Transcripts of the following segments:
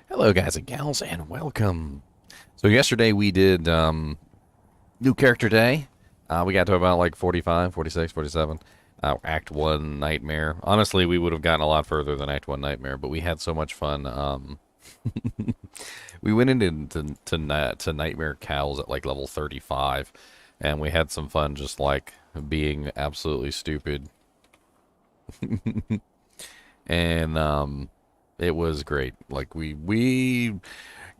Hello, guys and gals, and welcome. So yesterday we did new character day. We got to about like 45, 46, 47. Act 1 Nightmare. Honestly, we would have gotten a lot further than Act 1 Nightmare, but we had so much fun. We went into Nightmare Cows at like level 35, and we had some fun just like being absolutely stupid. And it was great. Like we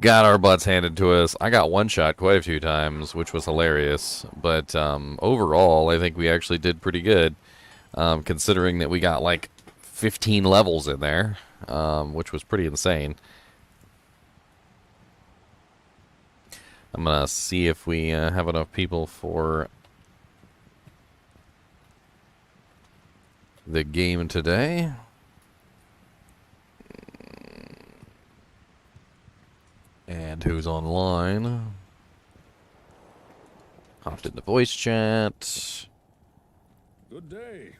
got our butts handed to us. I got one shot quite a few times, which was hilarious. But overall, I think we actually did pretty good, considering that we got like 15 levels in there, which was pretty insane. I'm gonna see if we have enough people for the game today. And who's online? Hopped in the voice chat. Good day.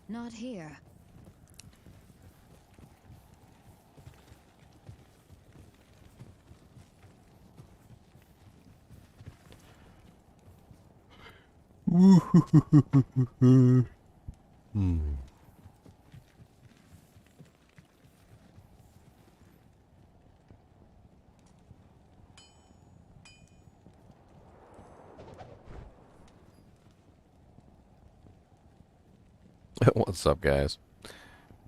Not here. What's up, guys?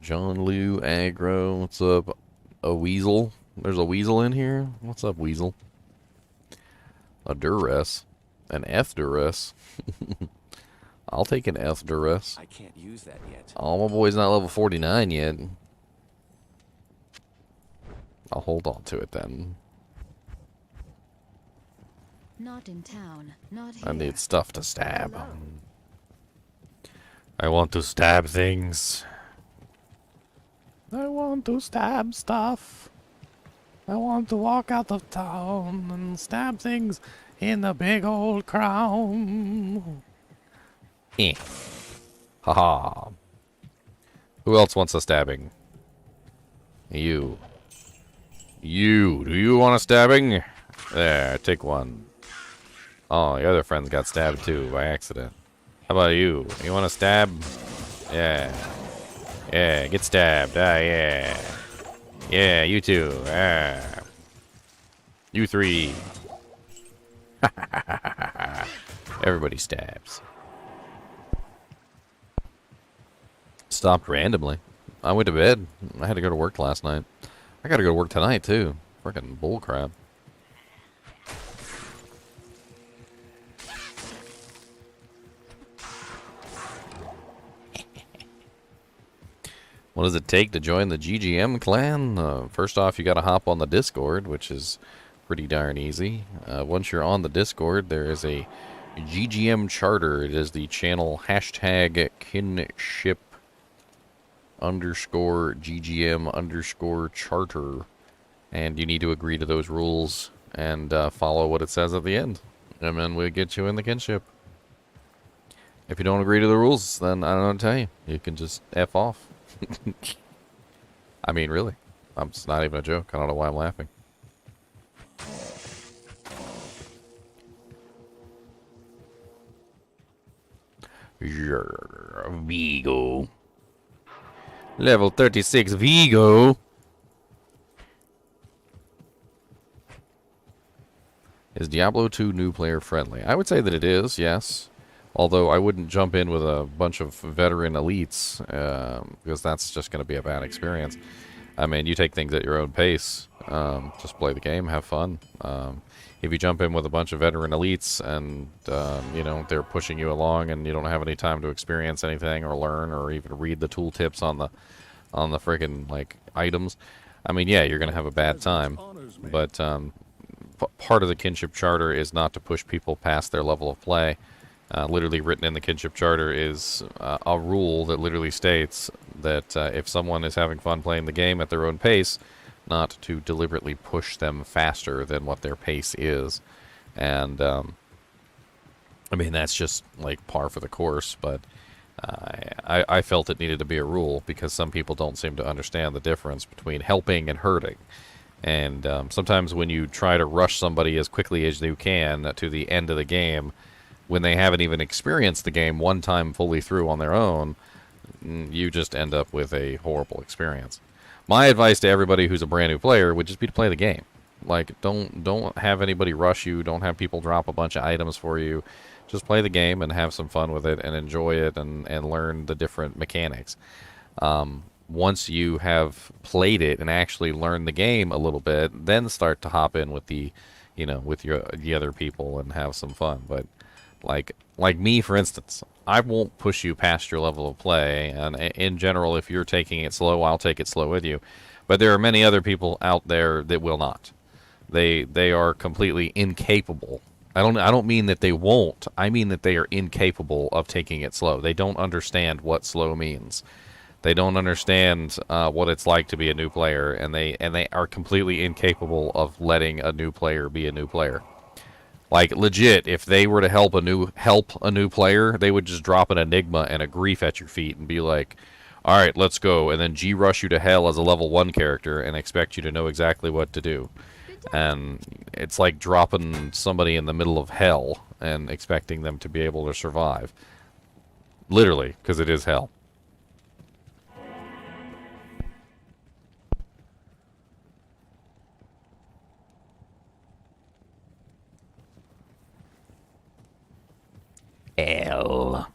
John Lou Aggro. What's up? A weasel. There's a weasel in here. What's up, weasel? A duress. An F duress. I'll take an F duress. I can't use that yet. Oh, my boy's not level 49 yet. I'll hold on to it then. Not in town. Not here. I need stuff to stab. Hello. I want to stab things. I want to stab stuff. I want to walk out of town and stab things in the big old crown. Eh. Haha. Who else wants a stabbing? You. You. Do you want a stabbing? There, take one. Oh, your other friends got stabbed too by accident. How about you? You want to stab? Yeah. Yeah, get stabbed. Ah, yeah. Yeah, you too. Ah. You three. Everybody stabs. Stopped randomly. I went to bed. I had to go to work last night. I gotta go to work tonight, too. Freaking bullcrap. What does it take to join the GGM clan? First off, you gotta hop on the Discord, which is pretty darn easy. Once you're on the Discord, there is a GGM charter. It is the channel hashtag kinship underscore GGM underscore charter. And you need to agree to those rules and follow what it says at the end. And then we'll get you in the kinship. If you don't agree to the rules, then I don't know what to tell you. You can just F off. I mean, really. It's not even a joke. I don't know why I'm laughing. Vigo. Level 36 Vigo. Is Diablo 2 new player friendly? I would say that it is, yes. Although I wouldn't jump in with a bunch of veteran elites, because that's just going to be a bad experience. I mean, you take things at your own pace. Just play the game, have fun. If you jump in with a bunch of veteran elites and, you know, they're pushing you along and you don't have any time to experience anything or learn or even read the tooltips on the freaking, like, items, I mean, yeah, you're going to have a bad time. But part of the kinship charter is not to push people past their level of play. Literally written in the kinship charter is a rule that literally states that if someone is having fun playing the game at their own pace, not to deliberately push them faster than what their pace is. And I mean, that's just like par for the course, but I felt it needed to be a rule because some people don't seem to understand the difference between helping and hurting. And sometimes when you try to rush somebody as quickly as you can to the end of the game, when they haven't even experienced the game one time fully through on their own, you just end up with a horrible experience. My advice to everybody who's a brand new player would just be to play the game. Like, don't have anybody rush you. Don't have people drop a bunch of items for you. Just play the game and have some fun with it and enjoy it and learn the different mechanics. Once you have played it and actually learned the game a little bit, then start to hop in with the, with the other people and have some fun. But like me, for instance, I won't push you past your level of play. And in general, if you're taking it slow, I'll take it slow with you. But there are many other people out there that will not. They are completely incapable. I don't mean that they won't. I mean that they are incapable of taking it slow. They don't understand what slow means. They don't understand what it's like to be a new player, and they are completely incapable of letting a new player be a new player. Like, legit, if they were to help a new player, they would just drop an enigma and a grief at your feet and be like, "All right, let's go," and then G-rush you to hell as a level 1 character and expect you to know exactly what to do. And it's like dropping somebody in the middle of hell and expecting them to be able to survive. Literally, because it is hell. Hell.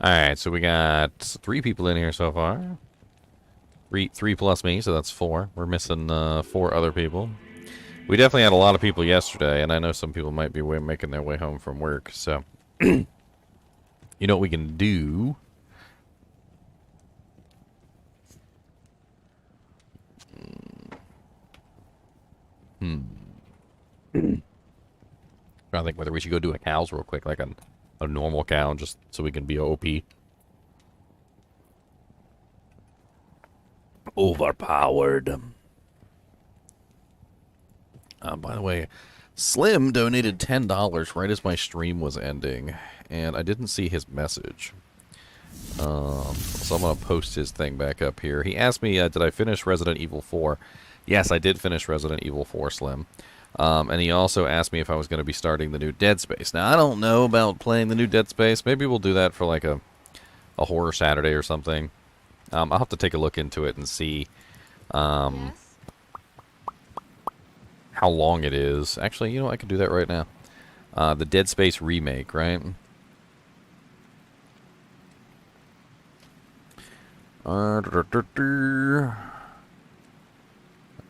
Alright, so we got 3 people in here so far. Three plus me, so that's 4. We're missing 4 other people. We definitely had a lot of people yesterday, and I know some people might be making their way home from work, so... you know what we can do? Trying to think whether we should go do a cows real quick, like a normal cow, just so we can be OP. Overpowered. By the way, Slim donated $10 right as my stream was ending, and I didn't see his message. So I'm going to post his thing back up here. He asked me, did I finish Resident Evil 4? Yes, I did finish Resident Evil 4, Slim. And he also asked me if I was going to be starting the new Dead Space. Now, I don't know about playing the new Dead Space. Maybe we'll do that for like a horror Saturday or something. I'll have to take a look into it and see Yes? how long it is. Actually, you know, I can do that right now. The Dead Space remake, right?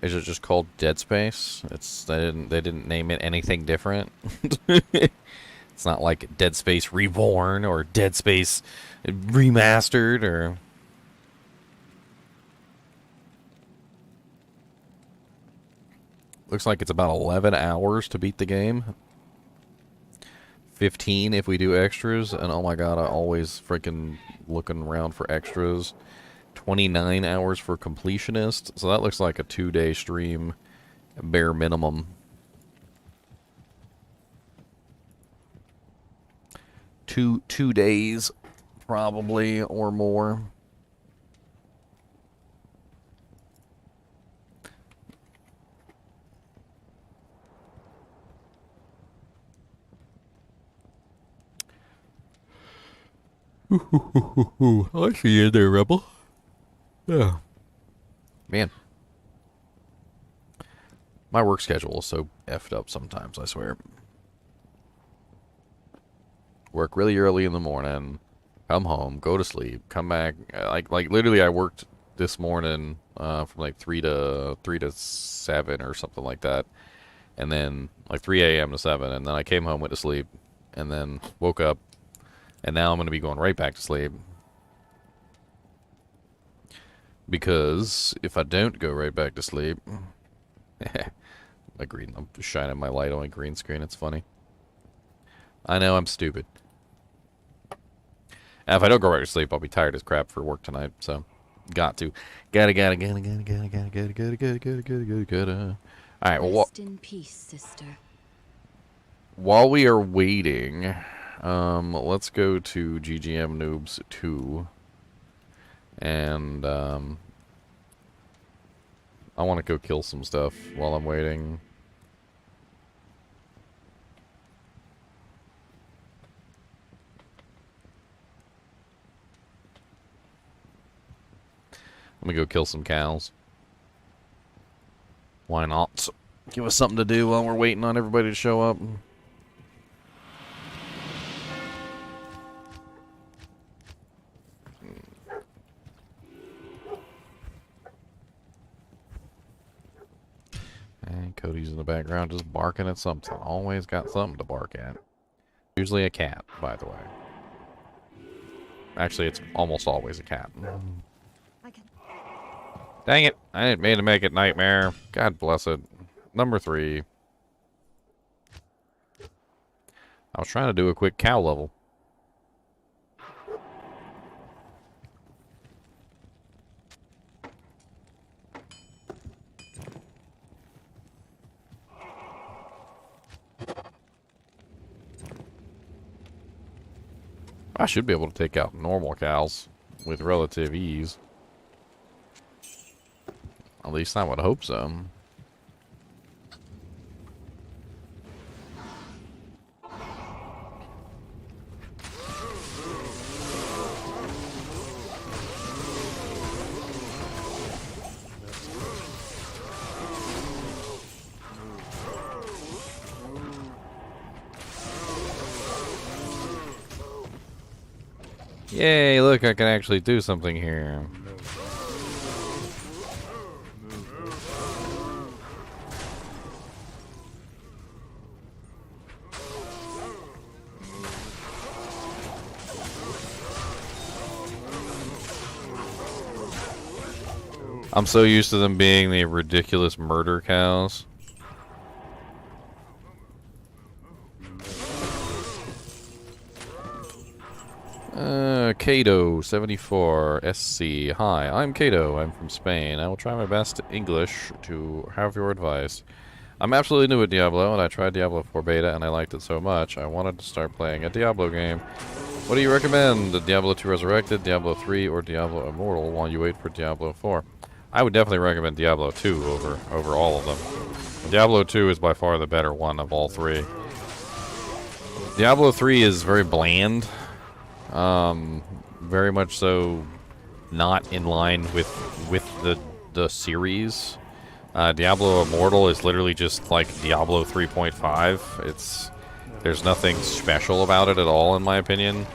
Is it just called Dead Space? They didn't name it anything different. It's not like Dead Space Reborn or Dead Space Remastered or... Looks like it's about 11 hours to beat the game. 15 if we do extras. And oh my god, I always freaking looking around for extras. 29 hours for completionist. So that looks like a 2-day stream, bare minimum. Two days, probably, or more. I see you there, Rebel. Yeah. Man. My work schedule is so effed up sometimes, I swear. Work really early in the morning, come home, go to sleep, come back. Like literally I worked this morning from like 3 to 7 or something like that. And then like 3 a.m. to 7, and then I came home, went to sleep, and then woke up, and now I'm going to be going right back to sleep. Because if I don't go right back to sleep... I'm shining my light on my green screen, it's funny. I know, I'm stupid. And if I don't go right to sleep, I'll be tired as crap for work tonight, so... Got to. Gotta. Alright, well... Rest in peace, sister. While we are waiting, Let's go to GGM Noobs 2. And, I want to go kill some stuff while I'm waiting. Let me go kill some cows. Why not? Give us something to do while we're waiting on everybody to show up. And Cody's in the background just barking at something. Always got something to bark at. Usually a cat, by the way. Actually, it's almost always a cat. Dang it! I didn't mean to make it nightmare. God bless it. Number 3. I was trying to do a quick cow level. I should be able to take out normal cows with relative ease. At least I would hope so. Yay, look, I can actually do something here. I'm so used to them being the ridiculous murder cows. Cato 74 SC. Hi, I'm Cato. I'm from Spain. I will try my best English to have your advice. I'm absolutely new at Diablo, and I tried Diablo 4 beta, and I liked it so much, I wanted to start playing a Diablo game. What do you recommend? Diablo 2 Resurrected, Diablo 3, or Diablo Immortal while you wait for Diablo 4? I would definitely recommend Diablo 2 over all of them. Diablo 2 is by far the better one of all three. Diablo 3 is very bland. Very much so not in line with the series. Diablo Immortal is literally just like Diablo 3.5. There's nothing special about it at all, in my opinion.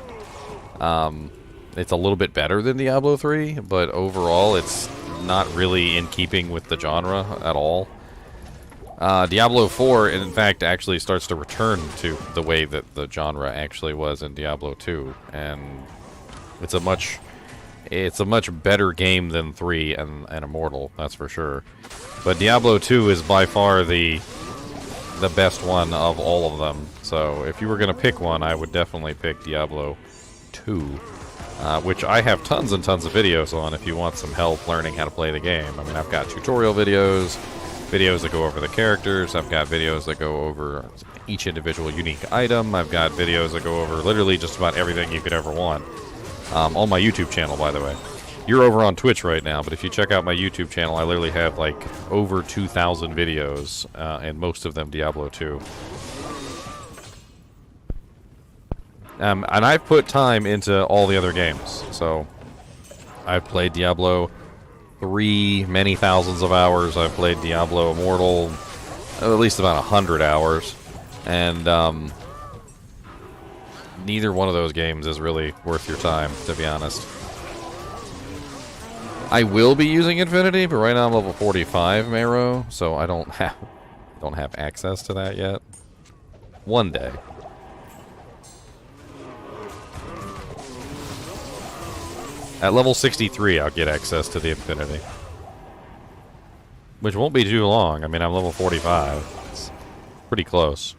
It's a little bit better than Diablo 3, but overall it's not really in keeping with the genre at all. Diablo 4, in fact, actually starts to return to the way that the genre actually was in Diablo 2, and it's a much better game than 3 and Immortal, that's for sure. But Diablo 2 is by far the best one of all of them. So if you were going to pick one, I would definitely pick Diablo 2, which I have tons and tons of videos on if you want some help learning how to play the game. I mean, I've got tutorial videos that go over the characters, I've got videos that go over each individual unique item, I've got videos that go over literally just about everything you could ever want. On my YouTube channel, by the way. You're over on Twitch right now, but if you check out my YouTube channel, I literally have like over 2,000 videos, and most of them Diablo 2. And I've put time into all the other games, so I've played Diablo 3 many thousands of hours. I've played Diablo Immortal at least about 100 hours, and neither one of those games is really worth your time, to be honest. I will be using Infinity, but right now I'm level 45 Mero, so I don't have access to that yet. One day. At level 63, I'll get access to the Infinity. Which won't be too long. I mean, I'm level 45. It's pretty close.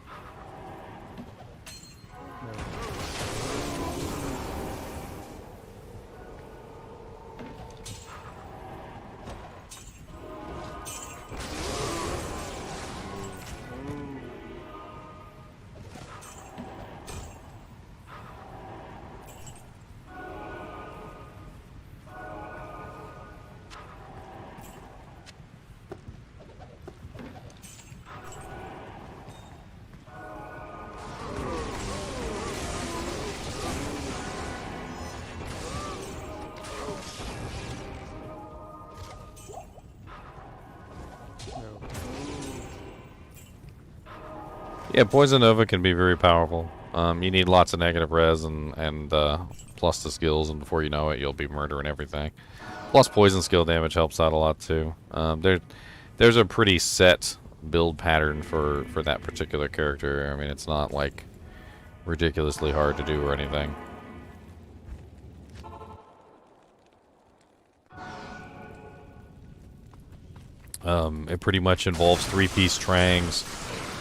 Yeah, Poison Nova can be very powerful. You need lots of negative res and plus the skills, and before you know it, you'll be murdering everything. Plus poison skill damage helps out a lot too. There's a pretty set build pattern for that particular character. I mean, it's not like ridiculously hard to do or anything. It pretty much involves 3-piece trangs,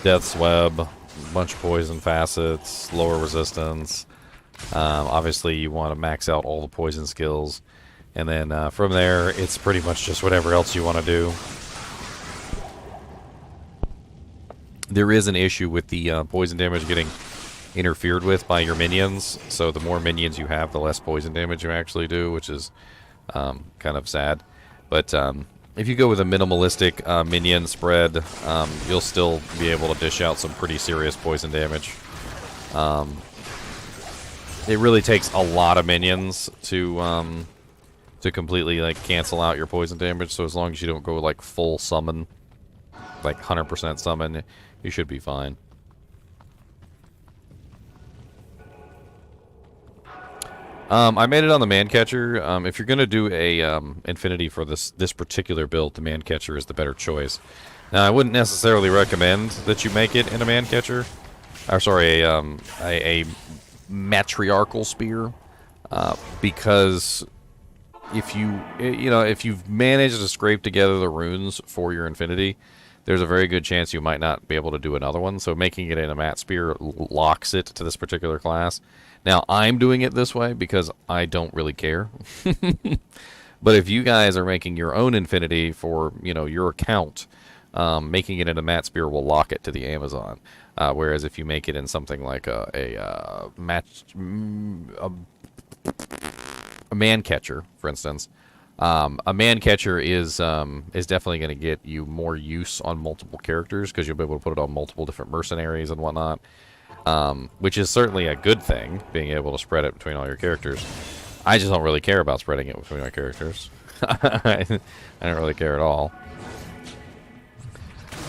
Death's Web, a bunch of poison facets, lower resistance. Obviously, you want to max out all the poison skills. And then from there, it's pretty much just whatever else you want to do. There is an issue with the poison damage getting interfered with by your minions. So the more minions you have, the less poison damage you actually do, which is kind of sad. But if you go with a minimalistic minion spread, you'll still be able to dish out some pretty serious poison damage. It really takes a lot of minions to completely like cancel out your poison damage. So as long as you don't go like full summon, like 100% summon, you should be fine. I made it on the Mancatcher. If you're gonna do a Infinity for this particular build, the Mancatcher is the better choice. Now, I wouldn't necessarily recommend that you make it in a Mancatcher, or sorry, a matriarchal spear, because if if you've managed to scrape together the runes for your Infinity, there's a very good chance you might not be able to do another one. So making it in a mat spear locks it to this particular class. Now, I'm doing it this way because I don't really care. But if you guys are making your own Infinity for, your account, making it in a mat spear will lock it to the Amazon. Whereas if you make it in something like a man catcher, for instance, a man catcher is definitely going to get you more use on multiple characters because you'll be able to put it on multiple different mercenaries and whatnot. Which is certainly a good thing, being able to spread it between all your characters. I just don't really care about spreading it between my characters. I don't really care at all.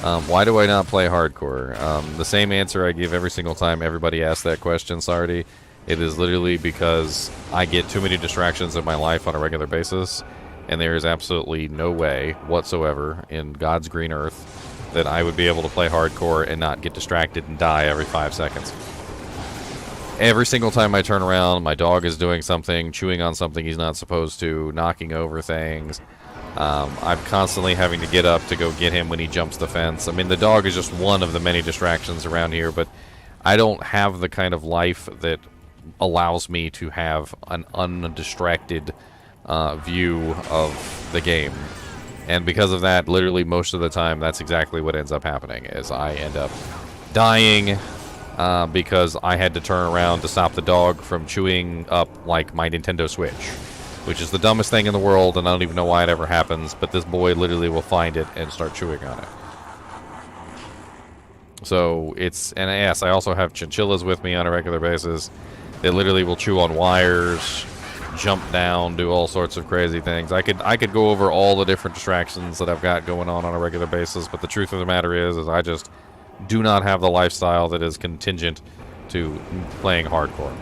Why do I not play hardcore? The same answer I give every single time everybody asks that question, Sardi. It is literally because I get too many distractions in my life on a regular basis, and there is absolutely no way whatsoever in God's green earth that I would be able to play hardcore and not get distracted and die every 5 seconds. Every single time I turn around, my dog is doing something, chewing on something he's not supposed to, knocking over things. I'm constantly having to get up to go get him when he jumps the fence. I mean, the dog is just one of the many distractions around here, but I don't have the kind of life that allows me to have an undistracted view of the game. And because of that, literally most of the time, that's exactly what ends up happening, is I end up dying because I had to turn around to stop the dog from chewing up, like, my Nintendo Switch, which is the dumbest thing in the world, and I don't even know why it ever happens, but this boy literally will find it and start chewing on it. So, and yes, I also have chinchillas with me on a regular basis. They literally will chew on wires, jump down, do all sorts of crazy things. I could go over all the different distractions that I've got going on a regular basis, but the truth of the matter is I just do not have the lifestyle that is contingent to playing hardcore.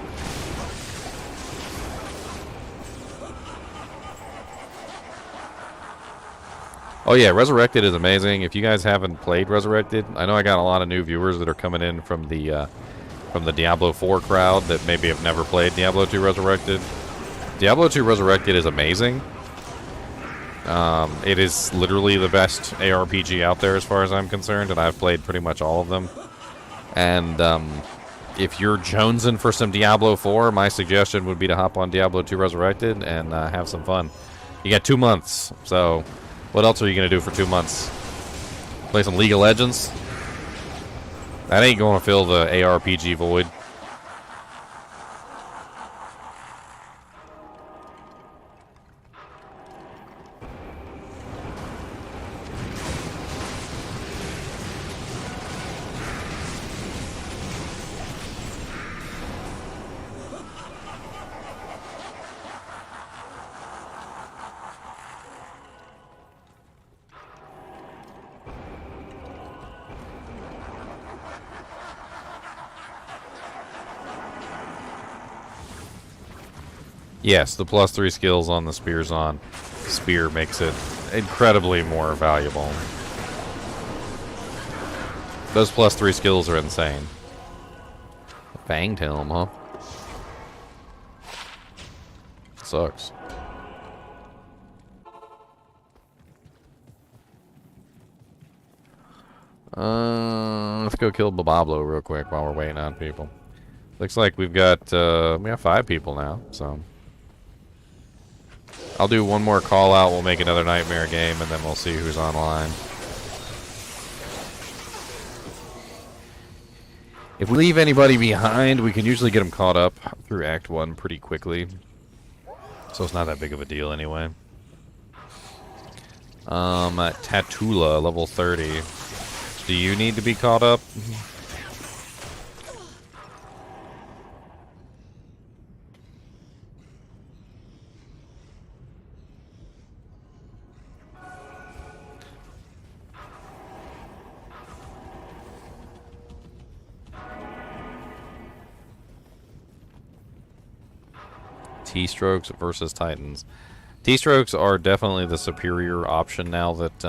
Oh yeah, Resurrected is amazing. If you guys haven't played Resurrected, I know I got a lot of new viewers that are coming in from the Diablo 4 crowd that maybe have never played Diablo 2 Resurrected. Diablo 2 Resurrected is amazing. It is literally the best ARPG out there as far as I'm concerned, and I've played pretty much all of them. And if you're jonesing for some Diablo 4, my suggestion would be to hop on Diablo 2 Resurrected and have some fun. You got 2 months, so what else are you going to do for 2 months? Play some League of Legends? That ain't going to fill the ARPG void. Yes, the +3 skills on the spear makes it incredibly more valuable. Those +3 skills are insane. Fanged Helm, huh? Sucks. Let's go kill Diablo real quick while we're waiting on people. Looks like we have 5 people now, so I'll do one more call out. We'll make another nightmare game, and then we'll see who's online. If we leave anybody behind, we can usually get them caught up through Act 1 pretty quickly. So it's not that big of a deal anyway. Tatula, level 30. Do you need to be caught up? T-strokes versus Titans. T-strokes are definitely the superior option now that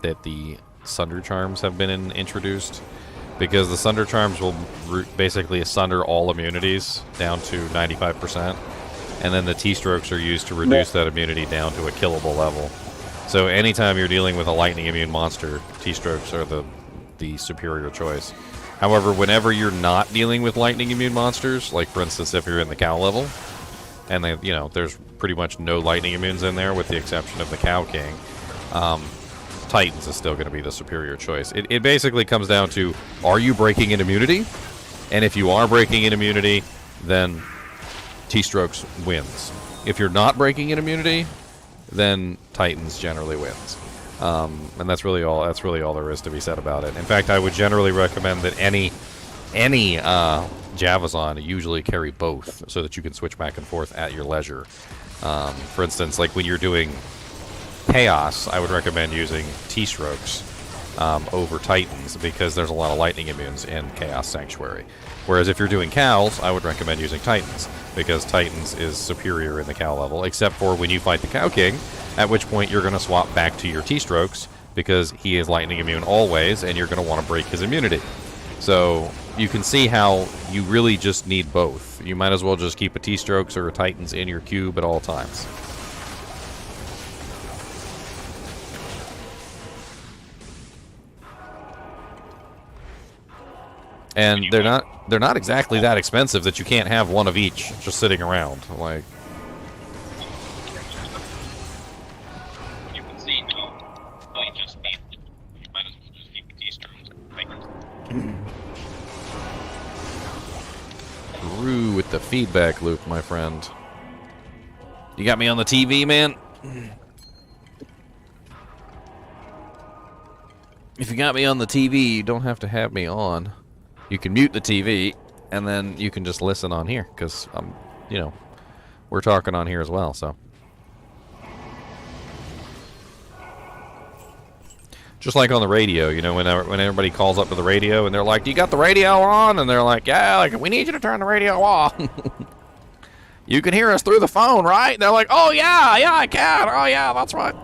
that the Sunder charms have been introduced, because the Sunder charms will basically sunder all immunities down to 95%, and then the T-strokes are used to reduce that immunity down to a killable level. So anytime you're dealing with a lightning immune monster, T-strokes are the superior choice. However, whenever you're not dealing with lightning immune monsters, like for instance if you're in the cow level, and they, there's pretty much no lightning immunes in there with the exception of the Cow King, Titans is still going to be the superior choice. It basically comes down to, are you breaking in immunity? And if you are breaking in immunity, then T-strokes wins. If you're not breaking in immunity, then Titans generally wins. And that's really all there is to be said about it. In fact, I would generally recommend that any Javazon usually carry both, so that you can switch back and forth at your leisure. For instance, like when you're doing Chaos, I would recommend using T-strokes over Titans, because there's a lot of lightning immunes in Chaos Sanctuary. Whereas if you're doing Cows, I would recommend using Titans, because Titans is superior in the Cow level, except for when you fight the Cow King, at which point you're going to swap back to your T-strokes, because he is lightning immune always, and you're going to want to break his immunity. So you can see how you really just need both. You might as well just keep a T-strokes or a Titans in your cube at all times. And they're not exactly that expensive that you can't have one of each just sitting around. Like, You can see, no, you just need, you might as well just keep the T-strokes. through with the feedback loop, my friend. You got me on the TV, man? If you got me on the TV, you don't have to have me on. You can mute the TV, and then you can just listen on here, because we're talking on here as well, so. Just like on the radio, when everybody calls up to the radio and they're like, "Do you got the radio on?" And they're like, "Yeah, like, we need you to turn the radio off." "You can hear us through the phone, right?" And they're like, "Oh yeah, I can. Oh yeah, that's right."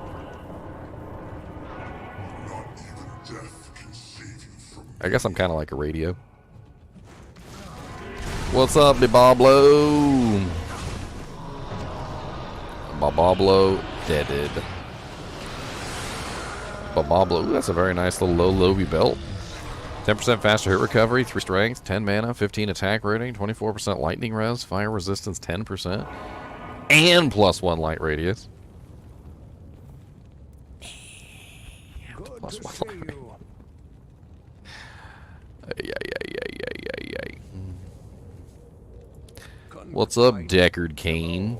I guess I'm kind of like a radio. What's up, Diablo? Diablo deaded. Diablo, ooh, that's a very nice little low-lobby belt. 10% faster hit recovery, 3 strength, 10 mana, 15 attack rating, 24% lightning res, fire resistance 10%, and +1 light radius. Good Plus to one see light you. What's up, Deckard Kane?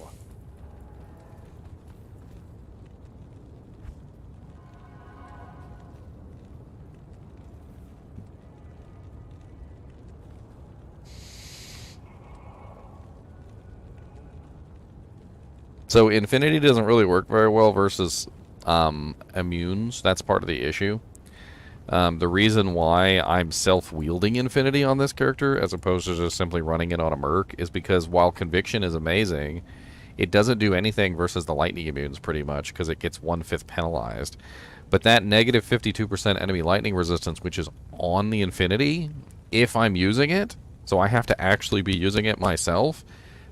So Infinity doesn't really work very well versus immunes. That's part of the issue. The reason why I'm self-wielding Infinity on this character as opposed to just simply running it on a merc is because while Conviction is amazing, It doesn't do anything versus the lightning immunes pretty much because it gets 1/5 penalized. But that negative 52% enemy lightning resistance, which is on the Infinity, if I'm using it, so I have to actually be using it myself,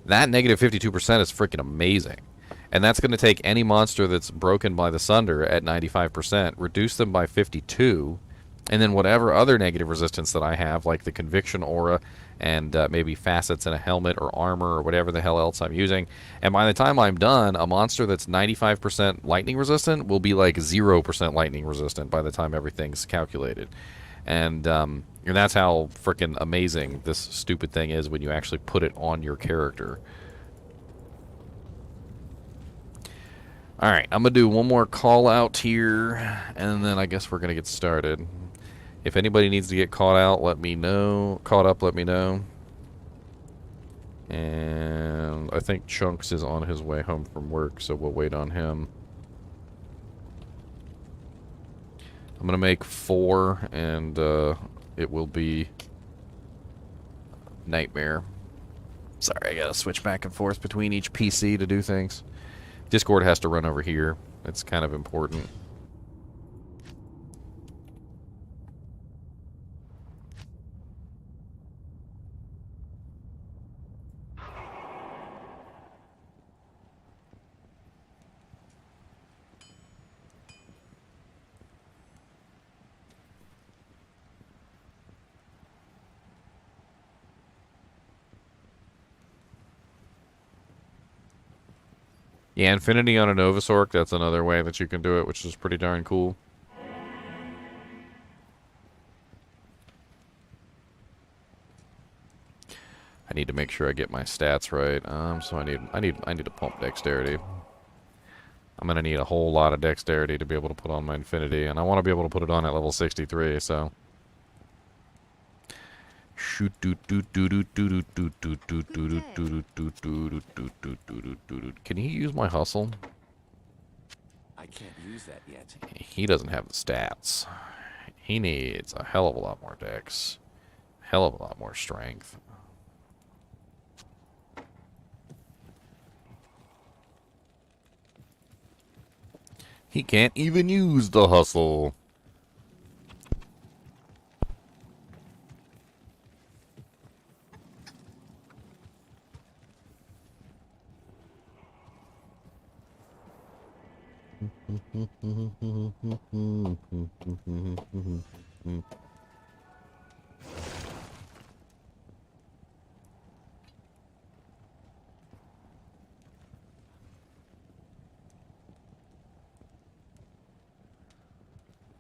that negative 52% is freaking amazing. And that's going to take any monster that's broken by the Sunder at 95%, reduce them by 52, and then whatever other negative resistance that I have, like the Conviction Aura and maybe facets in a helmet or armor or whatever the hell else I'm using. And by the time I'm done, a monster that's 95% lightning resistant will be like 0% lightning resistant by the time everything's calculated. And that's how freaking amazing this stupid thing is when you actually put it on your character. Alright, I'm going to do one more call out here, and then I guess we're going to get started. If anybody needs to get caught out, let me know. Caught up, let me know. And I think Chunks is on his way home from work, so we'll wait on him. I'm going to make 4, and it will be Nightmare. Sorry, I got to switch back and forth between each PC to do things. Discord has to run over here. It's kind of important. Yeah, Infinity on a Novasork, that's another way that you can do it, which is pretty darn cool. I need to make sure I get my stats right. So I need to pump dexterity. I'm gonna need a whole lot of dexterity to be able to put on my Infinity, and I want to be able to put it on at level 63, so. Can he use my hustle? I can't use that yet. He doesn't have the stats. He needs a hell of a lot more dex. Hell of a lot more strength. He can't even use the hustle.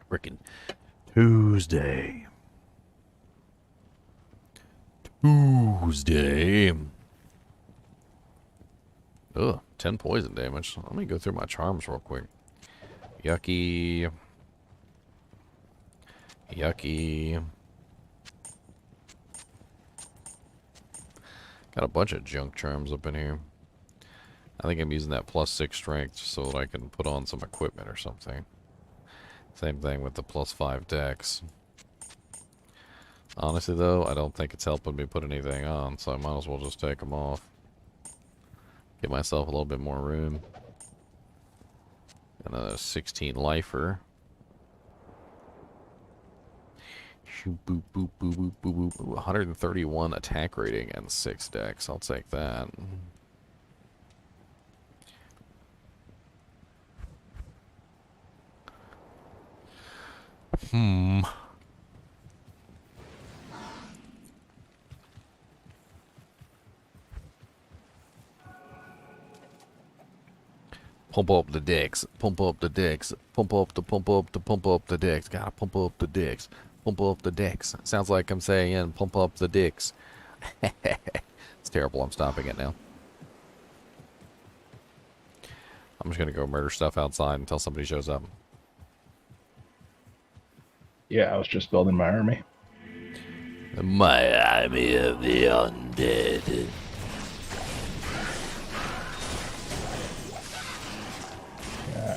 Frickin' Tuesday. Ugh, 10 poison damage. Let me go through my charms real quick. Yucky. Yucky. Got a bunch of junk charms up in here. I think I'm using that +6 strength so that I can put on some equipment or something. Same thing with the +5 dex. Honestly though, I don't think it's helping me put anything on, so I might as well just take them off. Give myself a little bit more room. Another 16 lifer. Boop, boop, boop, boop, boop, boop. 131 attack rating and 6 dex. I'll take that. Pump up the decks, pump up the decks, pump up the decks. Gotta pump up the decks, pump up the decks. Sounds like I'm saying pump up the dicks. It's terrible. I'm stopping it now. I'm just gonna go murder stuff outside until somebody shows up. Yeah, I was just building my army. My army of the undead.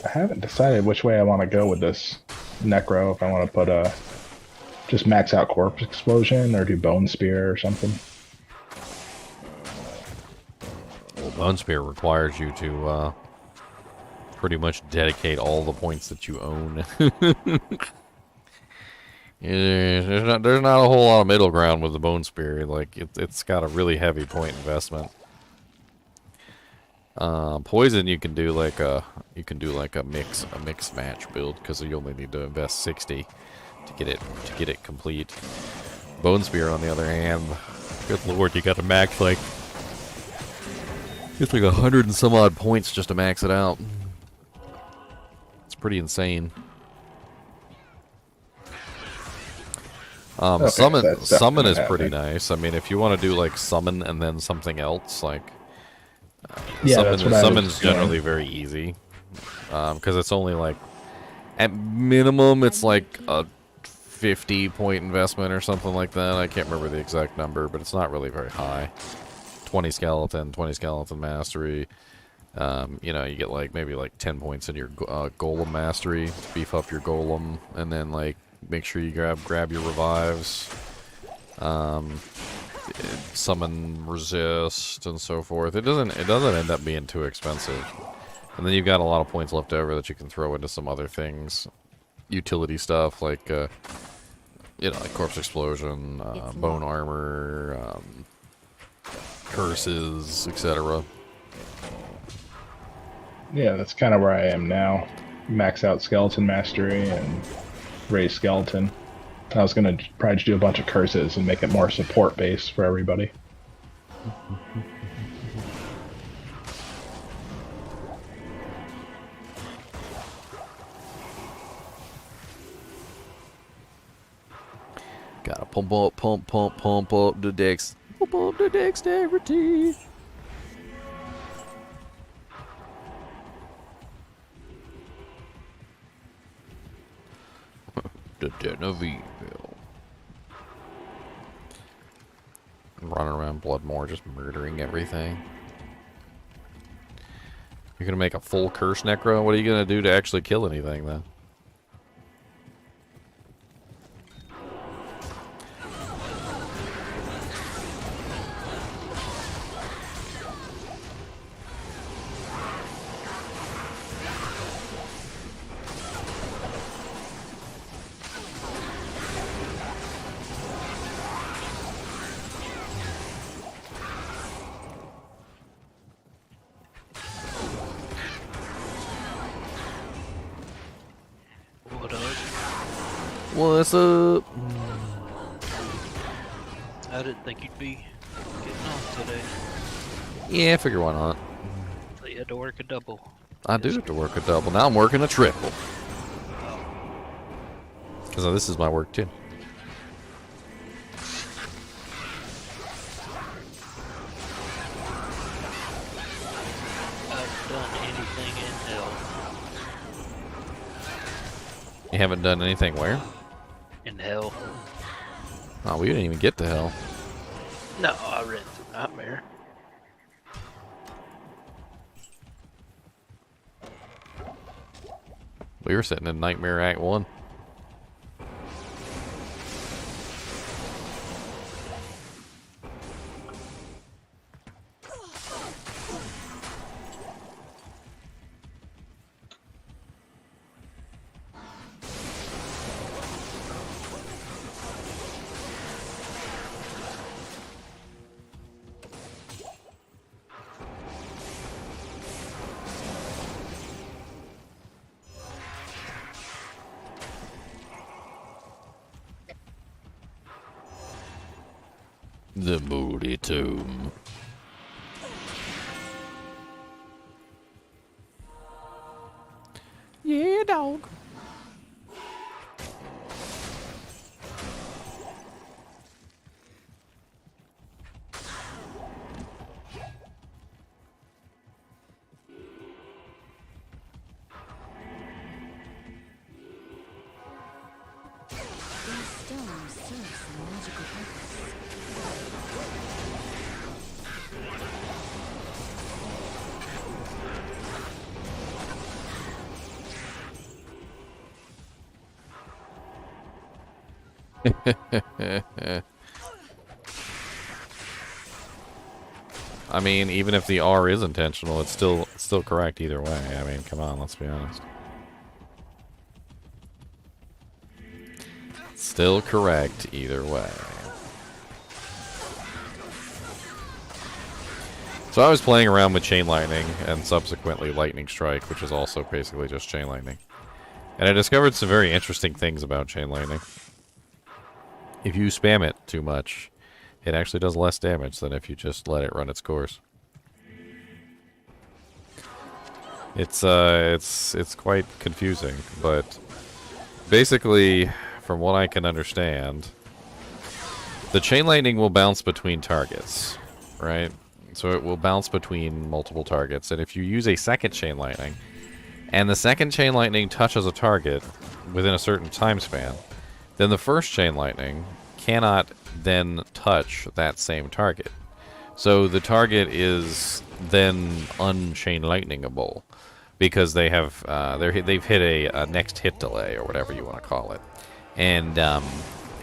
I haven't decided which way I want to go with this Necro. If I want to put a just max out Corpse Explosion or do Bone Spear or something. Bone Spear requires you to pretty much dedicate all the points that you own. Yeah, there's not a whole lot of middle ground with the Bone Spear. Like it's got a really heavy point investment. Poison you can do like a mix match build because you only need to invest 60 to get it complete. Bone Spear on the other hand, good lord, you got to max like it's like 100 and some odd points just to max it out. It's pretty insane. Okay, summon is pretty happening. nice. I mean, if you want to do like summon and then something else, like Yeah, that's what I was summon's doing. generally very easy because it's only like at minimum it's like a 50 point investment or something like that. I can't remember the exact number, but it's not really very high. 20 skeleton mastery. You know, you get like maybe like 10 points in your golem mastery to beef up your golem, and then like make sure you grab your revives, summon resist and so forth. It doesn't end up being too expensive, and then you've got a lot of points left over that you can throw into some other things, utility stuff like you know, like corpse explosion, bone armor, curses, etc. Yeah, that's kind of where I am now. Max out skeleton mastery and raise skeleton. I was gonna probably just do a bunch of curses and make it more support based for everybody. Gotta pump up the dexterity. The Den of Evil. Running around Bloodmore just murdering everything. You're gonna make a full curse necro? What are you gonna do to actually kill anything then? What's up? I didn't think you'd be getting on today. Yeah, I figure why not. So you had to work a double. I do have to work a double. Now I'm working a triple. Because this is my work too. I've done anything in hell. You haven't done anything where? In hell. Oh, we didn't even get to hell. No, I ran through Nightmare. We were sitting in Nightmare Act 1. The Moody Tomb. Yeah, dog. These stones serve some magical purpose. I mean, even if the R is intentional, it's still correct either way. I mean, come on, let's be honest. Still correct either way. So I was playing around with Chain Lightning and subsequently Lightning Strike, which is also basically just Chain Lightning. And I discovered some very interesting things about Chain Lightning. If you spam it too much, it actually does less damage than if you just let it run its course. It's quite confusing, but basically, from what I can understand, the Chain Lightning will bounce between targets, right? So it will bounce between multiple targets, and if you use a second Chain Lightning, and the second Chain Lightning touches a target within a certain time span, then the first Chain Lightning cannot then touch that same target. So the target is then unchain lightningable because they have they've hit a next hit delay or whatever you want to call it, and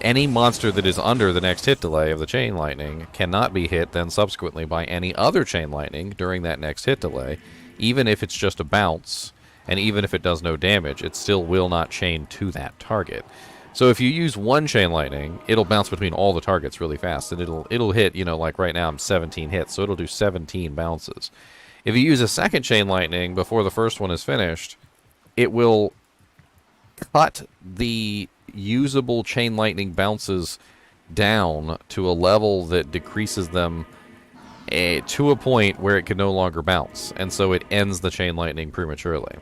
any monster that is under the next hit delay of the Chain Lightning cannot be hit then subsequently by any other Chain Lightning during that next hit delay, even if it's just a bounce, and even if it does no damage, it still will not chain to that target. So if you use one Chain Lightning, it'll bounce between all the targets really fast, and it'll hit, you know, like right now I'm 17 hits, so it'll do 17 bounces. If you use a second Chain Lightning before the first one is finished, it will cut the usable Chain Lightning bounces down to a level that decreases them to a point where it can no longer bounce, and so it ends the Chain Lightning prematurely.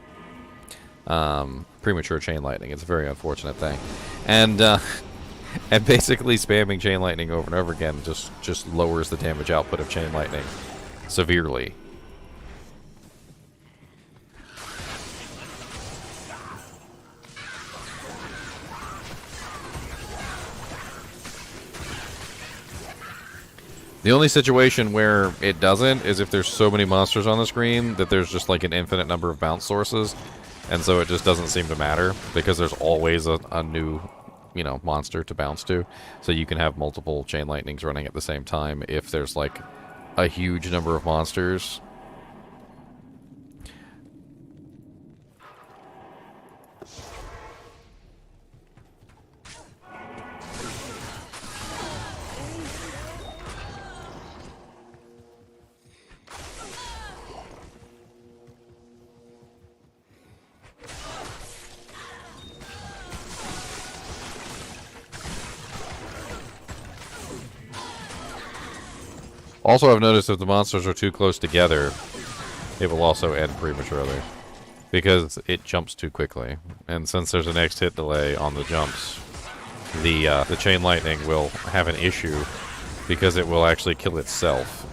Premature Chain Lightning. It's a very unfortunate thing, and basically spamming Chain Lightning over and over again just lowers the damage output of Chain Lightning severely. The only situation where it doesn't is if there's so many monsters on the screen that there's just like an infinite number of bounce sources, and so it just doesn't seem to matter because there's always a new, you know, monster to bounce to. So you can have multiple Chain Lightnings running at the same time if there's like a huge number of monsters. Also, I've noticed if the monsters are too close together, it will also end prematurely because it jumps too quickly. And since there's a next hit delay on the jumps, the Chain Lightning will have an issue because it will actually kill itself.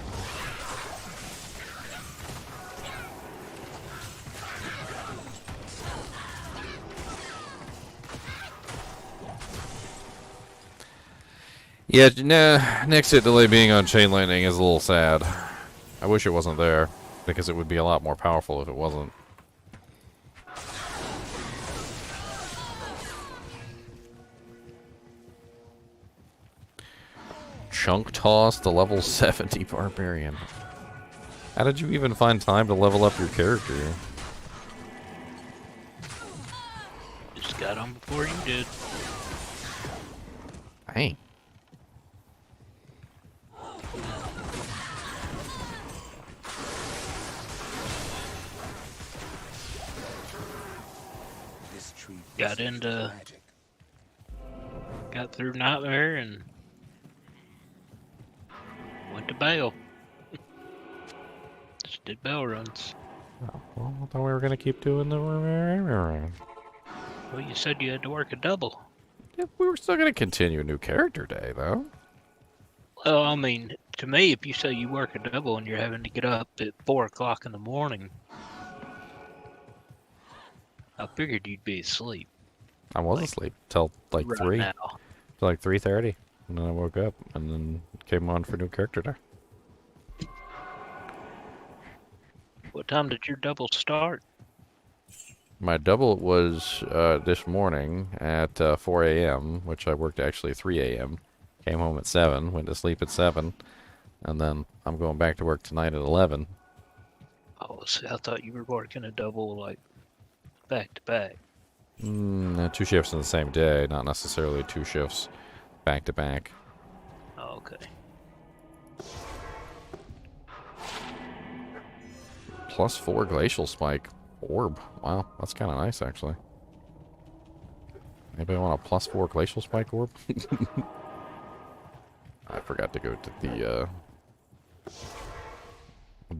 Yeah, nah, next hit delay being on Chain Lightning is a little sad. I wish it wasn't there, because it would be a lot more powerful if it wasn't. Chunk Toss, the level 70 Barbarian. How did you even find time to level up your character? Just got on before you did. Dang. Got into, got through Nightmare and went to Bale. Just did Bale runs. Oh, well, I thought we were going to keep doing the... Well, you said you had to work a double. Yeah, we were still going to continue New Character Day, though. Well, I mean, to me, if you say you work a double and you're having to get up at 4 o'clock in the morning, I figured you'd be asleep. I was asleep till like right 3. now. Till like 3:30. And then I woke up and then came on for New Character Day. What time did your double start? My double was this morning at 4 a.m., which I worked actually 3 a.m. Came home at 7, went to sleep at 7, And then I'm going back to work tonight at 11. Oh, see, I thought you were working a double, like, back to back. 2 shifts in the same day, not necessarily 2 shifts back to back. Oh, okay. +4 glacial spike orb. Wow, that's kind of nice, actually. Anybody want a +4 glacial spike orb? I forgot to go to the,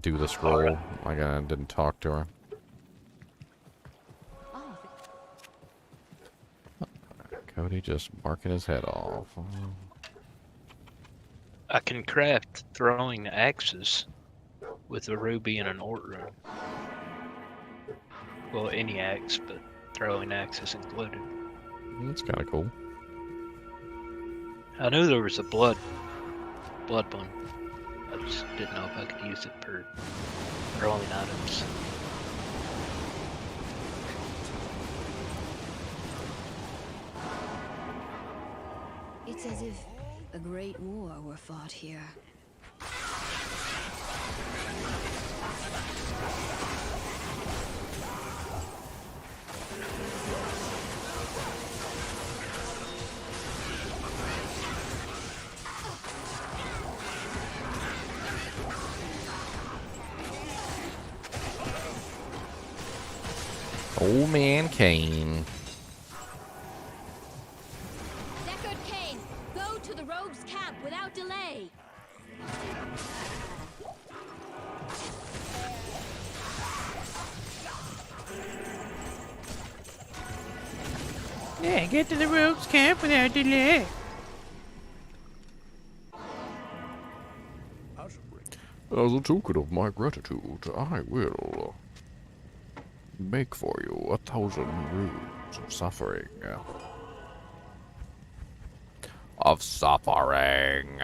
do the scroll. I didn't talk to her. Cody just barking his head off. I can craft throwing axes with a ruby and an ort rune. Well, any axe, but throwing axes included. That's kind of cool. I knew there was a blood one. I just didn't know if I could use it for throwing items. It's as if a great war were fought here. Old man Kane. Deckard Cain, go to the rogues' camp without delay. Yeah, get to the rogues' camp without delay. As a token of my gratitude, I will make for you 1,000 runes of suffering. Of suffering.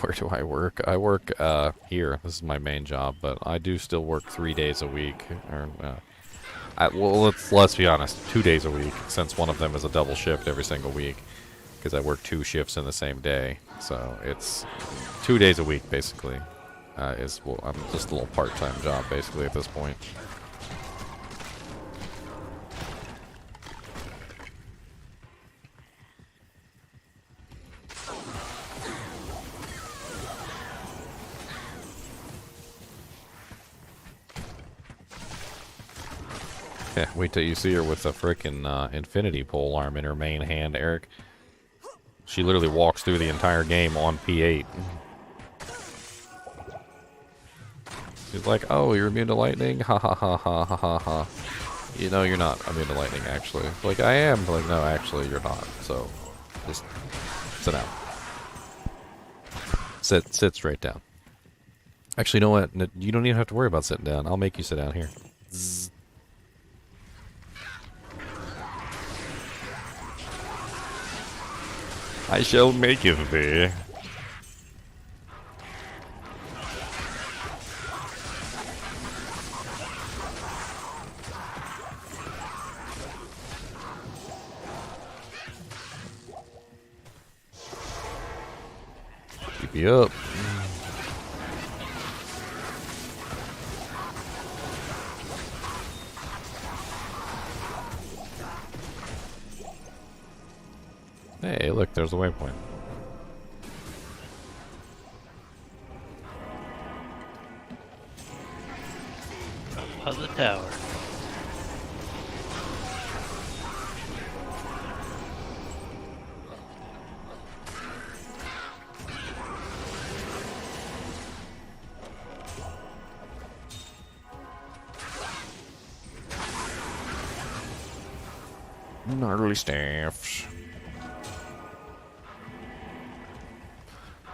Where do I work? I work here. This is my main job, but I do still work 3 days a week. Or, well, let's be honest, 2 days a week, since one of them is a double shift every single week, because I work 2 shifts in the same day. So it's 2 days a week, basically. Well, I'm just a little part-time job, basically, at this point. Yeah, wait till you see her with a frickin' Infinity pole arm in her main hand, Eric. She literally walks through the entire game on P8. She's like, oh, you're immune to lightning? Ha ha ha ha ha ha ha. You know you're not immune to lightning, actually. Like, I am, but like, no, actually, you're not. So, just sit down. Sit straight down. Actually, you know what? You don't even have to worry about sitting down. I'll make you sit down here. Zzz. I shall make you be. Keep you up. Hey, look, there's a waypoint. Of the tower. Gnarly staffs.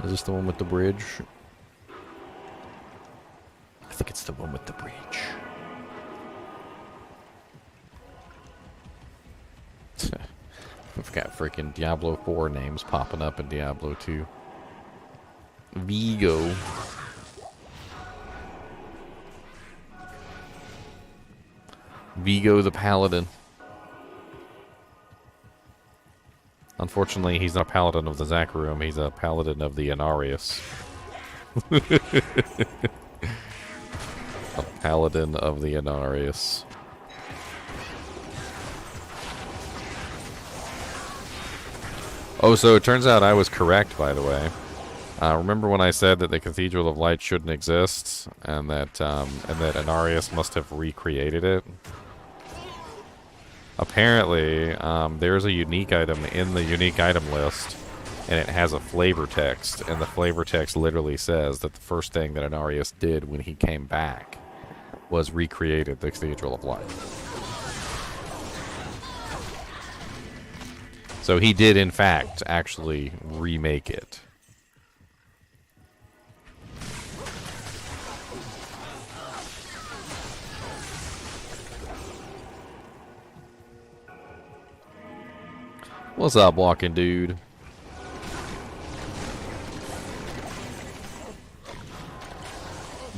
Is this the one with the bridge? I think it's the one with the bridge. We've got freaking Diablo 4 names popping up in Diablo 2. Vigo. Vigo the Paladin. Unfortunately, he's not a Paladin of the Zakharum, he's a Paladin of the Inarius. A Paladin of the Inarius. Oh, so it turns out I was correct, by the way. Remember when I said that the Cathedral of Light shouldn't exist, and that Inarius must have recreated it? Apparently, there's a unique item in the unique item list, and it has a flavor text, and the flavor text literally says that the first thing that Inarius did when he came back was recreated the Cathedral of Light. So he did, in fact, actually remake it. What's up, walking dude?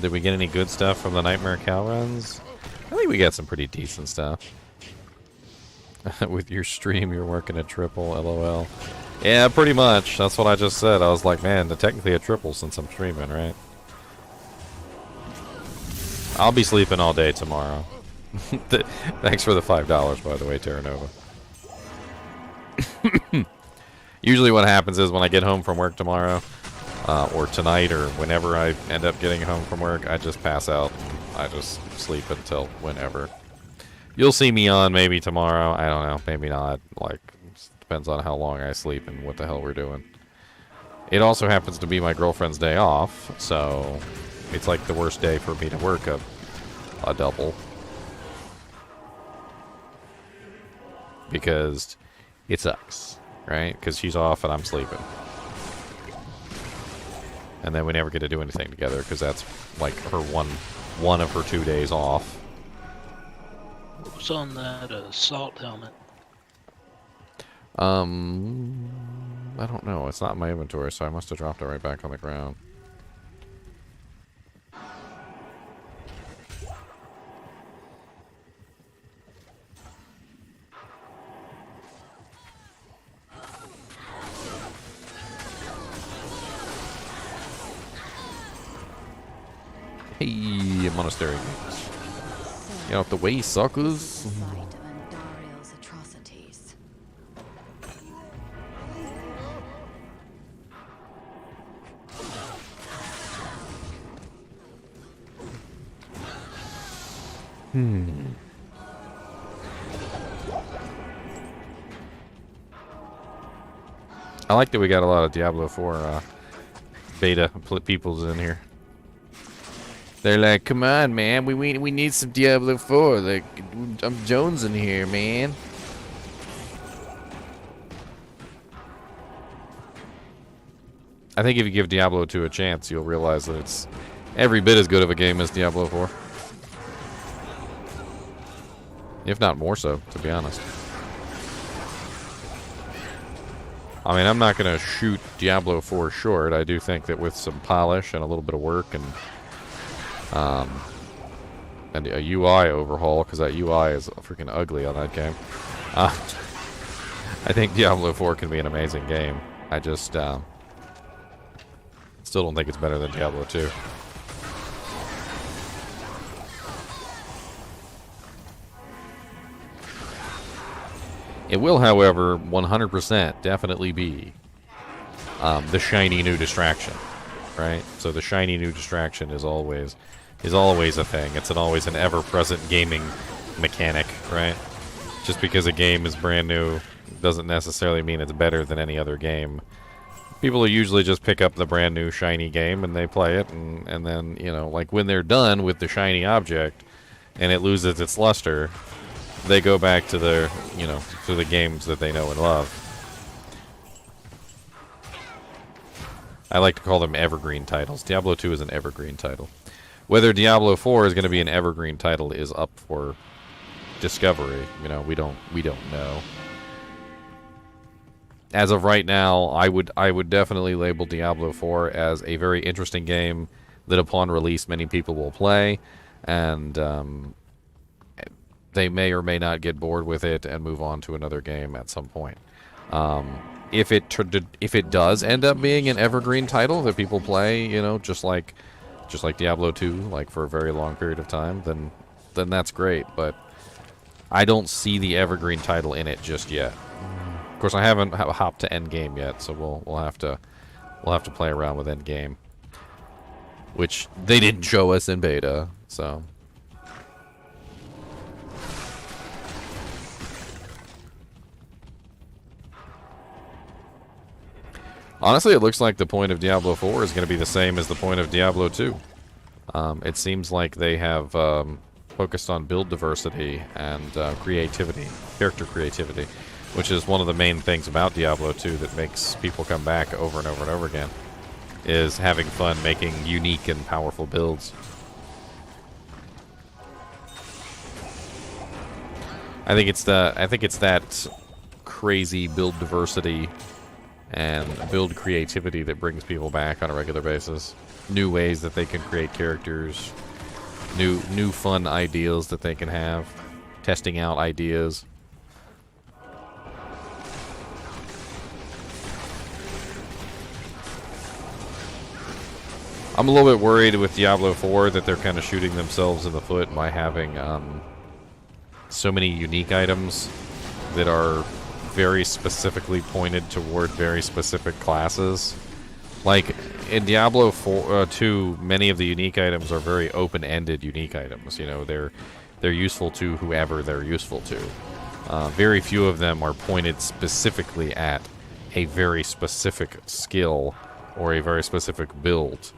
Did we get any good stuff from the Nightmare Cow runs? I think we got some pretty decent stuff. With your stream, you're working a triple, lol. Yeah, pretty much. That's what I just said. I was like, man, technically a triple since I'm streaming, right? I'll be sleeping all day tomorrow. Thanks for the $5, by the way, Terranova. Usually what happens is when I get home from work tomorrow, or tonight, or whenever I end up getting home from work, I just pass out and I just sleep until whenever. You'll see me on maybe tomorrow. I don't know. Maybe not. Like, it depends on how long I sleep and what the hell we're doing. It also happens to be my girlfriend's day off, so it's like the worst day for me to work a double. Because it sucks, right? Because she's off and I'm sleeping. And then we never get to do anything together because that's like her one of her 2 days off. What's on that assault helmet? I don't know. It's not in my inventory, so I must have dropped it right back on the ground. Hey, monastery. Get out the way, suckers. Sight of Andariel's atrocities. I like that we got a lot of Diablo 4 beta peoples in here. They're like, come on, man, we need some Diablo 4. Like, I'm Jones in here, man. I think if you give Diablo 2 a chance, you'll realize that it's every bit as good of a game as Diablo 4. If not more so, to be honest. I mean, I'm not going to shoot Diablo 4 short. I do think that with some polish and a little bit of work and a UI overhaul, because that UI is freaking ugly on that game. I think Diablo 4 can be an amazing game. I just still don't think it's better than Diablo 2. It will, however, 100% definitely be the shiny new distraction, right? So the shiny new distraction is always a thing. It's always an ever-present gaming mechanic, right? Just because a game is brand new doesn't necessarily mean it's better than any other game. People will usually just pick up the brand new shiny game and they play it, and then, you know, like when they're done with the shiny object and it loses its luster, they go back to their, you know, to the games that they know and love. I like to call them evergreen titles. Diablo 2 is an evergreen title. Whether Diablo 4 is going to be an evergreen title is up for discovery. You know, we don't know. As of right now, I would definitely label Diablo 4 as a very interesting game that upon release many people will play, and they may or may not get bored with it and move on to another game at some point. If it does end up being an evergreen title that people play, you know, just like Diablo 2, like for a very long period of time, then that's great. But I don't see the evergreen title in it just yet. Of course, I haven't hopped to endgame yet, so we'll have to play around with endgame, which they didn't show us in beta. So. Honestly, it looks like the point of Diablo 4 is going to be the same as the point of Diablo 2. It seems like they have focused on build diversity and creativity, character creativity, which is one of the main things about Diablo 2 that makes people come back over and over and over again, is having fun making unique and powerful builds. I think it's that crazy build diversity and build creativity that brings people back on a regular basis. New ways that they can create characters, new fun ideas that they can have, testing out ideas. I'm a little bit worried with Diablo 4 that they're kind of shooting themselves in the foot by having so many unique items that are very specifically pointed toward very specific classes. Like in Diablo 2, many of the unique items are very open-ended unique items. You know, they're useful to whoever they're useful to. Very few of them are pointed specifically at a very specific skill or a very specific build.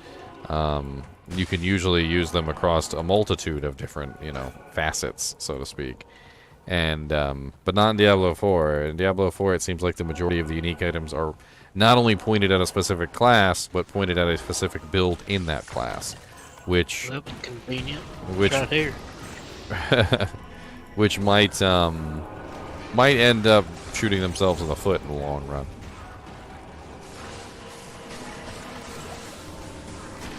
You can usually use them across a multitude of different, you know, facets, so to speak. And but not in Diablo 4. In Diablo 4, it seems like the majority of the unique items are not only pointed at a specific class, but pointed at a specific build in that class, which convenient. Which right here. which might end up shooting themselves in the foot in the long run.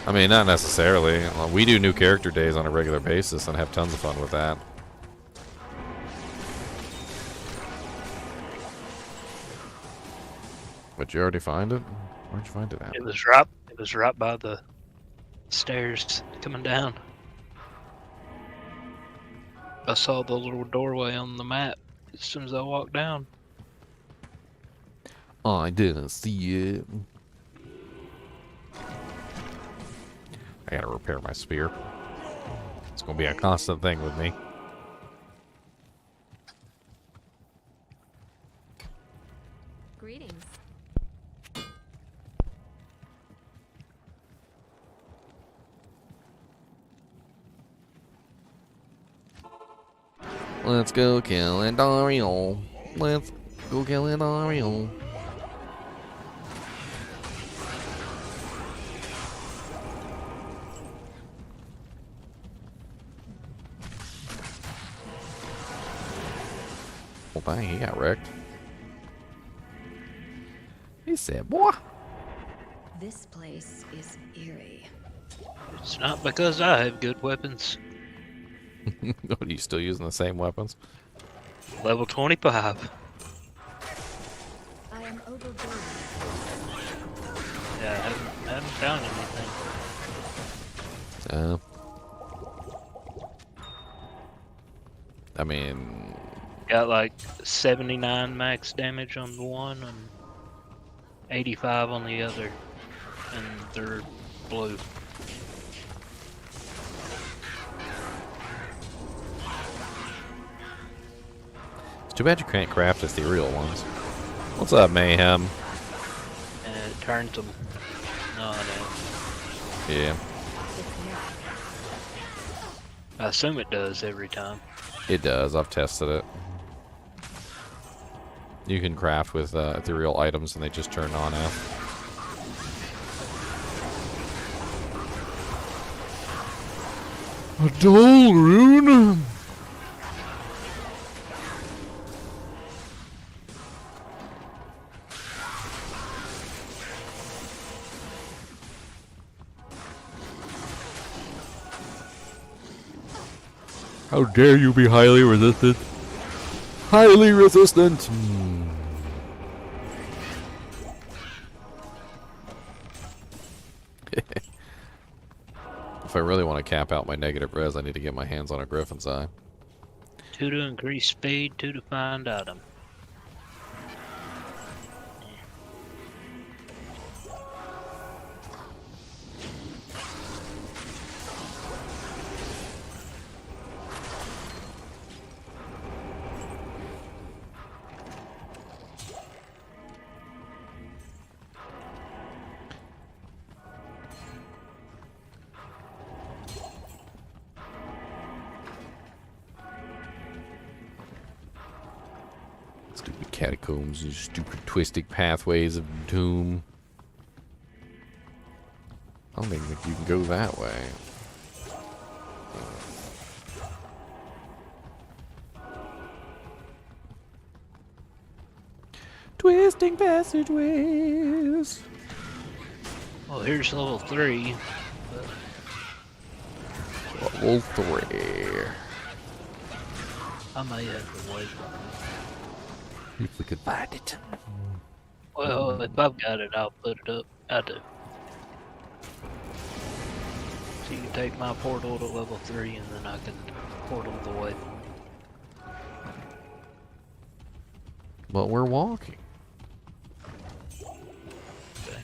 I mean, not necessarily. We do new character days on a regular basis and have tons of fun with that. But you already find it? Where'd you find it at? It was right by the stairs coming down. I saw the little doorway on the map as soon as I walked down. I didn't see it. I gotta repair my spear. It's gonna be a constant thing with me. Greetings. Let's go kill Dario. Let's go kill Dario. Well, dang, he got wrecked. He said, boy. This place is eerie. It's not because I have good weapons. Are you still using the same weapons? Level 25. I am overburdened. Yeah, I haven't found anything. I mean, Got like 79 max damage on the one and 85 on the other. And they're blue. it's too bad you can't craft ethereal ones. What's up, Mayhem? And it turns them. No, Yeah, I assume it does every time. it does. I've tested it. You can craft with ethereal items and they just turn on out. A dull rune? How dare you be highly resistant? Highly resistant! If I really want to cap out my negative res, I need to get my hands on a Griffin's Eye. 2 to increase speed, 2 to find item. Stupid catacombs, you stupid twisted pathways of doom. I don't even think you can go that way. Twisting passageways. Well, here's level 3. Level 3. I may have to wait. If we could find it. Well, if I've got it, I'll put it up. I do. So you can take my portal to level 3 and then I can portal the way. But we're walking. Okay.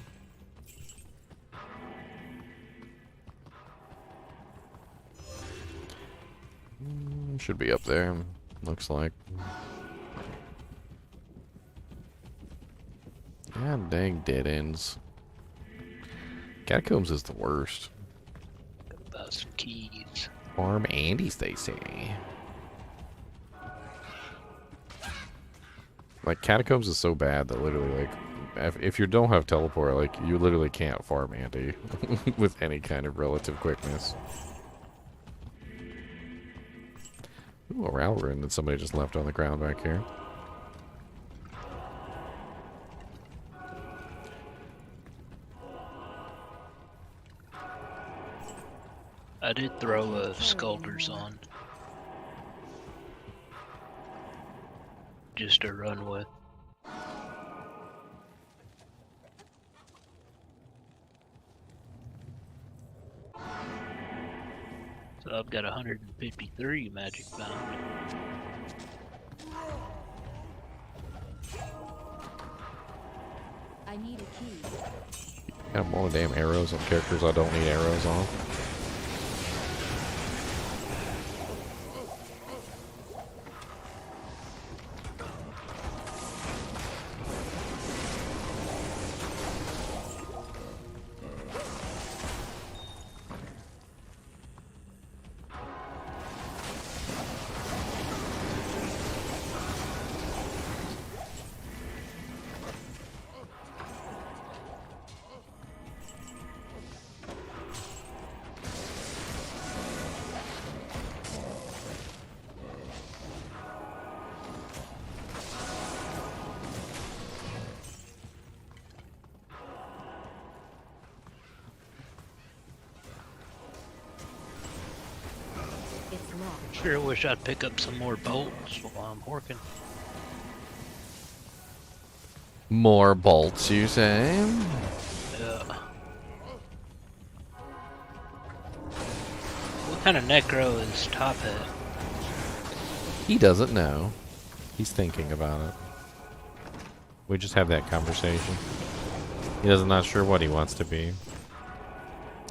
Should be up there, looks like. God dang dead ends. Catacombs is the worst. About some keys. Farm Andes, they say. Like, Catacombs is so bad that literally, like, if you don't have teleport, like, you literally can't farm Andy with any kind of relative quickness. Ooh, a Ralrin that somebody just left on the ground back here. I did throw a Sculptors on. Just to run with. So I've got 153 magic bound. I need a key. Got more damn arrows on characters I don't need arrows on. It's locked. Sure wish I'd pick up some more bolts while I'm working. More bolts, you say? Yeah. What kind of necro is Top Hat? He doesn't know. He's thinking about it. We just have that conversation. He doesn't not sure what he wants to be.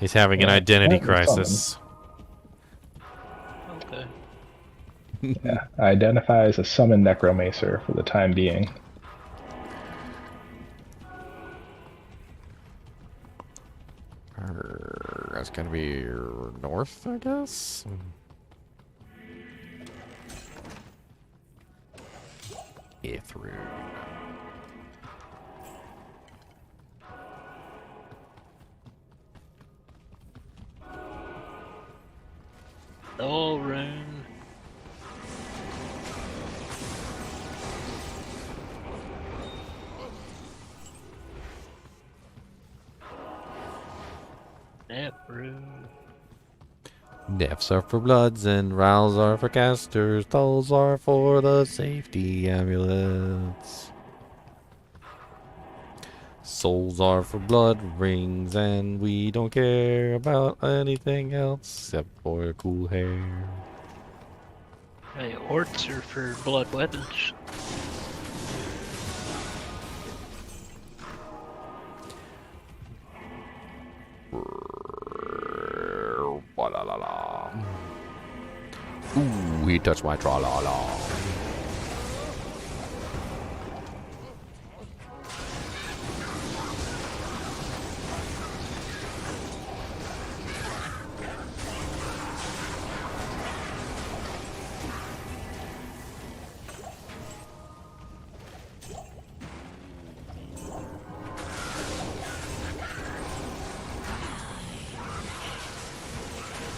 He's having an identity crisis. Okay. Yeah, I identify as a summoned Necromancer for the time being. That's gonna be north, I guess? Through. Oh, rune. Rune. Deaths are for bloods and rows are for casters. Tolls are for the safety amulets. Souls are for blood rings, and we don't care about anything else except for cool hair. Hey, orcs are for blood weapons. Ooh, he touched my tra-la-la.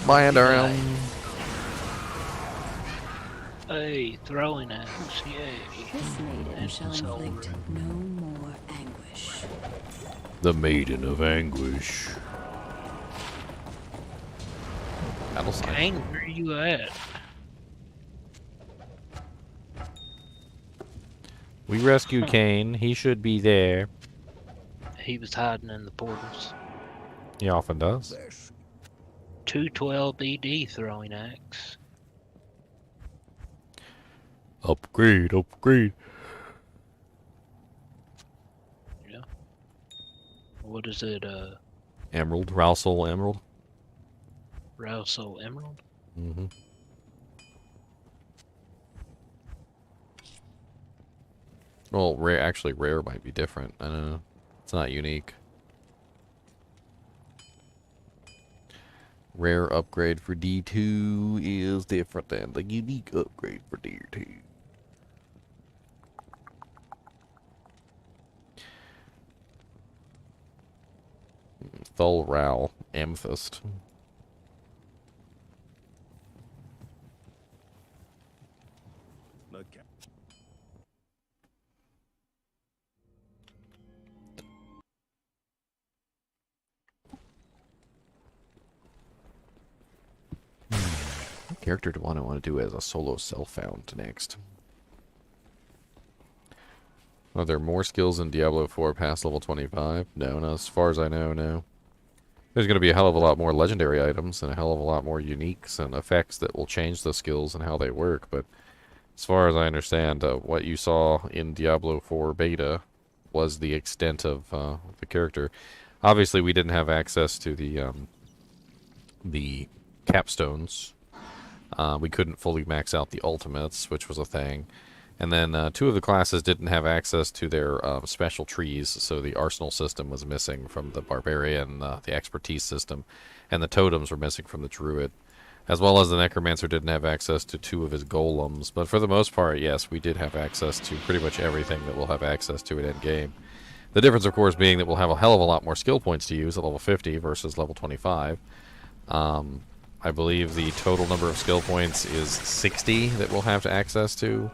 Bye, Durham. Hey, throwing axe, yay. This maiden shall So- inflict no more anguish. The Maiden of Anguish. Battle sign. Kane, where you at? We rescued Kane. He should be there. He was hiding in the portals. He often does. 212 BD throwing axe. Upgrade, upgrade. Yeah. What is it, Emerald, Rousel Emerald. Rousel Emerald? Mm-hmm. Well, rare. Actually, rare might be different. I don't know. It's not unique. Rare upgrade for D2 is different than the unique upgrade for D2. Thul Ral, Amethyst. What character do I want to do as a solo self-found next? Are there more skills in Diablo 4 past level 25? No, not as far as I know, no. There's going to be a hell of a lot more legendary items and a hell of a lot more uniques and effects that will change the skills and how they work, but as far as I understand, what you saw in Diablo 4 beta was the extent of the character. Obviously, we didn't have access to the capstones. We couldn't fully max out the ultimates, which was a thing. And then two of the classes didn't have access to their special trees, so the arsenal system was missing from the barbarian, the expertise system, and the totems were missing from the druid. As well as the Necromancer didn't have access to two of his golems. But for the most part, yes, we did have access to pretty much everything that we'll have access to at endgame. The difference, of course, being that we'll have a hell of a lot more skill points to use at level 50 versus level 25. I believe the total number of skill points is 60 that we'll have to access to,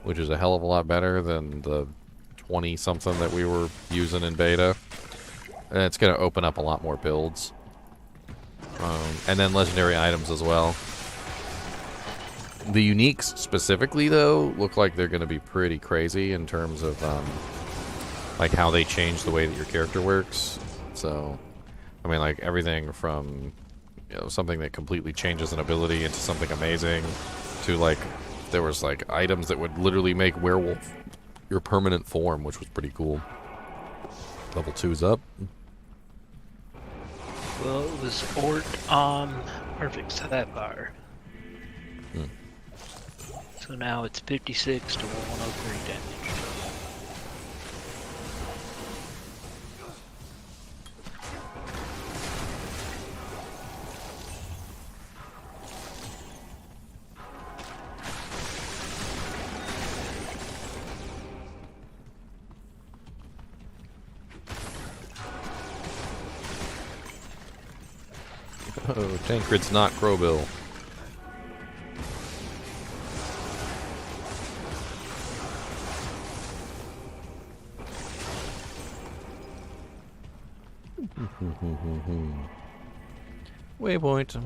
which is a hell of a lot better than the 20-something that we were using in beta. And it's going to open up a lot more builds. And then legendary items as well. The uniques specifically, though, look like they're going to be pretty crazy in terms of like how they change the way that your character works. So, I mean, like everything from something that completely changes an ability into something amazing, to like there was like items that would literally make werewolf your permanent form, which was pretty cool. Level 2's up. Well, it was Ort Perfect Sapphire. So now it's 56 to 103 damage. Oh, Tancred's not Crowbill. Waypoint.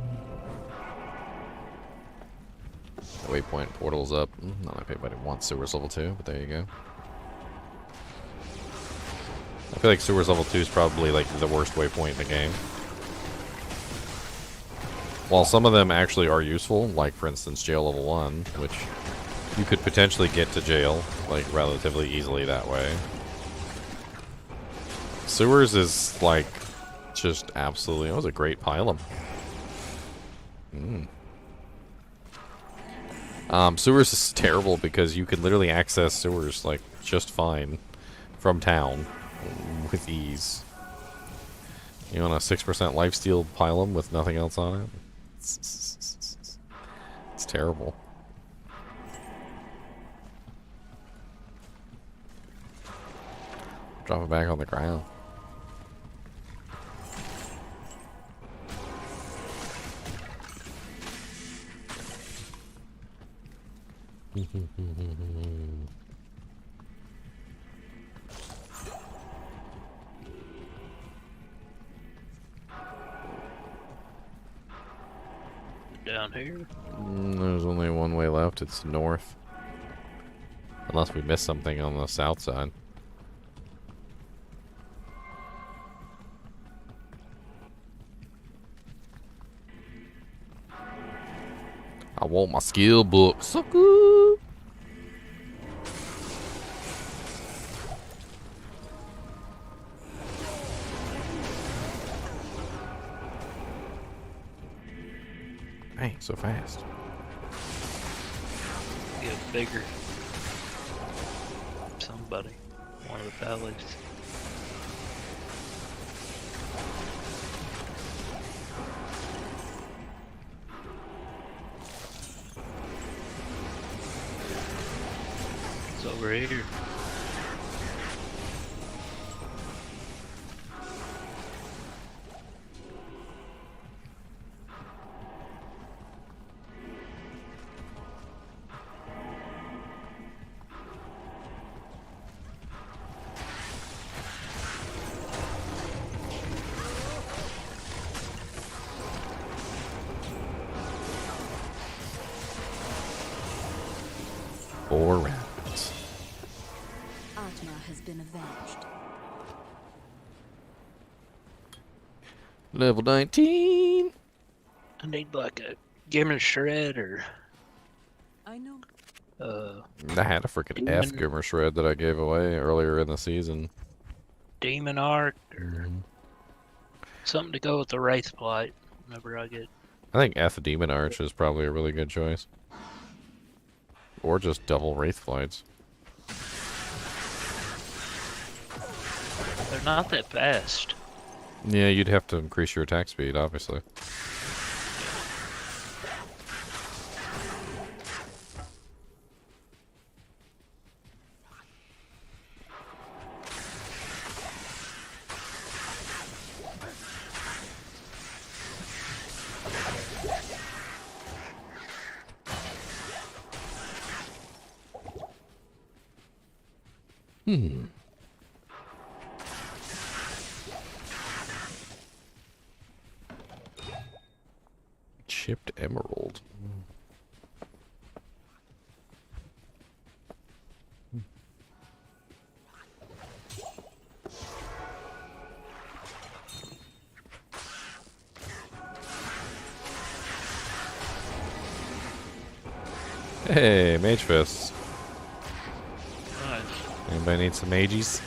The waypoint portal's up. Not like anybody wants sewers level 2, but there you go. I feel like sewers level 2 is probably like the worst waypoint in the game. While some of them actually are useful, like for instance jail level 1, which you could potentially get to jail like relatively easily that way. Sewers is like just absolutely, it was a great pylum. Sewers is terrible because you can literally access sewers like just fine from town with ease. You want a 6% lifesteal pylum with nothing else on it? It's terrible. Drop it back on the ground. Down here. There's only one way left. It's north. Unless we missed something on the south side. I want my skill book. Sucker! Dang, so fast. Get bigger. Somebody. One of the valleys. It's over here. Four rapids. Atma has been avenged. Level 19. I need like a Gimmer Shred or I know. I had a freaking F Gimmer Shred that I gave away earlier in the season. Demon Arc or something to go with the Wraith Blight whenever I get. I think F Demon Arch is probably a really good choice. Or just double Wraith Flights. They're not that fast. Yeah, you'd have to increase your attack speed, obviously. Chipped emerald. Hey, mage fists. Nice. Anybody need some mages?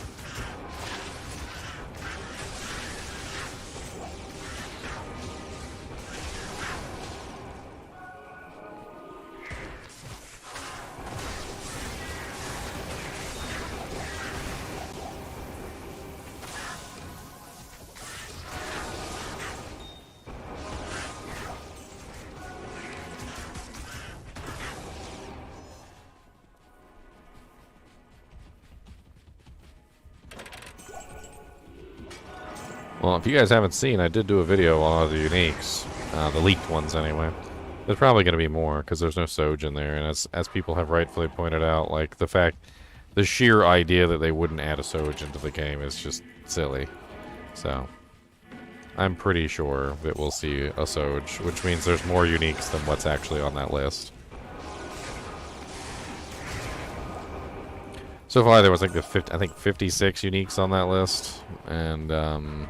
Well, if you guys haven't seen, I did do a video on all the uniques, the leaked ones anyway. There's probably going to be more because there's no Soj in there, and as people have rightfully pointed out, like the sheer idea that they wouldn't add a Soj into the game is just silly. So, I'm pretty sure that we'll see a Soj, which means there's more uniques than what's actually on that list. So far, there was like I think 56 uniques on that list, and I'm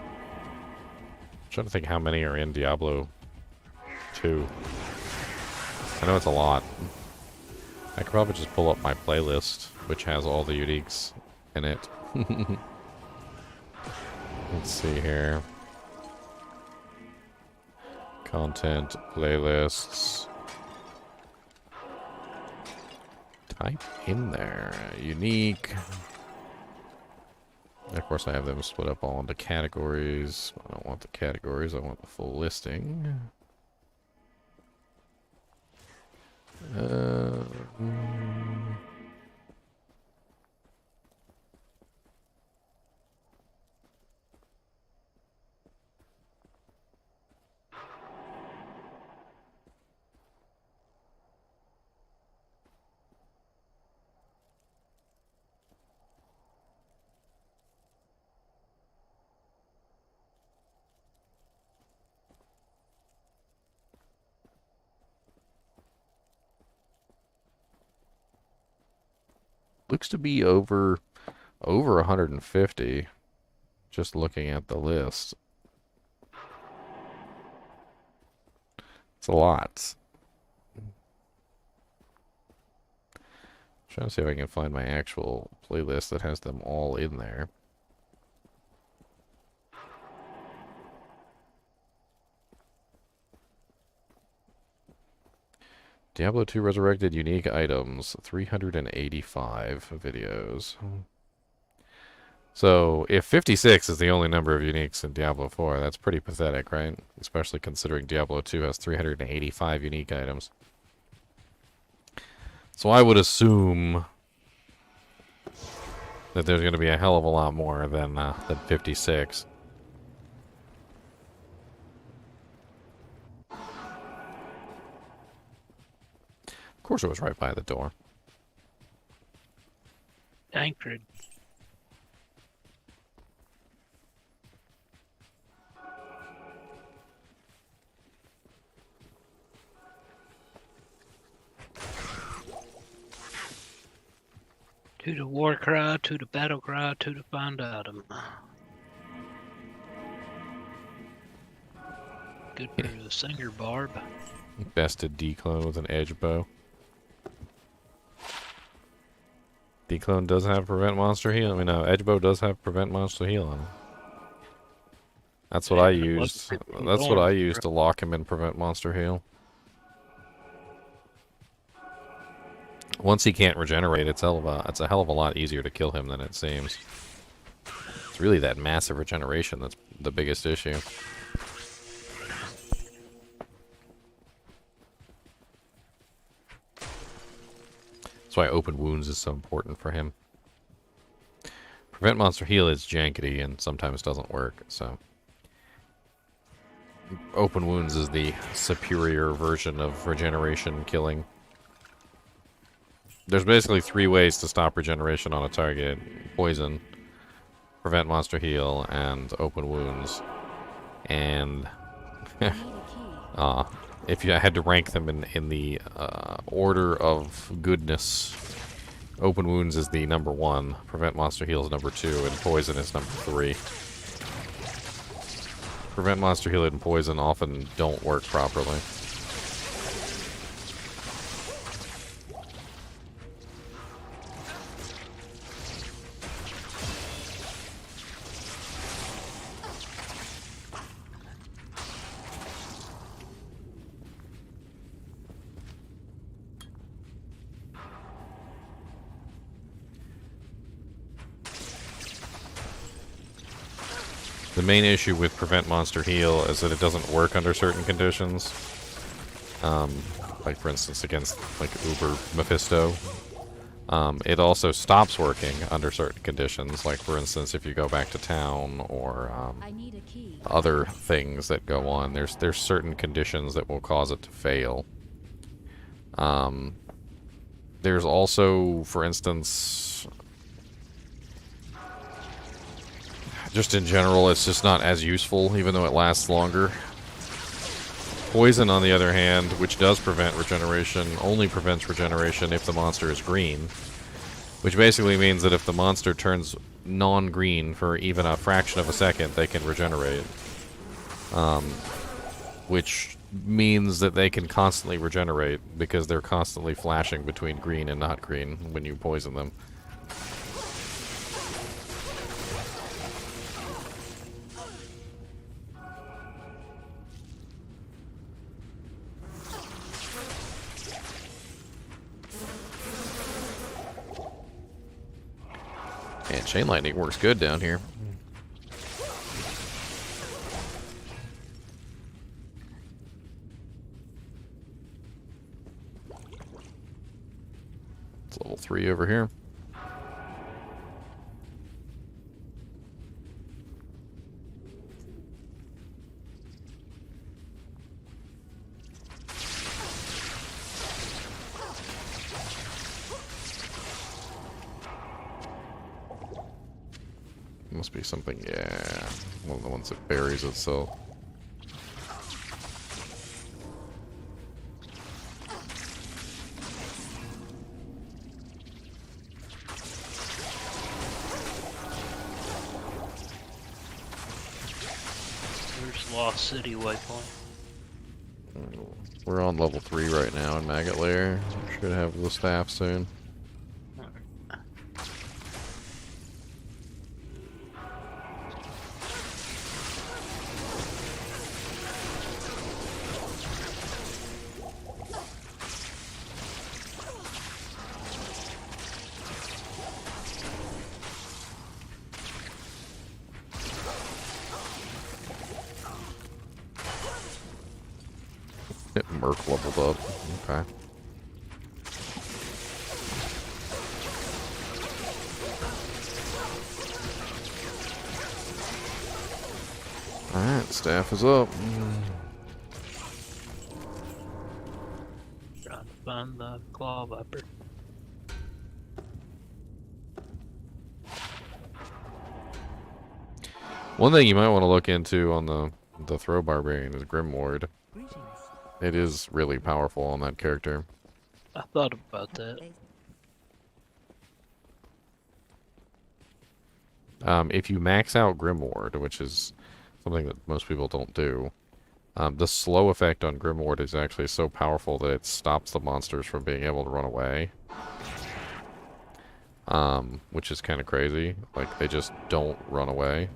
trying to think how many are in Diablo 2. I know it's a lot. I could probably just pull up my playlist, which has all the uniques in it. Let's see here. Content, playlists. Type in there. Unique. And of course, I have them split up all into categories. I don't want the categories, I want the full listing. Looks to be over 150, just looking at the list. It's a lot. Trying to see if I can find my actual playlist that has them all in there. Diablo 2 Resurrected unique items, 385 videos. So, if 56 is the only number of uniques in Diablo 4, that's pretty pathetic, right? Especially considering Diablo 2 has 385 unique items. So I would assume that there's going to be a hell of a lot more than 56. Of course it was right by the door. Anchored. To the war cry, to the battle cry, to the find item. Good for the singer Barb. Bested D-clone with an edge bow. D-clone does have prevent monster heal. I mean, edge bow does have prevent monster heal on him. That's what I used. That's what I used to lock him in prevent monster heal. Once he can't regenerate, it's a hell of a lot easier to kill him than it seems. It's really that massive regeneration that's the biggest issue. That's why open wounds is so important for him. Prevent monster heal is jankety and sometimes doesn't work, so open wounds is the superior version of regeneration killing. There's basically 3 ways to stop regeneration on a target: poison, prevent monster heal, and open wounds. And if you had to rank them in the order of goodness, open wounds is the number 1, prevent monster heal is number 2, and poison is number 3. Prevent monster heal and poison often don't work properly. The main issue with prevent monster heal is that it doesn't work under certain conditions. Like for instance against like Uber Mephisto. It also stops working under certain conditions, like for instance if you go back to town or other things that go on. There's certain conditions that will cause it to fail. There's also, for instance, just in general, it's just not as useful, even though it lasts longer. Poison, on the other hand, which does prevent regeneration, only prevents regeneration if the monster is green. Which basically means that if the monster turns non-green for even a fraction of a second, they can regenerate. Which means that they can constantly regenerate because they're constantly flashing between green and not green when you poison them. And chain lightning works good down here. It's level 3 over here. Must be something, yeah. One of the ones that buries itself. There's Lost City waypoint. We're on level 3 right now in Maggot Lair. Should have the staff soon. Merc leveled up. Okay. Alright, staff is up. Trying to find the claw viper. One thing you might want to look into on the throw barbarian is Grimward. It is really powerful on that character. I thought about that. If you max out Grimward, which is something that most people don't do, the slow effect on Grimward is actually so powerful that it stops the monsters from being able to run away. Which is kind of crazy. Like, they just don't run away.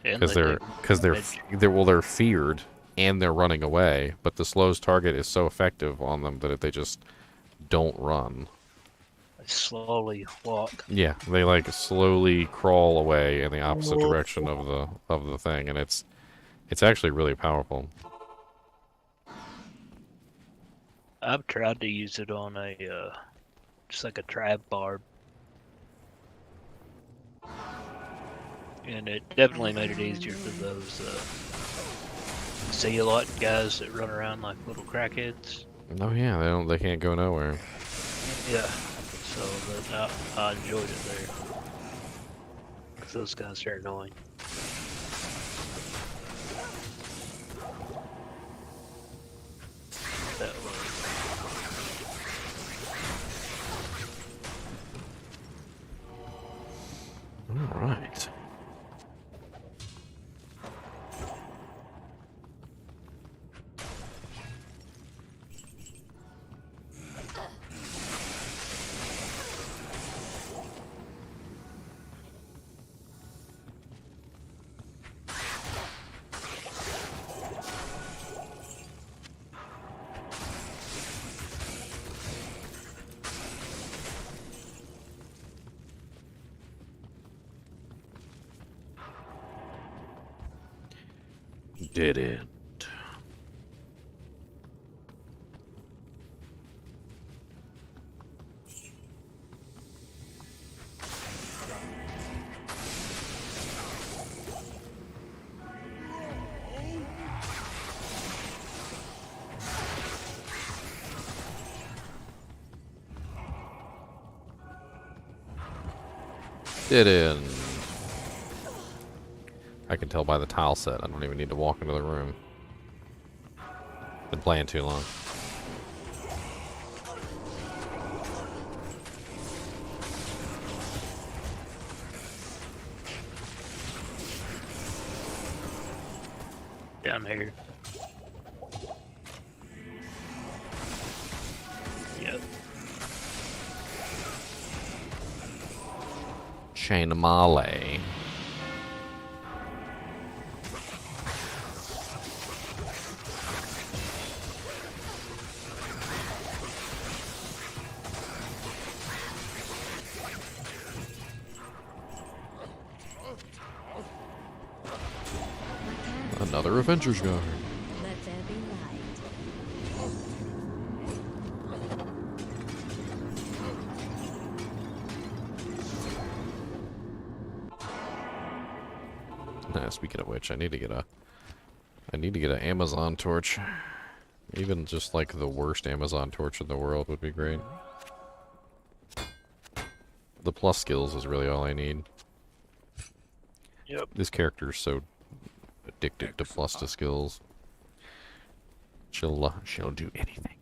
Because they're feared and they're running away, but the slow's target is so effective on them that they just don't run. They slowly walk. Yeah, they like slowly crawl away in the opposite direction of the thing, and it's actually really powerful. I've tried to use it on a just like a trap barb, and it definitely made it easier for those zealot guys that run around like little crackheads. Oh yeah, they can't go nowhere. Yeah, so I enjoyed it there. 'Cause those guys are annoying. That was. All right. Did it. Didn't. I can tell by the tile set. I don't even need to walk into the room. Been playing too long. down here. Yep. Chainmail. Another Avengers guard. Let there be light. Speaking of which, I need to get an Amazon torch. Even just like the worst Amazon torch in the world would be great. The plus skills is really all I need. Yep. This character is so addicted to plus to skills. She'll do anything.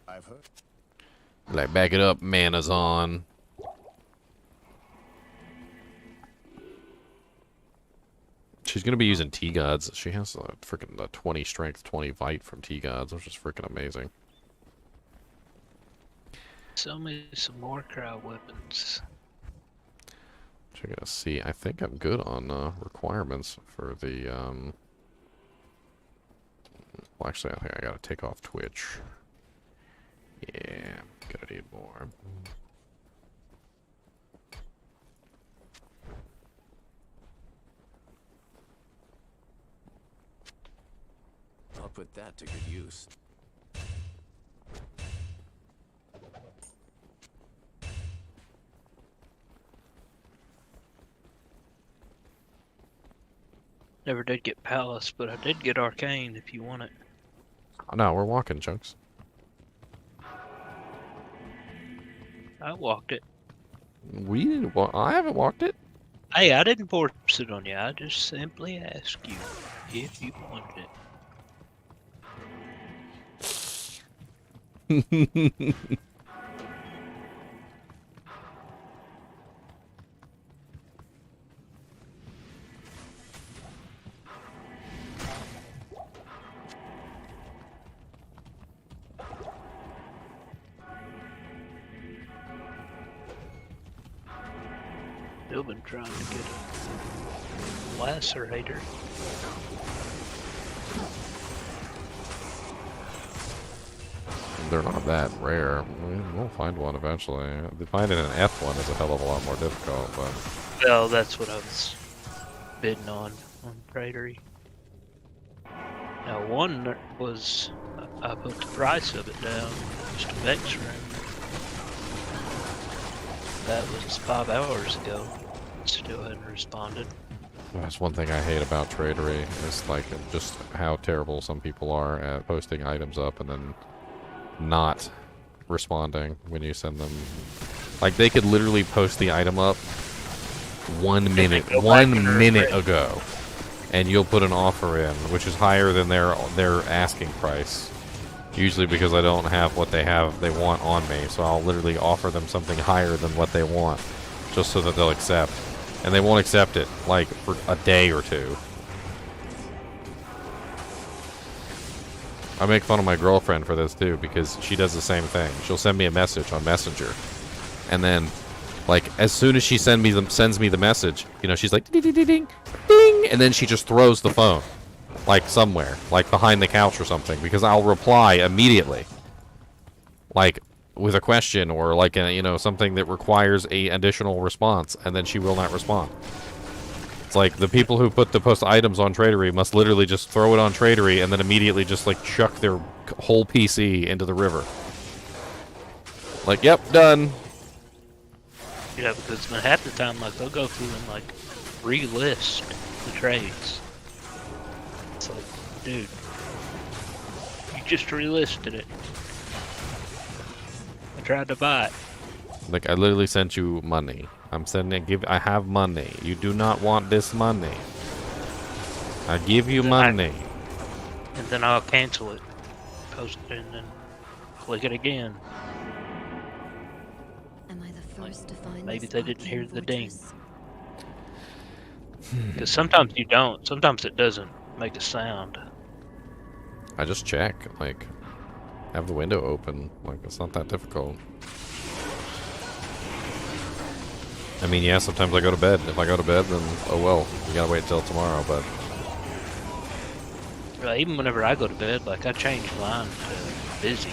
I've heard. Like, back it up, Manazon. She's gonna be using T-Gods. She has a freaking 20 strength, 20 fight from T-Gods, which is freaking amazing. Sell me some more crowd weapons. Check it out. See, I think I'm good on requirements for the. Well, actually, I think I gotta take off Twitch. Yeah, gonna need more. I'll put that to good use. Never did get Palace, but I did get Arcane if you want it. No, we're walking, Chunks. I walked it. We didn't. I haven't walked it. Hey, I didn't force it on you. I just simply asked you if you wanted it. Still been trying to get a lacerator. They're not that rare. We'll find one eventually. Finding an F one is a hell of a lot more difficult, but. Well, that's what I was bidding on Praetory. Now, one was I put the price of it down just a vex room. That was 5 hours ago. Still hadn't responded. That's one thing I hate about tradery. Is like just how terrible some people are at posting items up and then not responding when you send them. Like they could literally post the item up 1 minute ago, and you'll put an offer in, which is higher than their asking price. Usually because I don't have what they want on me, so I'll literally offer them something higher than what they want, just so that they'll accept. And they won't accept it, like, for a day or two. I make fun of my girlfriend for this, too, because she does the same thing. She'll send me a message on Messenger, and then, like, as soon as she sends me the message, you know, she's like, ding, ding, ding, ding, ding, and then she just throws the phone. Like somewhere, like behind the couch or something, because I'll reply immediately, like with a question or like something that requires a additional response, and then she will not respond. It's like the people who put the post items on Tradery must literally just throw it on Tradery and then immediately just like chuck their whole PC into the river. Like, yep, done. Yeah, because half the time, like they'll go through and like relist the trades. It's like, dude, you just relisted it. I tried to buy it. Like, I literally sent you money. I have money. You do not want this money. I give you money. And then I'll cancel it. Post it and then click it again. Am I the first to find Maybe this they didn't arcane hear the ding. fortress? Because sometimes you don't. Sometimes it doesn't make a sound. I just check, like, have the window open. Like, it's not that difficult. I mean, yeah, sometimes I go to bed. If I go to bed, then, oh well, you gotta wait till tomorrow, but... Even whenever I go to bed, like, I change mine to busy.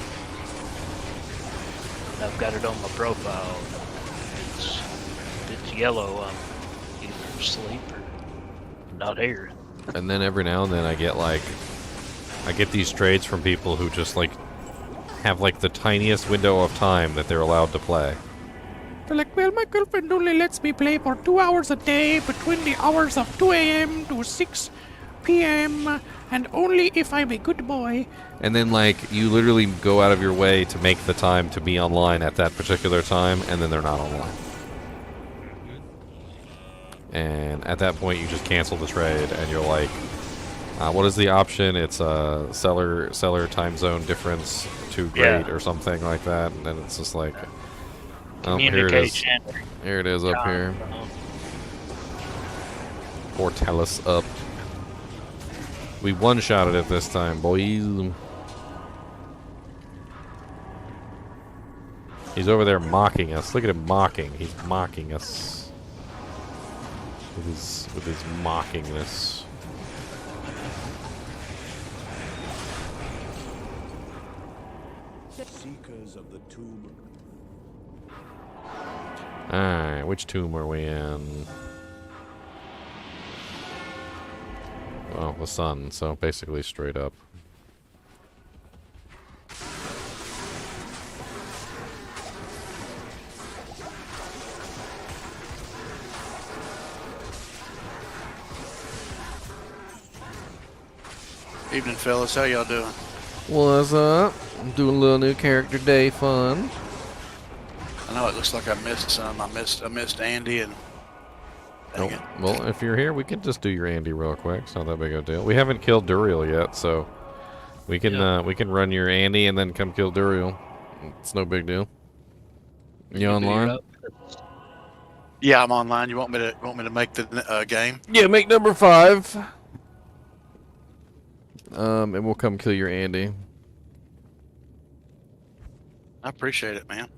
And I've got it on my profile. If it's yellow, I'm either asleep or not here. And then every now and then I get, like... I get these trades from people who just, like, have, like, the tiniest window of time that they're allowed to play. They're like, well, my girlfriend only lets me play for 2 hours a day between the hours of 2 a.m. to 6 p.m. and only if I'm a good boy. And then, like, you literally go out of your way to make the time to be online at that particular time, and then they're not online. And at that point, you just cancel the trade, and you're like, what is the option? It's a seller time zone difference too great or something like that, and then it's just like, oh, here it is. Here it is up here. Or tell us up. We one-shotted it this time, boys. He's over there mocking us. Look at him mocking. He's mocking us with his mockingness. Seekers of the tomb. Alright, which tomb are we in? Well, the sun, so basically straight up. Evening, fellas. How y'all doing? What's up? I'm doing a little new character day fun. I know it looks like I missed some. I missed Andy and. Nope. Well, if you're here, we can just do your Andy real quick. It's not that big of a deal. We haven't killed Duriel yet, so we can run your Andy and then come kill Duriel. It's no big deal. You online? Yeah, I'm online. You want me to make the game? Yeah, make number 5. And we'll come kill your Andy. I appreciate it, man.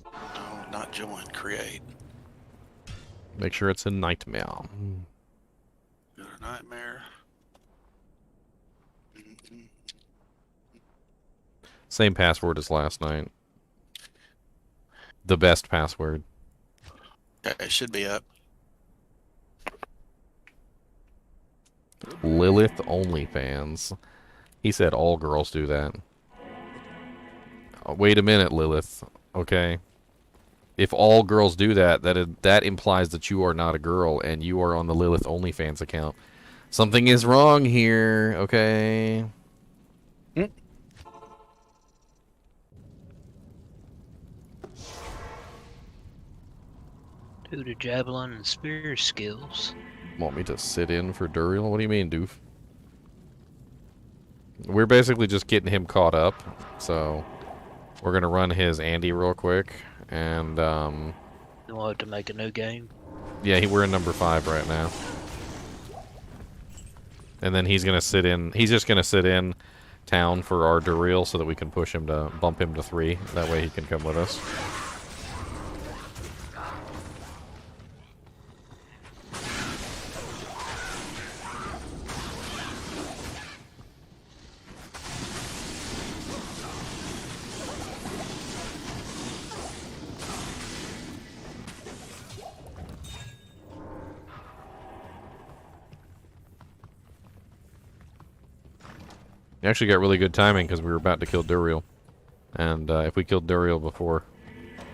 No, not join. Create. Make sure it's a nightmare. Got a nightmare. Same password as last night. The best password. Okay, it should be up. Lilith OnlyFans. He said all girls do that. Wait a minute, Lilith. Okay. If all girls do that, that implies that you are not a girl and you are on the Lilith OnlyFans account. Something is wrong here, okay? Due to javelin and spear skills. Want me to sit in for Duriel? What do you mean, doof? We're basically just getting him caught up, so we're gonna run his Andy real quick, and We'll have to make a new game. yeah, we're in number 5 right now, and then he's gonna sit in. He's just gonna sit in town for our Duriel so that we can push him to bump him to 3. That way he can come with us. You actually got really good timing because we were about to kill Duriel. And if we killed Duriel before...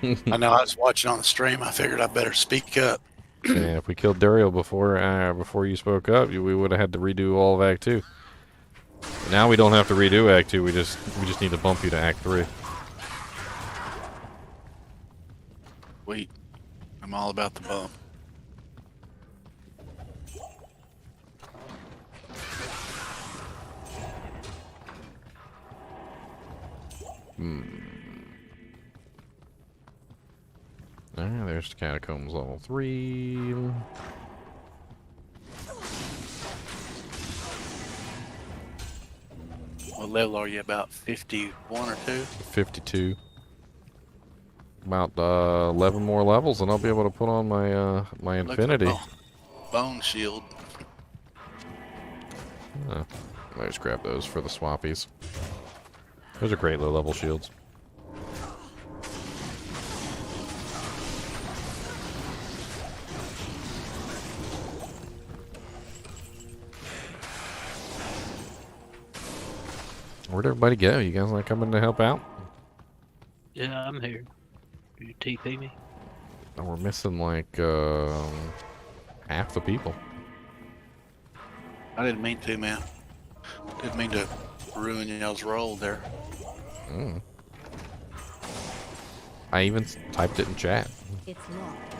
I know, I was watching on the stream. I figured I better speak up. Yeah, if we killed Duriel before you spoke up, we would have had to redo all of Act 2. Now we don't have to redo Act 2, we just need to bump you to Act 3. Wait. I'm all about the bump. There's the Catacombs level 3. What level are you? About 51 or 2? 52. About 11 more levels, and I'll be able to put on my my Looks like Infinity. bone shield. I just grab those for the swappies. Those are great low-level shields. Where'd everybody go? You guys not coming to help out? Yeah, I'm here. Do you TP me? Oh, we're missing like half the people. I didn't mean to, man. Didn't mean to ruin y'all's roll there. Mm. I even typed it in chat. It's locked.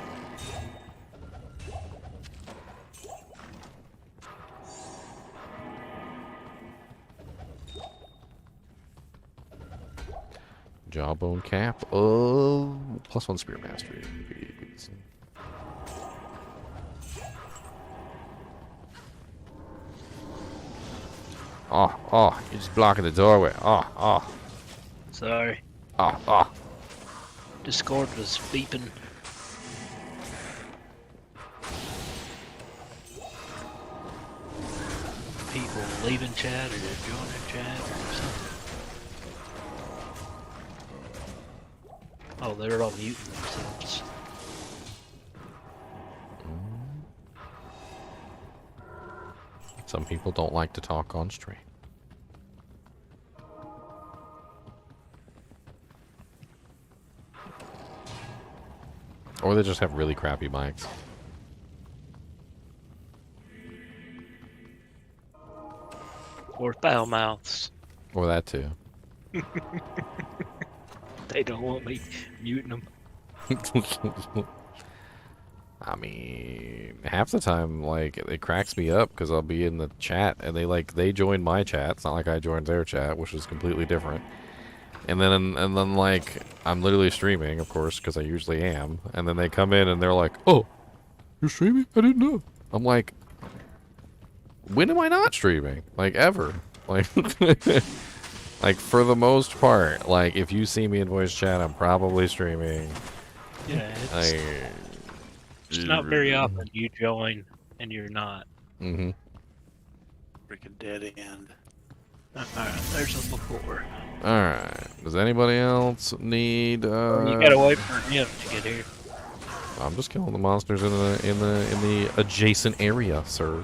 Jawbone cap of +1 spear mastery. Oh, you're just blocking the doorway. Oh. Sorry. Oh. Discord was beeping. People leaving chat or joining chat or something. Oh, they're all muting themselves. Some people don't like to talk on stream. Or they just have really crappy mics. Or foul mouths. Or that too. They don't want me muting them. I mean, half the time, like, it cracks me up because I'll be in the chat and they join my chat. It's not like I joined their chat, which is completely different. And then like, I'm literally streaming, of course, because I usually am. And then they come in and they're like, "Oh, you're streaming? I didn't know." I'm like, when am I not streaming? Like, ever. Like, like, for the most part, like, if you see me in voice chat, I'm probably streaming. Yeah, it's Like, not very often you join and you're not. Mm-hmm. Freaking dead end. Alright, there's a before. Alright. Does anybody else need You gotta wait for him to get here. I'm just killing the monsters in the adjacent area, sir.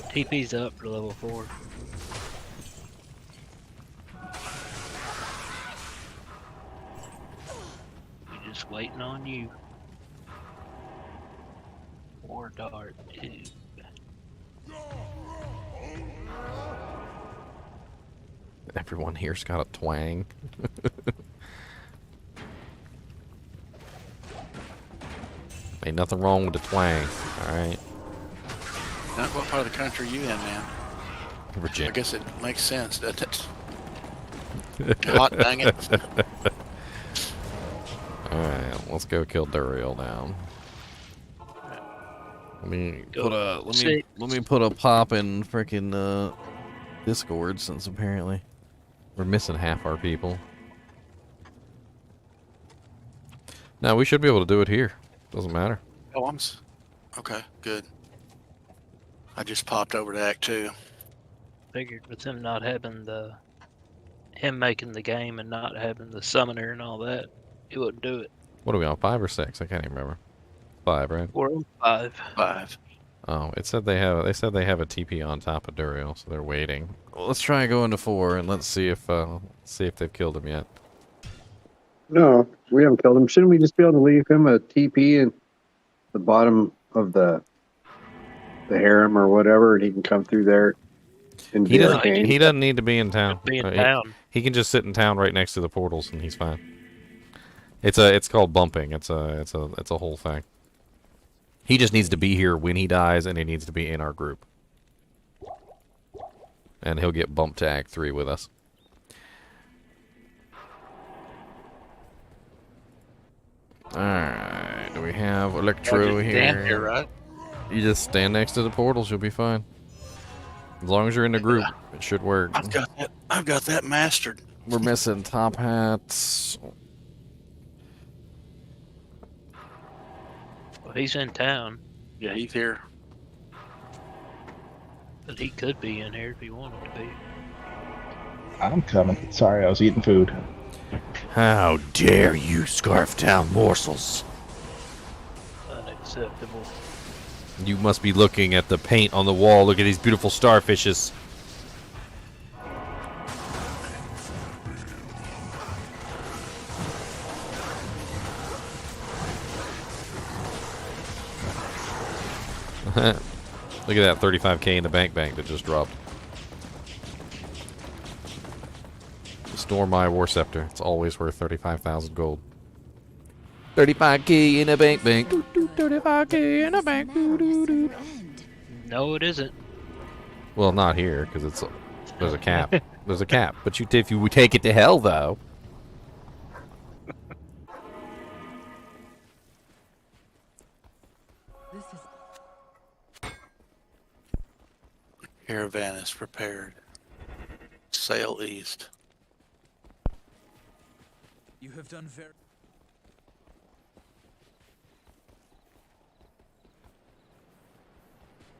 TP's up for level 4. We're just waiting on you. War dart 2. Everyone here's got a twang. Ain't nothing wrong with the twang, alright? Not what part of the country are you in, man? I Virginia. guess it makes sense, doesn't it? Hot dang it. Alright, let's go kill Duriel now. Let me put a pop in frickin' Discord, since apparently we're missing half our people. No, we should be able to do it here. Doesn't matter. Oh, okay, good. I just popped over to Act 2. Figured with him not having him making the game and not having the summoner and all that, he wouldn't do it. What are we on, 5 or 6? I can't even remember. 5, right? We're on 5. 5. Oh, they said they have a TP on top of Duriel, so they're waiting. Well, let's try going to 4 and let's see if they've killed him yet. No, we haven't killed him. Shouldn't we just be able to leave him a TP in the bottom of the harem or whatever, and he can come through there? And He doesn't need to be in town. Be in town. He can just sit in town right next to the portals, and he's fine. It's called bumping. It's a whole thing. He just needs to be here when he dies, and he needs to be in our group. And he'll get bumped to Act 3 with us. Alright, do we have Y'all Electro just stand here? here, right? You just stand next to the portals, you'll be fine. As long as you're in the group, it should work. I've got that mastered. We're missing top hats. Well, he's in town, Yeah, he's here. but he could be in here if he wanted to be. I'm coming. Sorry, I was eating food. How dare you scarf down morsels? Unacceptable. You must be looking at the paint on the wall. Look at these beautiful starfishes. Look at that 35k in the bank that just dropped. Store my war scepter. It's always worth 35,000 gold. 35k in a bank. 35k in a bank. No, it isn't. Well, not here because it's there's a cap. There's a cap. But if you take it to hell though. Caravan is prepared. Sail east. You have done very.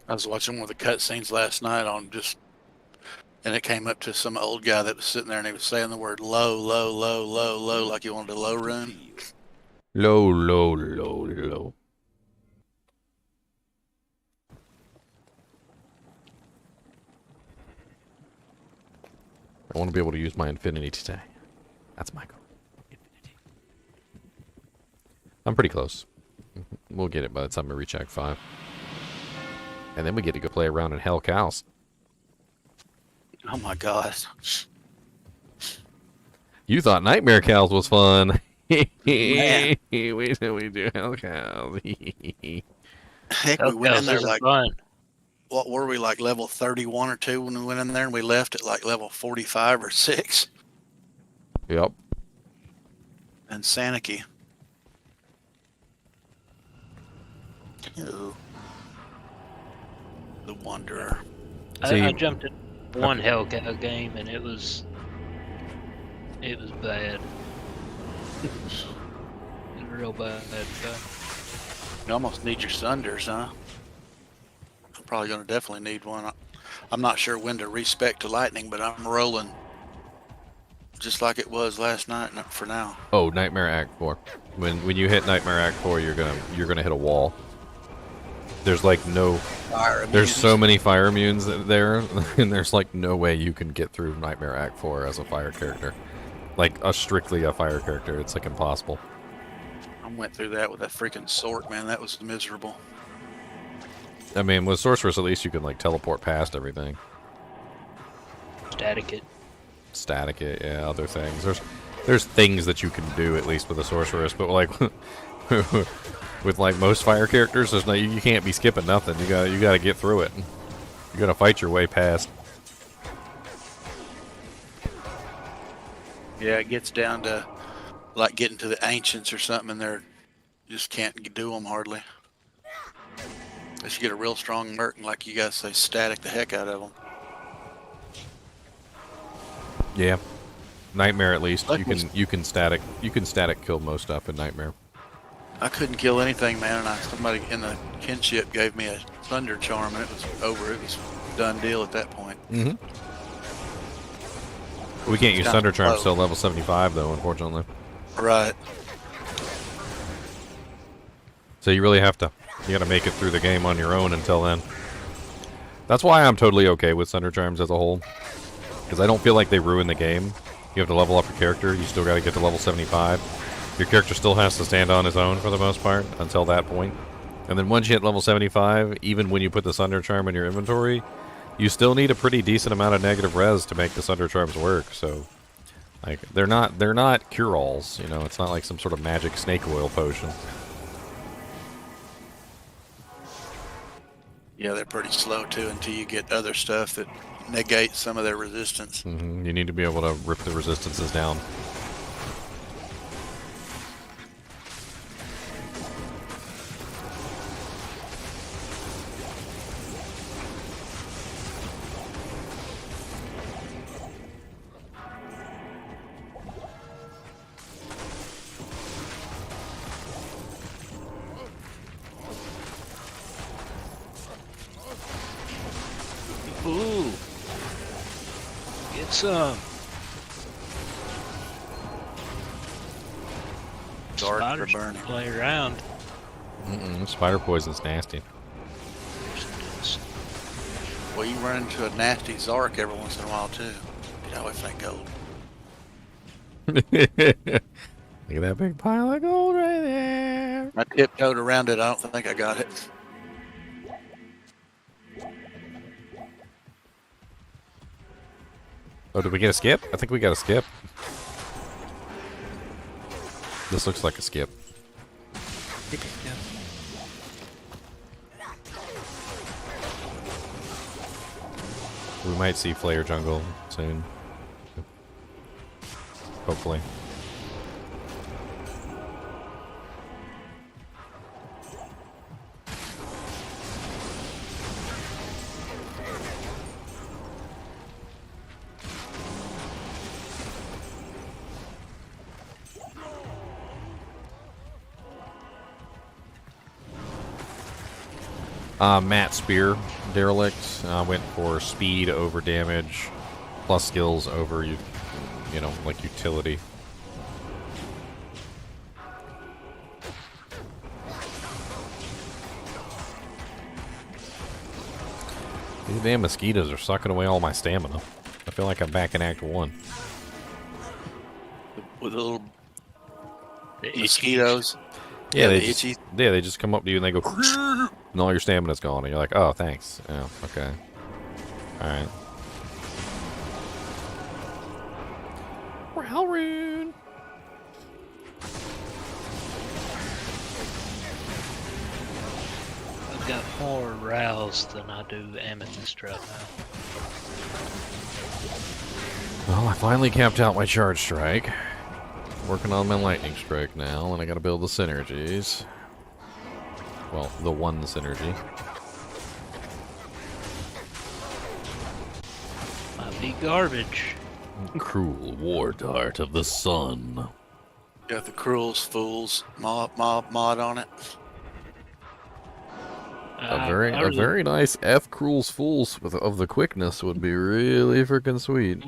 I was watching one of the cutscenes last night and it came up to some old guy that was sitting there and he was saying the word low, low, low, low, low, like he wanted a low run. Low, low, low, low. I want to be able to use my Infinity today. That's my goal. Infinity. I'm pretty close. We'll get it by the time we reach Act 5. And then we get to go play around in Hell Cows. Oh my god. You thought Nightmare Cows was fun. Man. Wait till we do Hell Cows. Heck, we went in there like, fun. what were we, like level 31 or 2 when we went in there, and we left at like level 45 or 6? Yep. And Sanicky. Ew. The Wanderer. See- I jumped in one Hellcat game and it was bad. It was real bad. You almost need your Sunders, huh? I'm probably going to definitely need one. I'm not sure when to respec to lightning, but I'm rolling just like it was last night for now. Oh, Nightmare Act 4. When you hit Nightmare Act 4, you're gonna hit a wall. There's like no Fire there's so immunities. many fire immunes there, and there's like no way you can get through Nightmare Act 4 as a fire character. Like strictly a fire character, it's like impossible. I went through that with that freaking sword, man. That was miserable. I mean, with Sorceress, at least you can like teleport past everything. Static it. Static it, yeah, other things. There's things that you can do at least with a Sorceress, but like with like most fire characters, there's no you can't be skipping nothing. You gotta get through it. You gotta fight your way past. Yeah, it gets down to like getting to the ancients or something, and you just can't do them hardly. Unless you get a real strong merc, and like you guys say, static the heck out of them. Yeah. Nightmare at least. Like You can static kill most stuff in Nightmare. I couldn't kill anything, man, and somebody in the kinship gave me a thunder charm, and it was over. It was a done deal at that point. Mm-hmm. We can't use Kinda Sunder Charms slow. till level 75 though, unfortunately. Right. So you really gotta make it through the game on your own until then. That's why I'm totally okay with Sunder Charms as a whole. Because I don't feel like they ruin the game. You have to level up your character, you still gotta get to level 75. Your character still has to stand on his own for the most part until that point. And then once you hit level 75, even when you put the Sunder Charm in your inventory, you still need a pretty decent amount of negative res to make the Sunder Charms work. So, like, they're not cure-alls. You know, it's not like some sort of magic snake oil potion. Yeah, they're pretty slow too until you get other stuff that negates some of their resistance. Mm-hmm. You need to be able to rip the resistances down. get some. Dark for Spiders burning. play around. Spider poison's nasty. Well, you run into a nasty Zark every once in a while too. Get away from that gold. Look at that big pile of gold right there. I tiptoed around it. I don't think I got it. Oh, did we get a skip? I think we got a skip. This looks like a skip. We might see Flare Jungle soon. Hopefully. Matt Spear, Derelict, went for speed over damage, plus skills over, you know, like utility. These damn mosquitoes are sucking away all my stamina. I feel like I'm back in Act 1. With little mosquitoes. Yeah, they itchy. they just come up to you and they go, and all your stamina's gone, and you're like, oh, thanks. Oh, okay. Alright. Rune. I've got more rouse than I do amethyst right now. Well, I finally capped out my charge strike. Working on my lightning strike now, and I gotta build the synergies. Well, the one synergy. Might be garbage. Cruel war dart of the sun. Got the Cruel's Fools mod on it. A very nice F Cruel's Fools of the quickness would be really freaking sweet.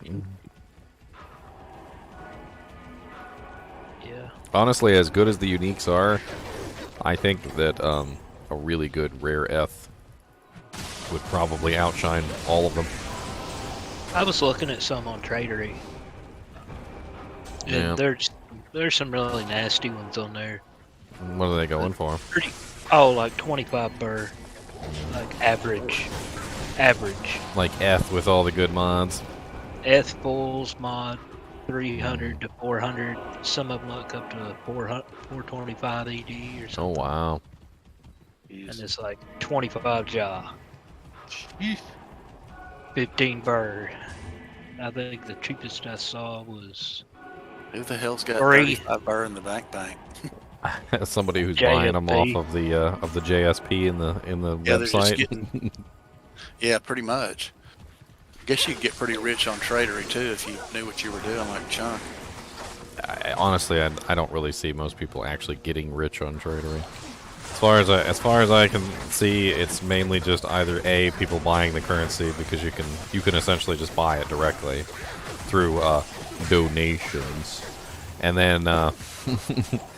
Yeah. Honestly, as good as the uniques are, I think that a really good rare F would probably outshine all of them. I was looking at some on Tradery. Yeah. And there's some really nasty ones on there. What are they going for? Like 25 burr. Like average. Like F with all the good mods. F Bulls mod 300 to 400. Some of them look up to 425 ED or Oh, something. wow. And it's like 25 jaw. 15 burr. I think the cheapest I saw was Who the hell's got 3. 35 burr in the bank? As somebody who's buying them off of the JSP in the Yeah, they're just website. getting. Yeah, pretty much. I guess you could get pretty rich on Tradery too if you knew what you were doing, like Chunk. Honestly, I don't really see most people actually getting rich on Tradery. As far as I can see, it's mainly just either A, people buying the currency because you can essentially just buy it directly through donations, and then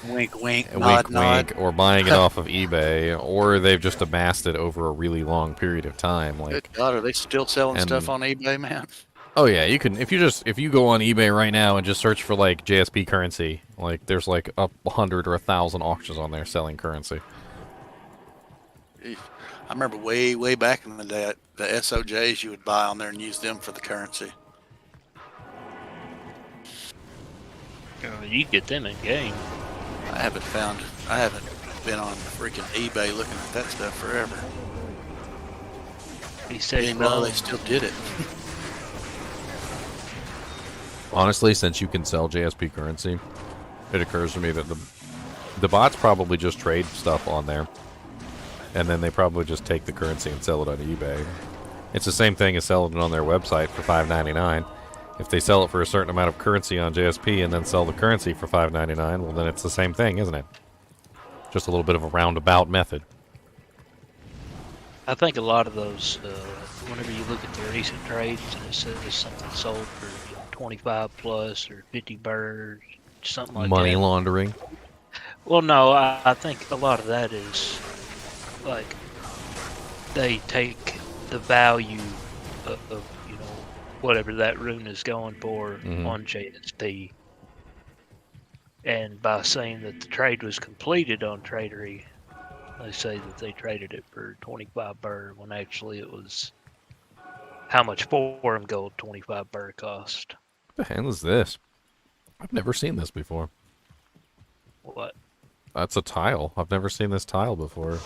Wink, wink, wink, nod, nod. wink, or buying it off of eBay, or they've just amassed it over a really long period of time. Like, Good God, are they still selling and- stuff on eBay, man? oh yeah, you can if you go on eBay right now and just search for like JSP currency, like there's like 100 or 1,000 auctions on there selling currency. I remember way back in the day, the SOJs you would buy on there and use them for the currency. You get them in game. I haven't been on freaking eBay looking at that stuff forever. He said, Didn't know they still did it. Honestly, since you can sell JSP currency, it occurs to me that the bots probably just trade stuff on there, and then they probably just take the currency and sell it on eBay. It's the same thing as selling it on their website for $5.99. If they sell it for a certain amount of currency on JSP and then sell the currency for $5.99, well then it's the same thing, isn't it? Just a little bit of a roundabout method. I think a lot of those, whenever you look at the recent trades and it says something sold for 25 plus or 50 birds, something like Money that. laundering. Well, no, I think a lot of that is like they take the value of you know whatever that rune is going for on JSP, and by saying that the trade was completed on Tradery, they say that they traded it for 25 birr when actually it was how much forum gold 25 birr cost. What the hell is this? I've never seen this before. What? That's a tile. I've never seen this tile before.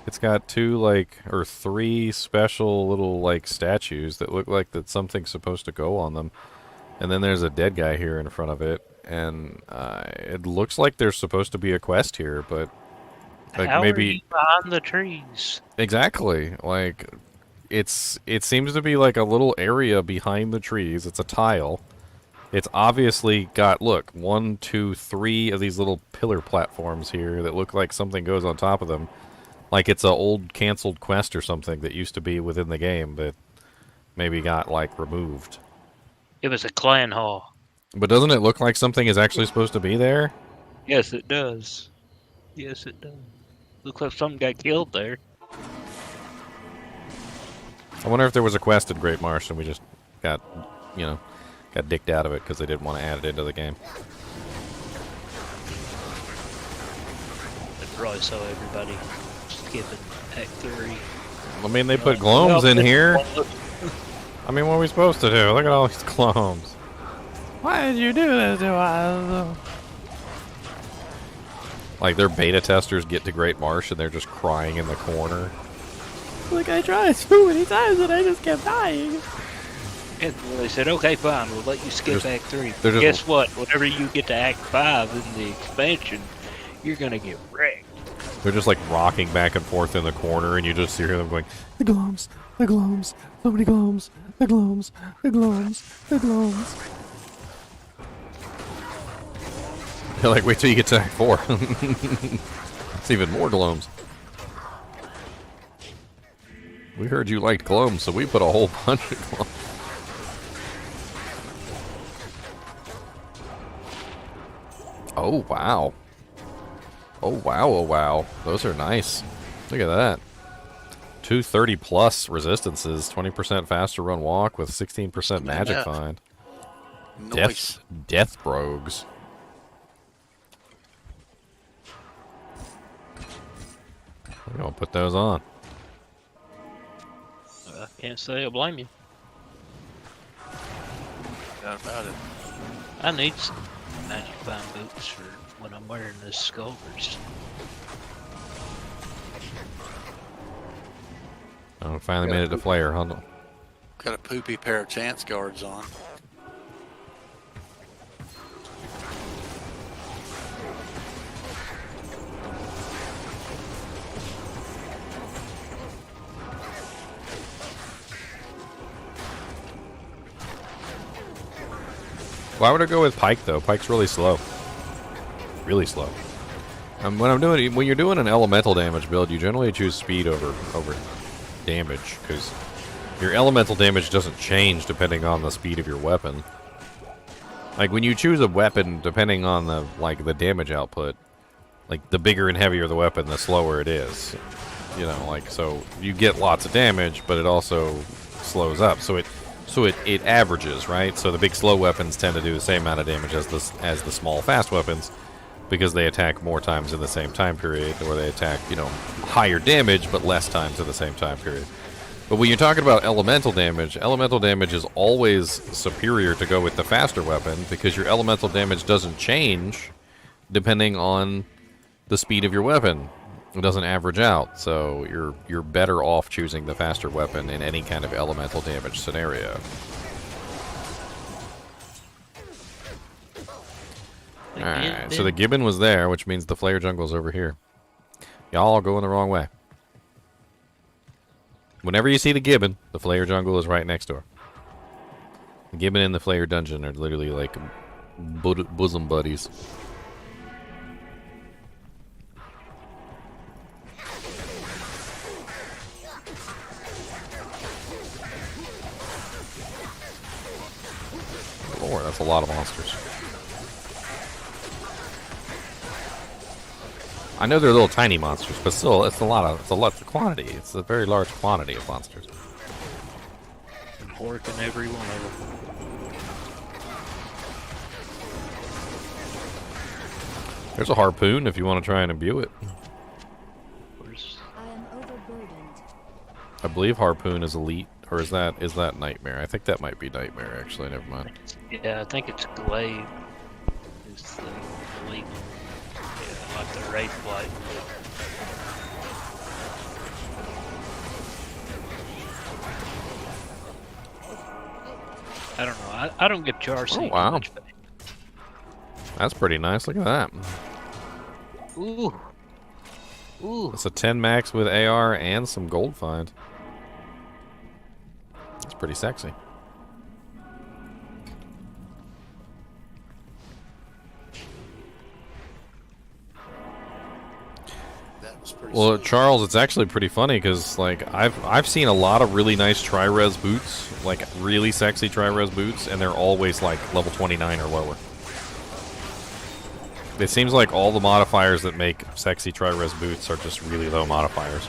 It's got three special little like statues that look like that something's supposed to go on them. And then there's a dead guy here in front of it. And it looks like there's supposed to be a quest here, but like How maybe are you behind the trees? Exactly. Like it seems to be like a little area behind the trees. It's a tile. It's obviously got, look, 1, 2, 3 of these little pillar platforms here that look like something goes on top of them. Like it's an old canceled quest or something that used to be within the game that maybe got, like, removed. It was a clan hall. But doesn't it look like something is actually supposed to be there? Yes, it does. Yes, it does. Looks like something got killed there. I wonder if there was a quest in Great Marsh and we just got, got dicked out of it because they didn't want to add it into the game. They probably saw everybody skipping Act 3. I mean, they put glomes in here. I mean, what are we supposed to do? Look at all these glomes. Why did you do this to us? Like, their beta testers get to Great Marsh and they're just crying in the corner. Like, I tried so many times and I just kept dying. And they said, okay, fine, we'll let you skip Act 3. But guess what? Whenever you get to Act 5 in the expansion, you're going to get wrecked. They're just like rocking back and forth in the corner, and you just hear them going, the glomes, the glomes, so many glomes, the glomes, the glomes, the glomes. They're like, wait till you get to Act 4. It's even more glomes. We heard you liked glomes, so we put a whole bunch of glomes. Oh, wow. Oh, wow, oh, wow. Those are nice. Look at that. 230 plus resistances, 20% faster run walk with 16% magic find. Nice. Death brogues. We're going to put those on. I can't say I blame you. Doubt about it. I need some magic find boots for when I'm wearing this Skullgers. Oh, finally made it to flare, huh? Got a poopy pair of chance guards on. Why would I go with Pike though? Pike's really slow. Really slow. When you're doing an elemental damage build, you generally choose speed over damage because your elemental damage doesn't change depending on the speed of your weapon. Like when you choose a weapon, depending on the damage output, like the bigger and heavier the weapon, the slower it is. You know, like so you get lots of damage, but it also slows up. So it averages, right? So the big slow weapons tend to do the same amount of damage as the small fast weapons because they attack more times in the same time period, or they attack, higher damage but less times in the same time period. But when you're talking about elemental damage is always superior to go with the faster weapon because your elemental damage doesn't change depending on the speed of your weapon. It doesn't average out, so you're better off choosing the faster weapon in any kind of elemental damage scenario. Alright, so the gibbon was there, which means the flare jungle's over here. Y'all are going the wrong way. Whenever you see the gibbon, the flare jungle is right next door. The gibbon and the flare dungeon are literally like bosom buddies. That's a lot of monsters. I know they're little tiny monsters, but still, it's a lot of quantity. It's a very large quantity of monsters. Working every one of them. There's a harpoon if you want to try and imbue it. I am overburdened. I believe harpoon is elite, or is that nightmare? I think that might be nightmare. Actually, never mind. Yeah, I think it's glaive. Is the elite one. Yeah, like the wraith blight. I don't know. I don't give Charcy wow. much faith. That's pretty nice. Look at that. Ooh. Ooh. It's a 10 max with AR and some gold find. That's pretty sexy. That was pretty Well, sweet. Charles, it's actually pretty funny because like I've seen a lot of really nice tri-res boots, like really sexy tri-res boots, and they're always like level 29 or lower. It seems like all the modifiers that make sexy tri-res boots are just really low modifiers.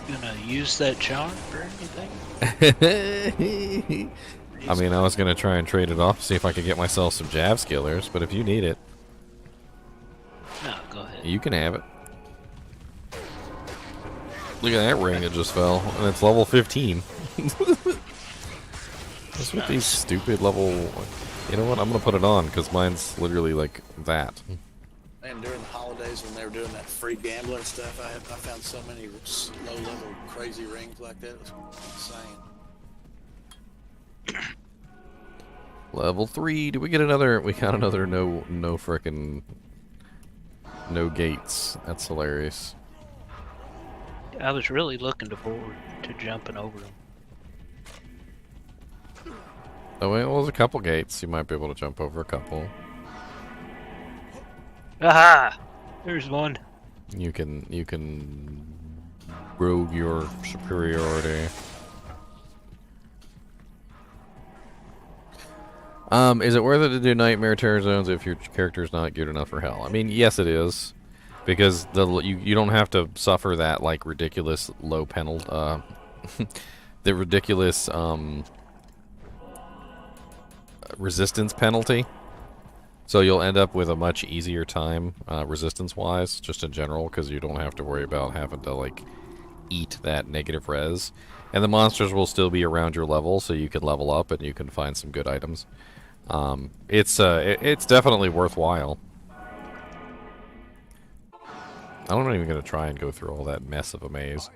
You gonna use that charm for anything? I mean, I was gonna try and trade it off, see if I could get myself some Jav skillers, but if you need it, No, go ahead. you can have it. Look at that ring that just fell, and it's level 15. What's with these stupid level... You know what? I'm gonna put it on, because mine's literally like that. And during the holidays when they were doing that free gambling stuff, I found so many low-level crazy rings like that. It was insane. Level 3. Do we get another? We got another no frickin' no gates. That's hilarious. I was really looking forward to jumping over them. Oh wait, well, there's a couple gates. You might be able to jump over a couple. Aha! There's one. You can rogue your superiority. Is it worth it to do nightmare terror zones if your character's not good enough for hell? I mean, yes, it is, because you don't have to suffer that like ridiculous low penalty, the ridiculous resistance penalty. So you'll end up with a much easier time resistance-wise, just in general, because you don't have to worry about having to like eat that negative res, and the monsters will still be around your level, so you can level up and you can find some good items. It's definitely worthwhile. I'm not even gonna try and go through all that mess of a maze.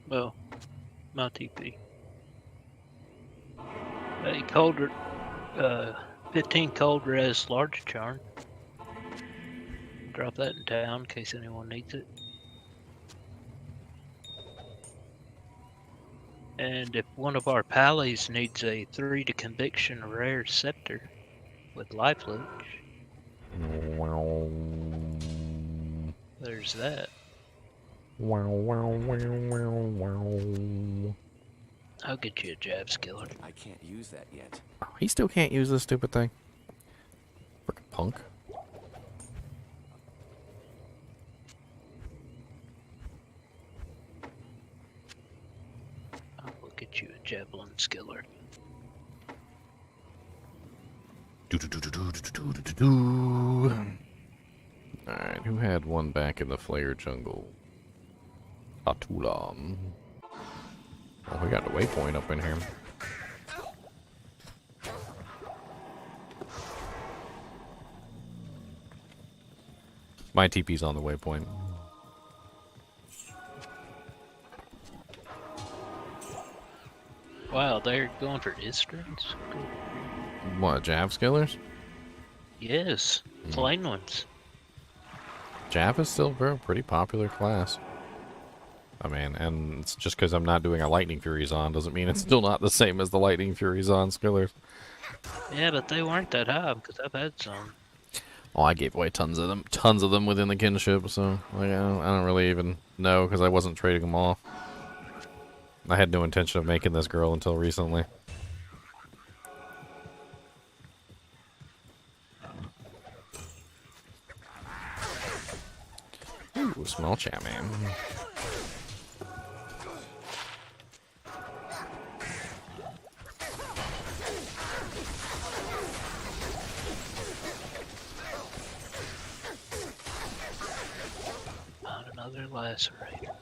Well, my TP. Hey, colder. 15 cold res large charm. Drop that in town in case anyone needs it. And if one of our pallies needs a 3 to conviction rare scepter with life leech, there's that. I'll get you a jab skiller. I can't use that yet. Oh, he still can't use this stupid thing. Frickin' punk. I'll get you a javelin skiller. Alright, who had one back in the Flare Jungle? Atula. Oh, we got a waypoint up in here. My TP's on the waypoint. Wow, they're going for Istrans? What, Jav skillers? Yes, plain ones. Jav is still a pretty popular class. I mean, and it's just because I'm not doing a Lightning Fury Zon doesn't mean it's still not the same as the Lightning Fury Zon skillers. Yeah, but they weren't that high because I've had some. Oh, I gave away tons of them within the kinship, so like, I don't really even know because I wasn't trading them off. I had no intention of making this girl until recently. Ooh, small chat, man. Not another lacerator.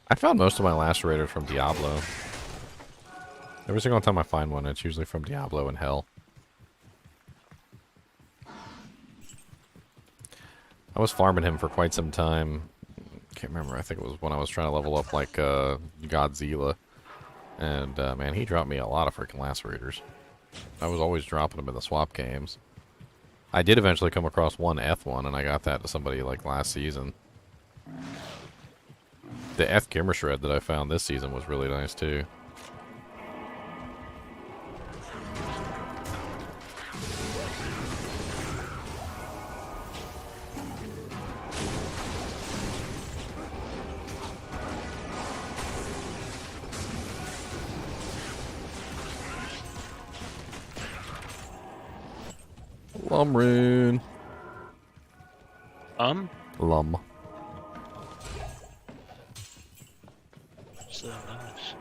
I found most of my lacerators from Diablo. Every single time I find one, it's usually from Diablo and Hell. I was farming him for quite some time. Can't remember. I think it was when I was trying to level up like Godzilla. And man, he dropped me a lot of freaking lacerators. I was always dropping them in the swap games. I did eventually come across one F1, and I got that to somebody like last season. The F Gimmer Shred that I found this season was really nice too. Lumrune. Lum. So nice.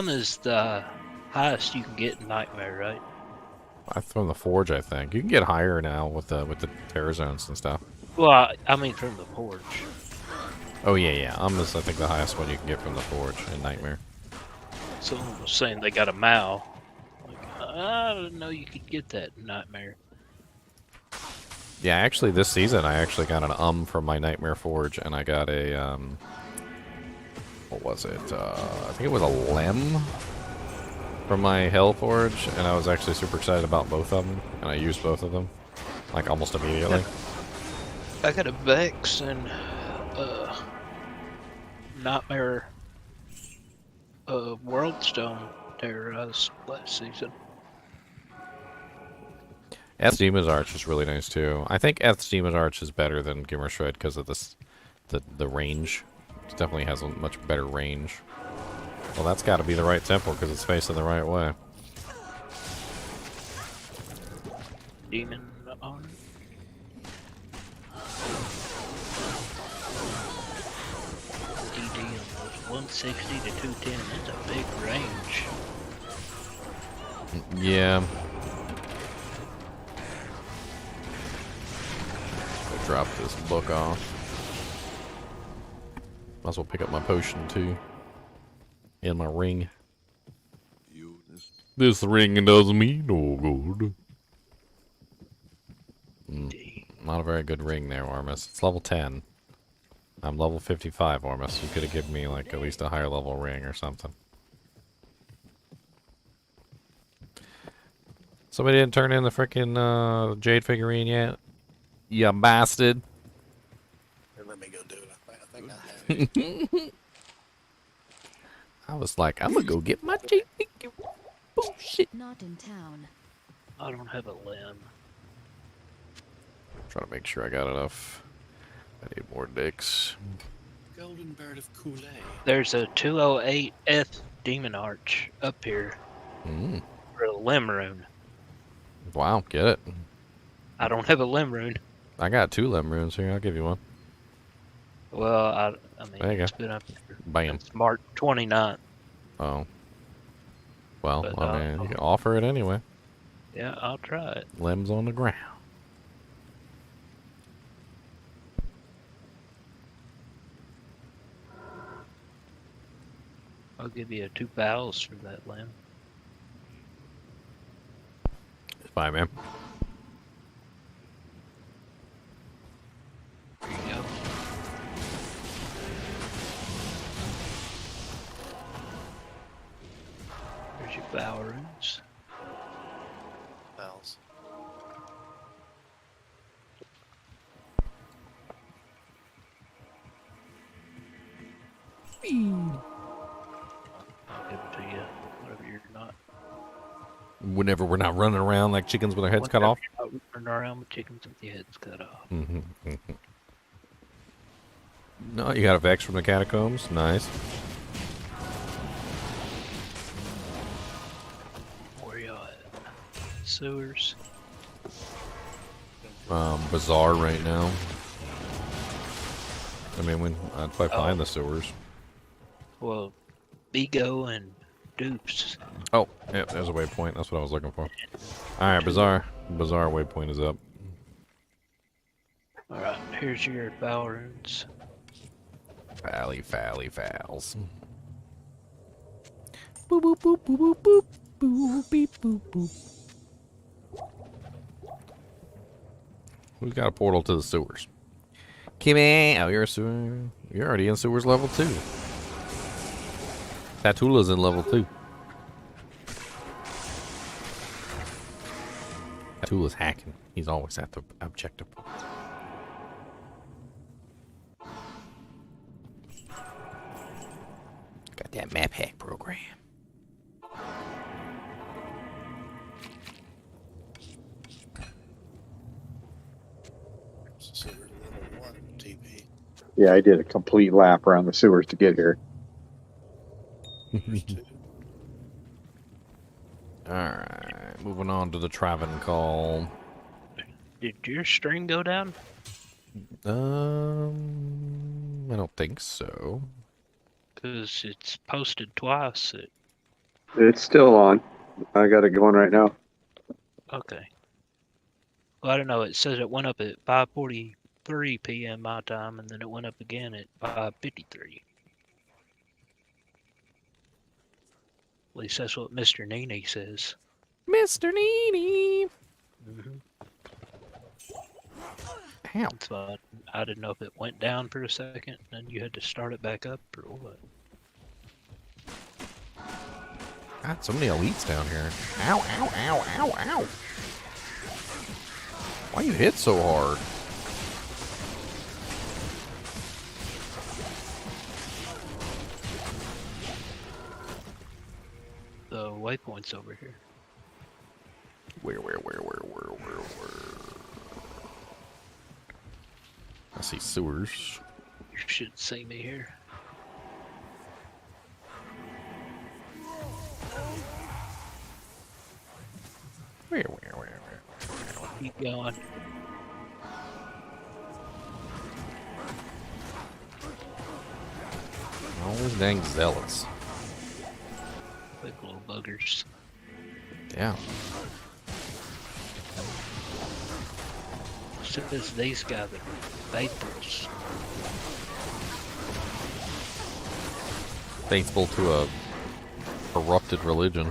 Is the highest you can get in Nightmare, right? From the Forge, I think. You can get higher now with the Terror Zones and stuff. Well, I mean from the Forge. Oh yeah, yeah. Is I think the highest one you can get from the Forge in Nightmare. Someone was saying they got a Mao. Like, I didn't know you could get that in Nightmare. Yeah, actually, this season I actually got an from my Nightmare Forge, and I got a what was it? I think it was a Lem from my Hell Forge, and I was actually super excited about both of them, and I used both of them like almost immediately. I got a Vex and Nightmare Worldstone Terrorized last season. Eth's Demon's Arch is really nice too. I think Eth's Demon's Arch is better than Gimmer Shred because of the range. It definitely has a much better range. Well, that's got to be the right temple because it's facing the right way. Demon on. DD on those 160 to 210. That's a big range. Yeah. I'll drop this book off. Might as well pick up my potion too. And my ring. This ring does me no good. Not a very good ring there, Ormus. It's level 10. I'm level 55, Ormus. You could have given me like at least a higher level ring or something. Somebody didn't turn in the frickin' Jade figurine yet? You bastard. Let me go do it. I think I have it. I was like, I'm gonna go get my Jade figure. Bullshit. Not in town. I don't have a limb. Trying to make sure I got enough. I need more dicks. Golden Bird of Kool-Aid. There's a 208F Demon Arch up here for a limb rune. Wow, get it. I don't have a limb rune. I got 2 limb runes here. I'll give you one. Well, I mean, There you it's go. been up there. Bam. It's March 29th. Oh. Well, But, I mean, you can offer it anyway. Yeah, I'll try it. Limbs on the ground. I'll give you 2 pals for that limb. It's fine, man. There you go. There's your bow runes. Bells. I'll give it to you, whatever you're not. Whenever we're not running around like chickens with their heads cut off. Running around with chickens with their heads cut off. No, you got a Vex from the catacombs. Nice. Where y'all at? Sewers. Bazaar right now. I mean, when I'd probably find the sewers. Well, Bigo and Dupes. Oh, yeah, there's a waypoint. That's what I was looking for. Alright, Bazaar. Bazaar waypoint is up. Alright, here's your bow runes. Fally fouls. Boop boop boop boop boop boop beep boop boop. Who's got a portal to the sewers? Kimmy! Oh, you're a sewer. You're already in sewers level 2. Tatula's in level 2. Tatula's hacking. He's always at the objective. Got that map hack program. TP. Yeah, I did a complete lap around the sewers to get here. Alright, moving on to the Traven call. Did your string go down? I don't think so. Because it's posted twice. It's still on. I got it going right now. Okay. Well, I don't know. It says it went up at 5:43 p.m. my time, and then it went up again at 5:53. At least that's what Mr. NiNi says. Mr. NiNi! Ow. So I didn't know if it went down for a second, and then you had to start it back up, or what. God, so many elites down here. Ow, ow, ow, ow, ow. Why you hit so hard? The waypoint's over here. Where? I see sewers. You should see me here. Where? Keep going. All those dang zealots. Quick little buggers. Yeah. So it's these guys that are faithfuls. Faithful to a corrupted religion.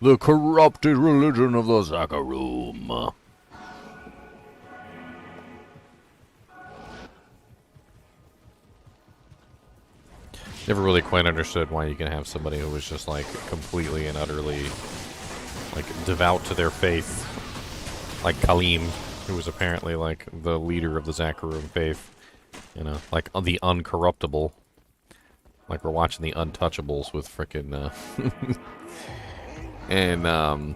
The corrupted religion of the Zakarum. Never really quite understood why you can have somebody who was just like completely and utterly like devout to their faith, like Kaleem, who was apparently like the leader of the Zakarum faith, you know, like the uncorruptible. Like we're watching the Untouchables with frickin' and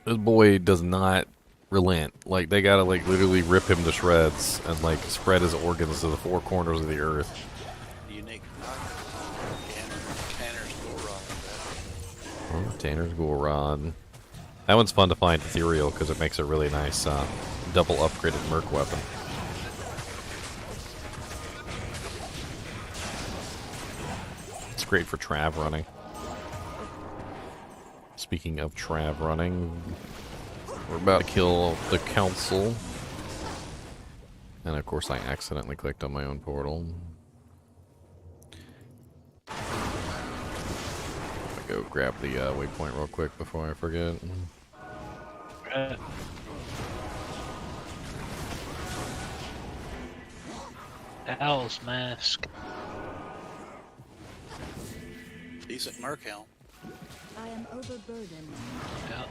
this boy does not relent. Like they gotta like literally rip him to shreds and like spread his organs to the four corners of the earth. Unique. Tanner's Gorod. Oh, Tanner's Gorod. That one's fun to find ethereal because it makes a really nice double upgraded merc weapon. It's great for Trav running. Speaking of Trav running, we're about to kill the council. And of course I accidentally clicked on my own portal. I'm gonna go grab the waypoint real quick before I forget. Owl's mask. Decent merc helm. I am overburdened. Yeah.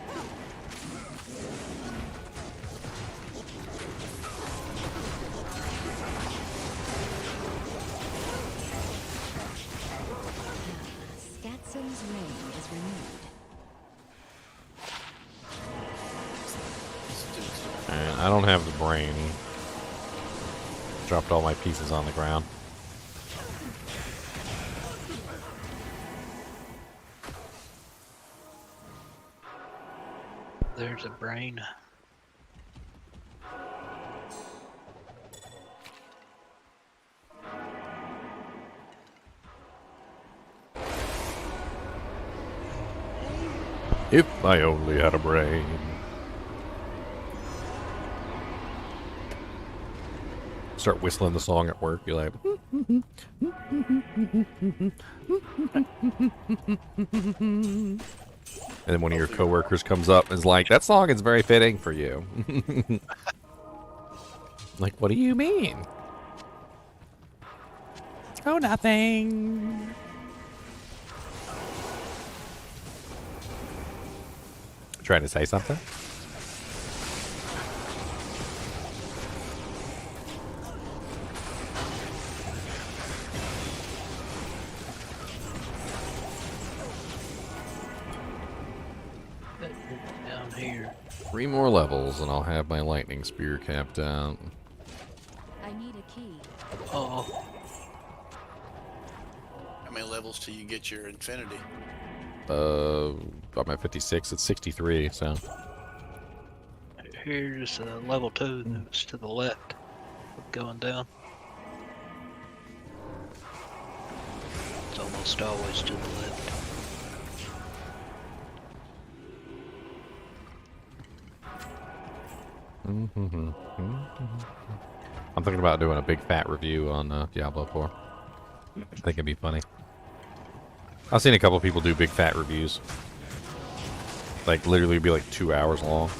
Skatsum's reign is renewed. And I don't have the brain. Dropped all my pieces on the ground. There's a brain. If I only had a brain. Start whistling the song at work. You're like, and then one of your coworkers comes up and is like, "That song is very fitting for you." Like, what do you mean? Oh, nothing. Trying to say something? Down here. 3 more levels and I'll have my lightning spear capped out. I need a key. Oh, How many levels till you get your infinity? I'm at 56. It's 63, so. here's level 2 that's to the left. Going down. It's almost always to the left. I'm thinking about doing a big fat review on Diablo 4. I think it'd be funny. I've seen a couple people do big fat reviews. Like, literally be like 2 hours long.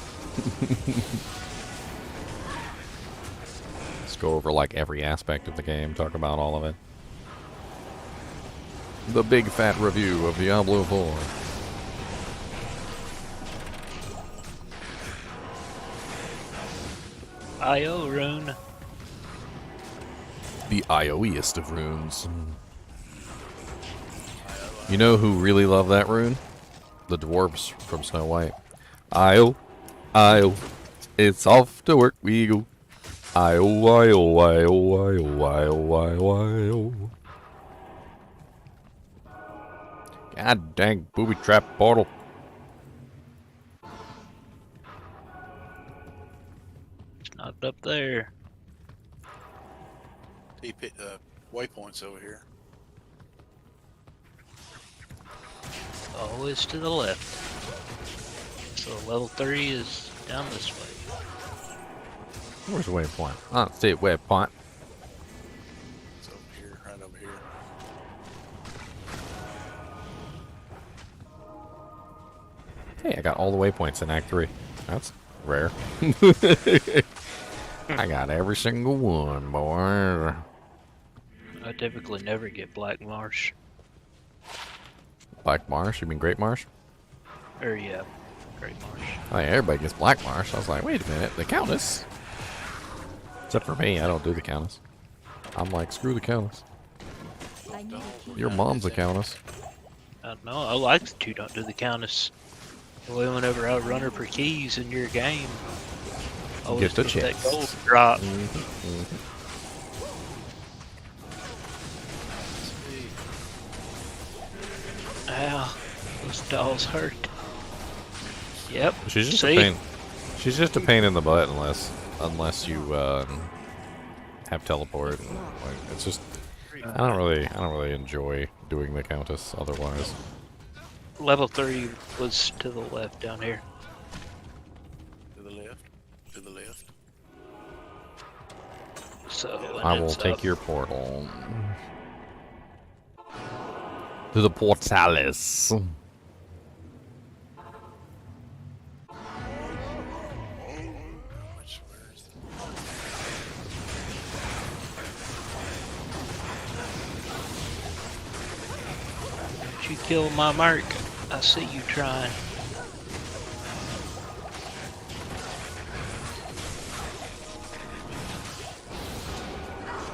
Let's go over like every aspect of the game, talk about all of it. The big fat review of Diablo 4. IO rune. The IOEest of runes. You know who really love that rune? The dwarves from Snow White. IO, IO, it's off to work we go. IO, IO, IO, IO, IO, IO, IO. God dang booby trap portal. It's not up there. Waypoints over here. Always to the left. So level 3 is down this way. Where's the waypoint? I don't see a waypoint. It's over here, right over here. Hey, I got all the waypoints in Act 3. That's rare. I got every single one, boy. I typically never get Black Marsh. Black Marsh? You mean Great Marsh? Or yeah, Great Marsh. Oh, yeah, everybody gets Black Marsh. I was like, wait a minute, the Countess? Except for me, I don't do the Countess. I'm like, screw the Countess. I need a key. Your mom's a Countess. I don't know, I like that you don't do the Countess. Well, whenever I run her for keys in your game, I always Get the get that chest. gold drop. Ow, those dolls hurt. Yep. She's just see? a pain. She's just a pain in the butt unless you have teleport. Like, it's just I don't really enjoy doing the Countess otherwise. Level 3 was to the left down here. To the left. To the left. So I will it's take up. your portal to the portalis. Where is the... Did you kill my mark? I see you trying.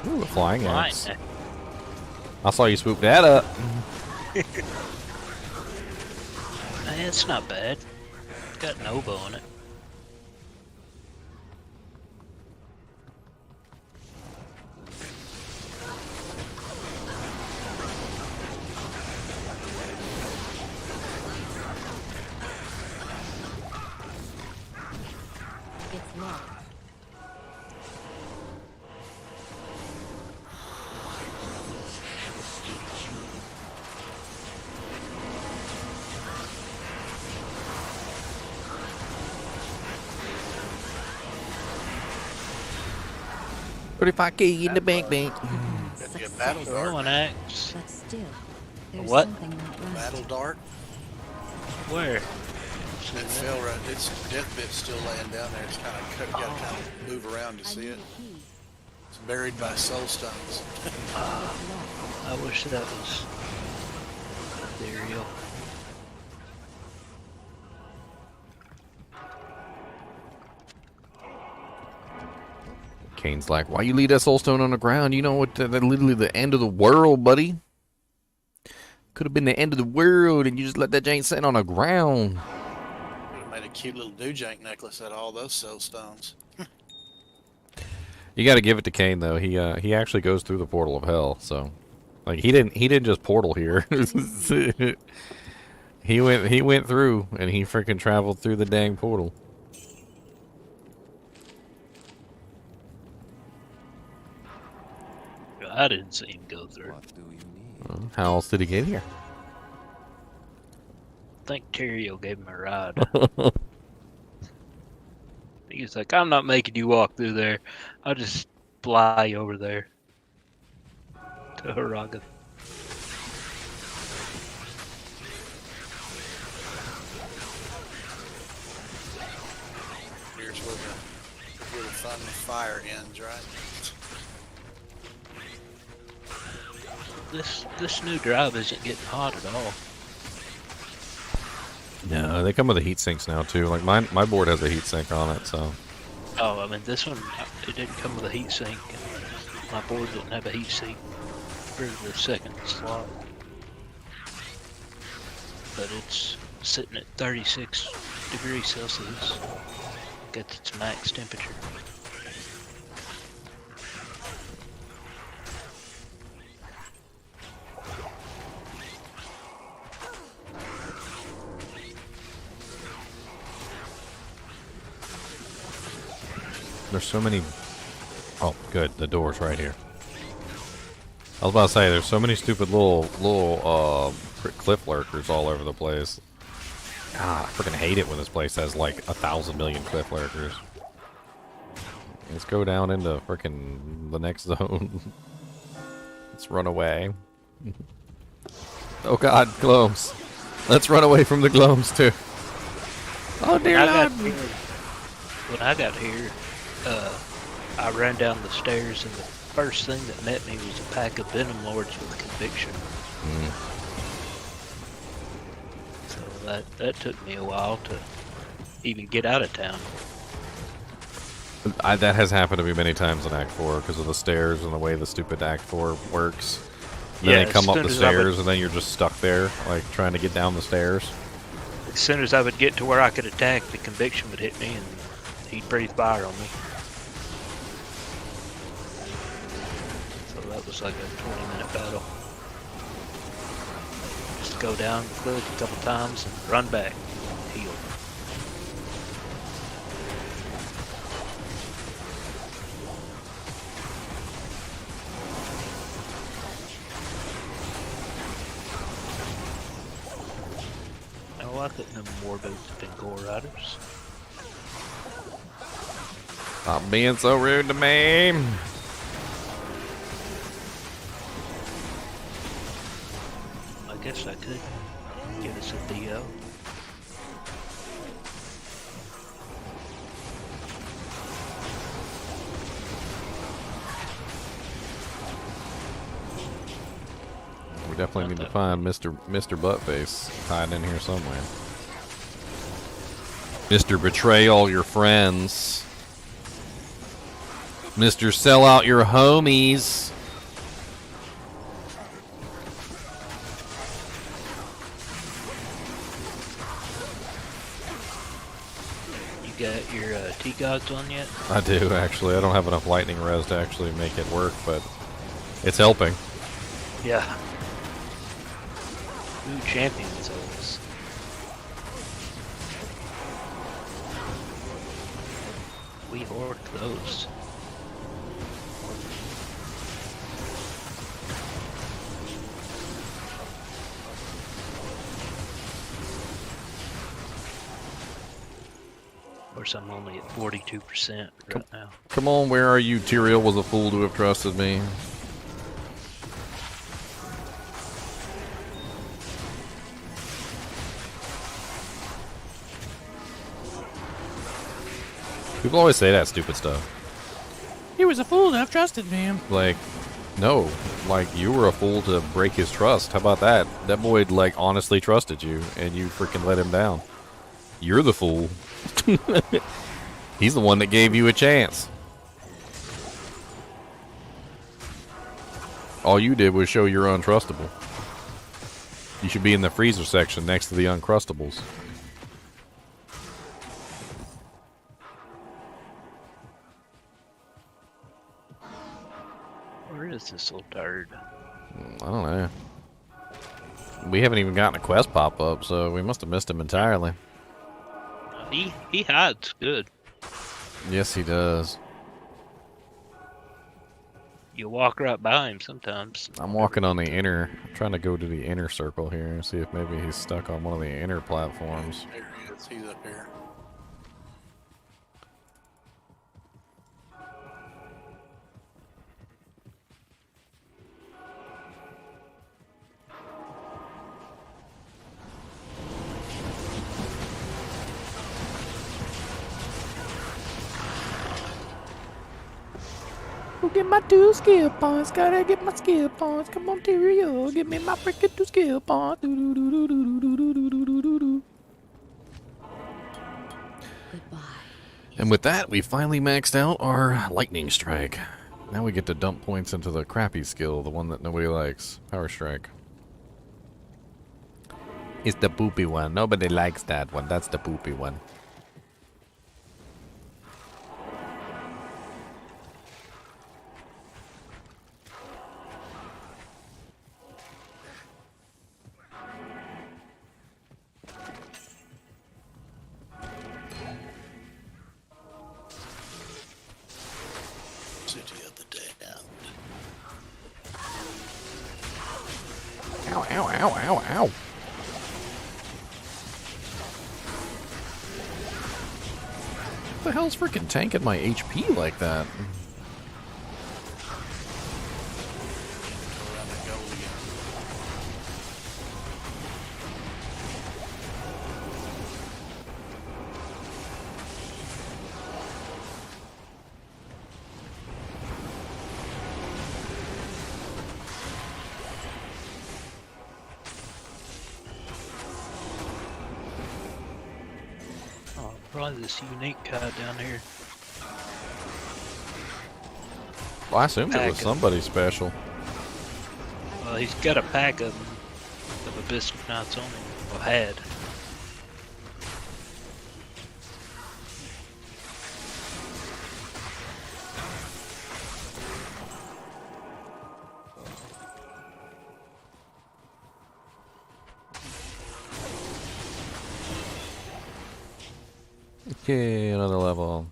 Ooh, a flying Fine. axe. I saw you swoop that up. It's not bad. Got an oboe on it. It's locked. $35K in the bank. Could be a battle dart. Throwing axe. But still, there's What? something not right. Battle dart. Where? It fell right. Its death bit's still laying down there. It's kind of cut. You gotta kind of move around to I see need it. a key. It's buried by soul stones. I wish that was ethereal. Kane's like, why you leave that soulstone on the ground? You know what? That's literally the end of the world, buddy. Could have been the end of the world, and you just let that jank sit on the ground. Would have made a cute little doojank necklace out of all those soul stones. You got to give it to Kane though. He actually goes through the portal of hell. So, like he didn't just portal here. he went through, and he freaking traveled through the dang portal. I didn't see him go through. What do you need? How else did he get here? I think Tyrio gave him a ride. He was like, I'm not making you walk through there. I'll just fly over there to Haraga. Here's where the fun fire ends, right? This new drive isn't getting hot at all. No, they come with the heat sinks now too. Like my board has a heat sink on it, so. Oh, I mean this one, it didn't come with a heat sink. My board didn't have a heat sink for the second slot. But it's sitting at 36 degrees Celsius. Gets its max temperature. There's so many. Oh, good. The door's right here. I was about to say, there's so many stupid little cliff lurkers all over the place. God, I freaking hate it when this place has like 1,000 million cliff lurkers. Let's go down into freaking the next zone. Let's run away. Oh God, glomes. Let's run away from the glomes too. Oh dear Lord. When I got here, I ran down the stairs, and the first thing that met me was a pack of Venom Lords with conviction. So that took me a while to even get out of town. That has happened to me many times in Act 4 because of the stairs and the way the stupid Act 4 works. Then Yeah, they come as up soon the as I would- stairs, and then you're just stuck there, like trying to get down the stairs. As soon as I would get to where I could attack, the conviction would hit me, and he'd breathe fire on me. So that was like a 20-minute battle. Just go down, click a couple times, and run back, heal. No, I couldn't have more boots than Gore Riders. Stop being so rude to me. I guess I could give us a DO. We're definitely need to find Mr. Buttface hiding in here somewhere. Mr. Betray all your friends. Mr. Sell out your homies. You got your T-Gods on yet? I do, actually. I don't have enough lightning res to actually make it work, but it's helping. Yeah. Ooh, champion souls. We hoard those. Of course, I'm only at 42% right now. Come on, where are you? Tyrael was a fool to have trusted me. People always say that stupid stuff. He was a fool to have trusted me. Like, no. Like, you were a fool to break his trust. How about that? That boy, like, honestly trusted you, and you freaking let him down. You're the fool. He's the one that gave you a chance. All you did was show you're untrustable. You should be in the freezer section next to the Uncrustables. Where is this little turd? I don't know. We haven't even gotten a quest pop up, so we must have missed him entirely. He hides good. Yes, he does. You walk right by him sometimes. I'm walking on the inner, I'm trying to go to the inner circle here and see if maybe he's stuck on one of the inner platforms. There he is. He's up here. Get my 2 skill points, gotta get my skill points. Come on, Tyrael, give me my freaking 2 skill points. Goodbye. And with that, we finally maxed out our lightning strike. Now we get to dump points into the crappy skill, the one that nobody likes, power strike. It's the poopy one. Nobody likes that one. That's the poopy one. City of the Damned. Ow, ow, ow, ow, ow. What the hell's freaking tanking my HP like that? Go around that goal again. Oh, probably this unique guy down here. Well, I assumed it was Pack 'em. somebody special. Well, he's got a pack of Abyss Knights on him. Well, had. Okay, another level.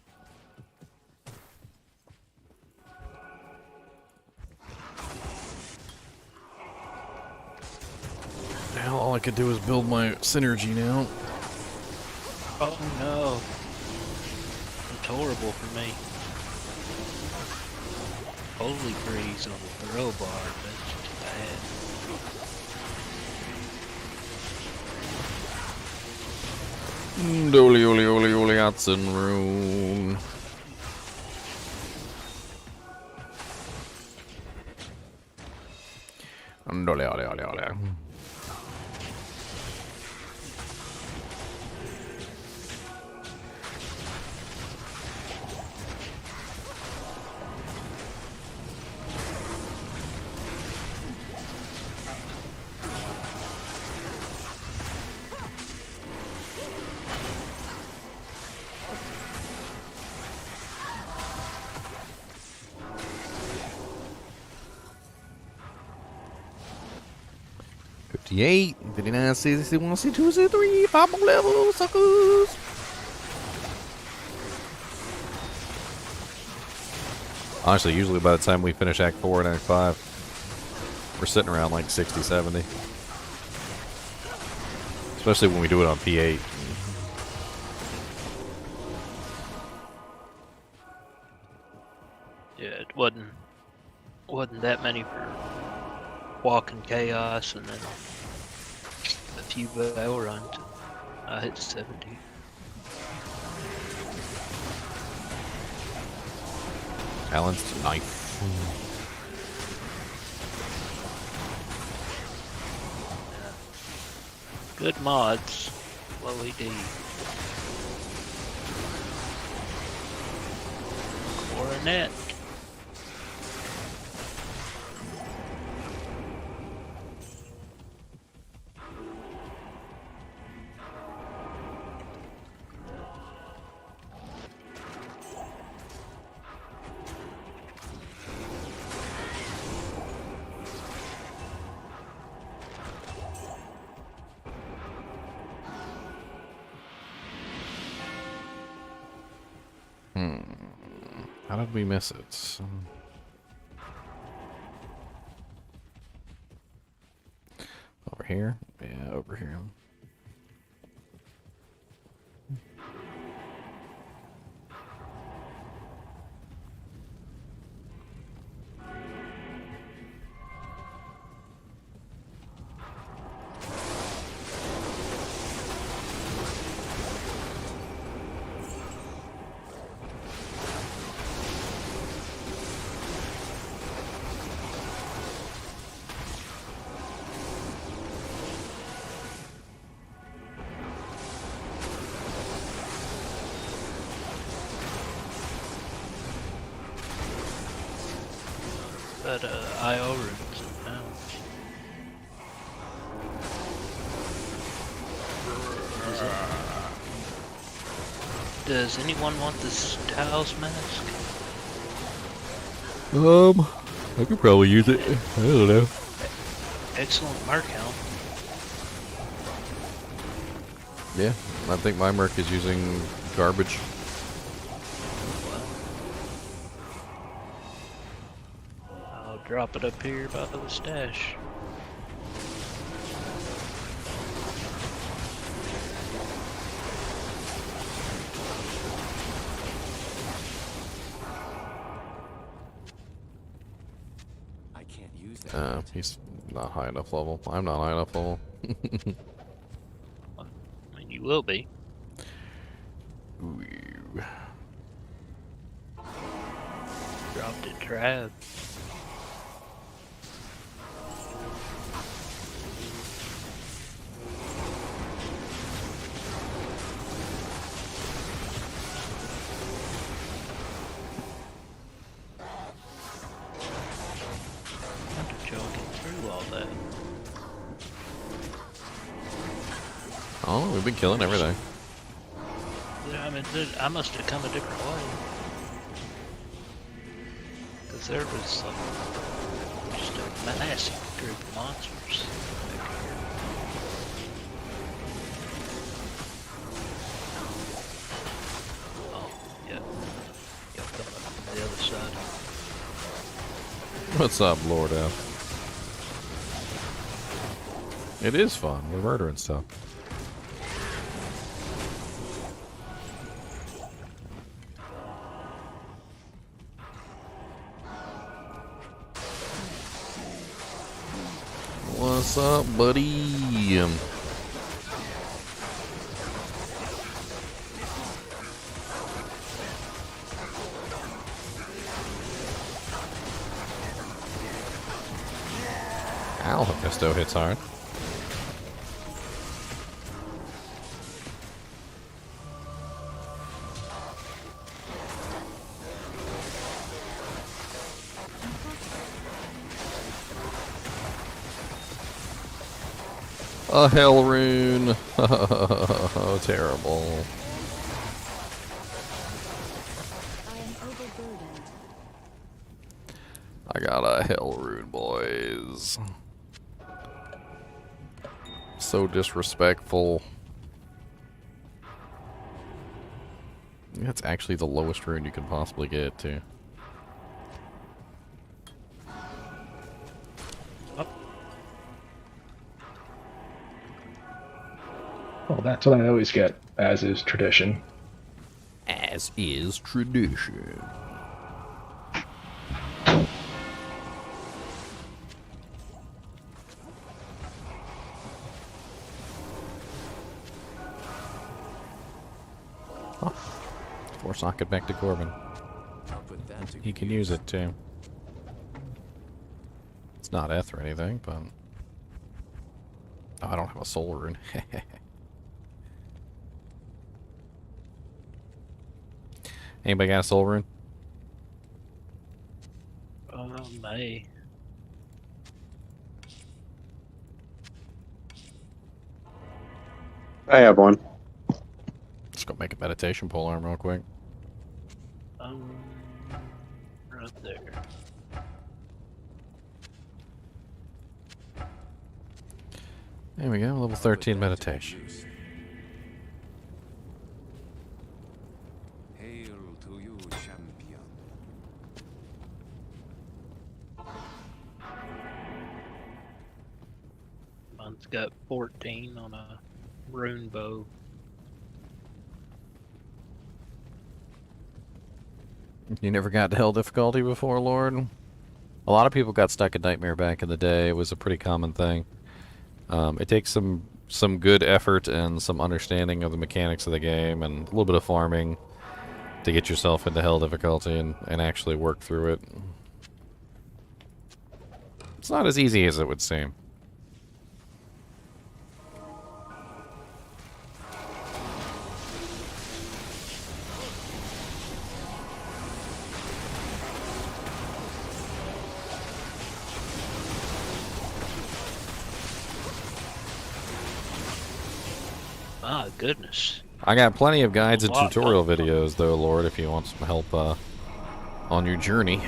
Now all I could do is build my synergy now. Oh no. It's horrible for me. Holy freeze on the throw bar. That's just bad. Dolly, oli, oli, oli, Atson rune. Ole, ole, ole, ole. $58, $59, $61, $62, $63, 5 more levels, suckers! Honestly, usually by the time we finish Act 4 and Act 5, we're sitting around like 60, 70. Especially when we do it on P8. Yeah, it wasn't that many for Walking Chaos, and then a few battle runs. I hit 70. Balanced knife. Good mods. Low ED. Coronet. How did we miss it? Over here? Yeah, over here. But IO rooms now. Does anyone want this Taos mask? I could probably use it. I don't know. Excellent mark count. Yeah, I think my merc is using garbage. I'll drop it up here by the stash. I can't use that. He's not high enough level. I'm not high enough level. I mean, you will be. Ooh. Dropped it trap. How did y'all get through all that? Oh, we've been killing everything. Yeah, I mean, I must have come a different way. Because there was just a massive group of monsters back here. Oh, yeah. Y'all come up from the other side. What's up, Lord F? It is fun. We're murdering stuff. What's up, buddy? Alhaven. though hits hard. A hell rune. Oh, terrible. I am overburdened. I got a hell rune, boys. So disrespectful. That's actually the lowest rune you can possibly get, too. Well, that's what I always get, as is tradition. As is tradition. Oh, force socket back to Corbin. I'll put that to He good can use. use it too. It's not Eth or anything, but... Oh, I don't have a soul rune. Anybody got a soul rune? May. I have one. Let's go make a meditation pole arm real quick. Right there. There we go, level 13 meditation. Hail to you, champion. Mine's got 14 on a rune bow. You never got to hell difficulty before, Lord? A lot of people got stuck in Nightmare back in the day. It was a pretty common thing. It takes some good effort and some understanding of the mechanics of the game and a little bit of farming to get yourself into hell difficulty and actually work through it. It's not as easy as it would seem. My goodness. I got plenty of guides and Lot. tutorial videos, though, Lord, if you want some help on your journey.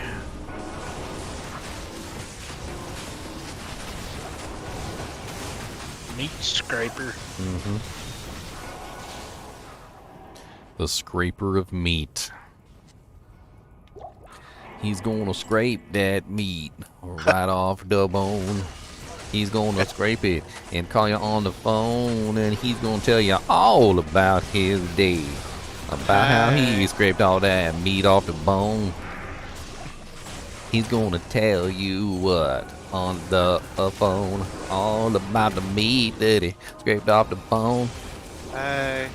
Meat scraper. Mm-hmm. The scraper of meat. He's gonna scrape that meat right off the bone. He's gonna scrape it and call you on the phone, and he's gonna tell you all about his day. About how he scraped all that meat off the bone. He's gonna tell you what on the phone. All about the meat that he scraped off the bone. Hey.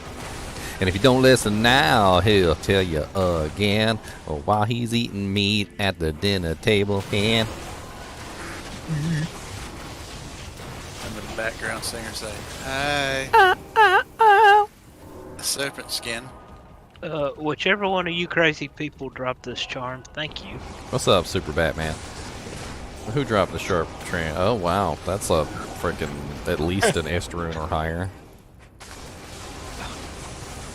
And if you don't listen now, he'll tell you again while he's eating meat at the dinner table again. And the background singer say, "Hey." A serpent skin. Whichever one of you crazy people dropped this charm, thank you. What's up, Super Batman? Who dropped the sharp train? Oh, wow. That's a freaking at least an Est rune or higher.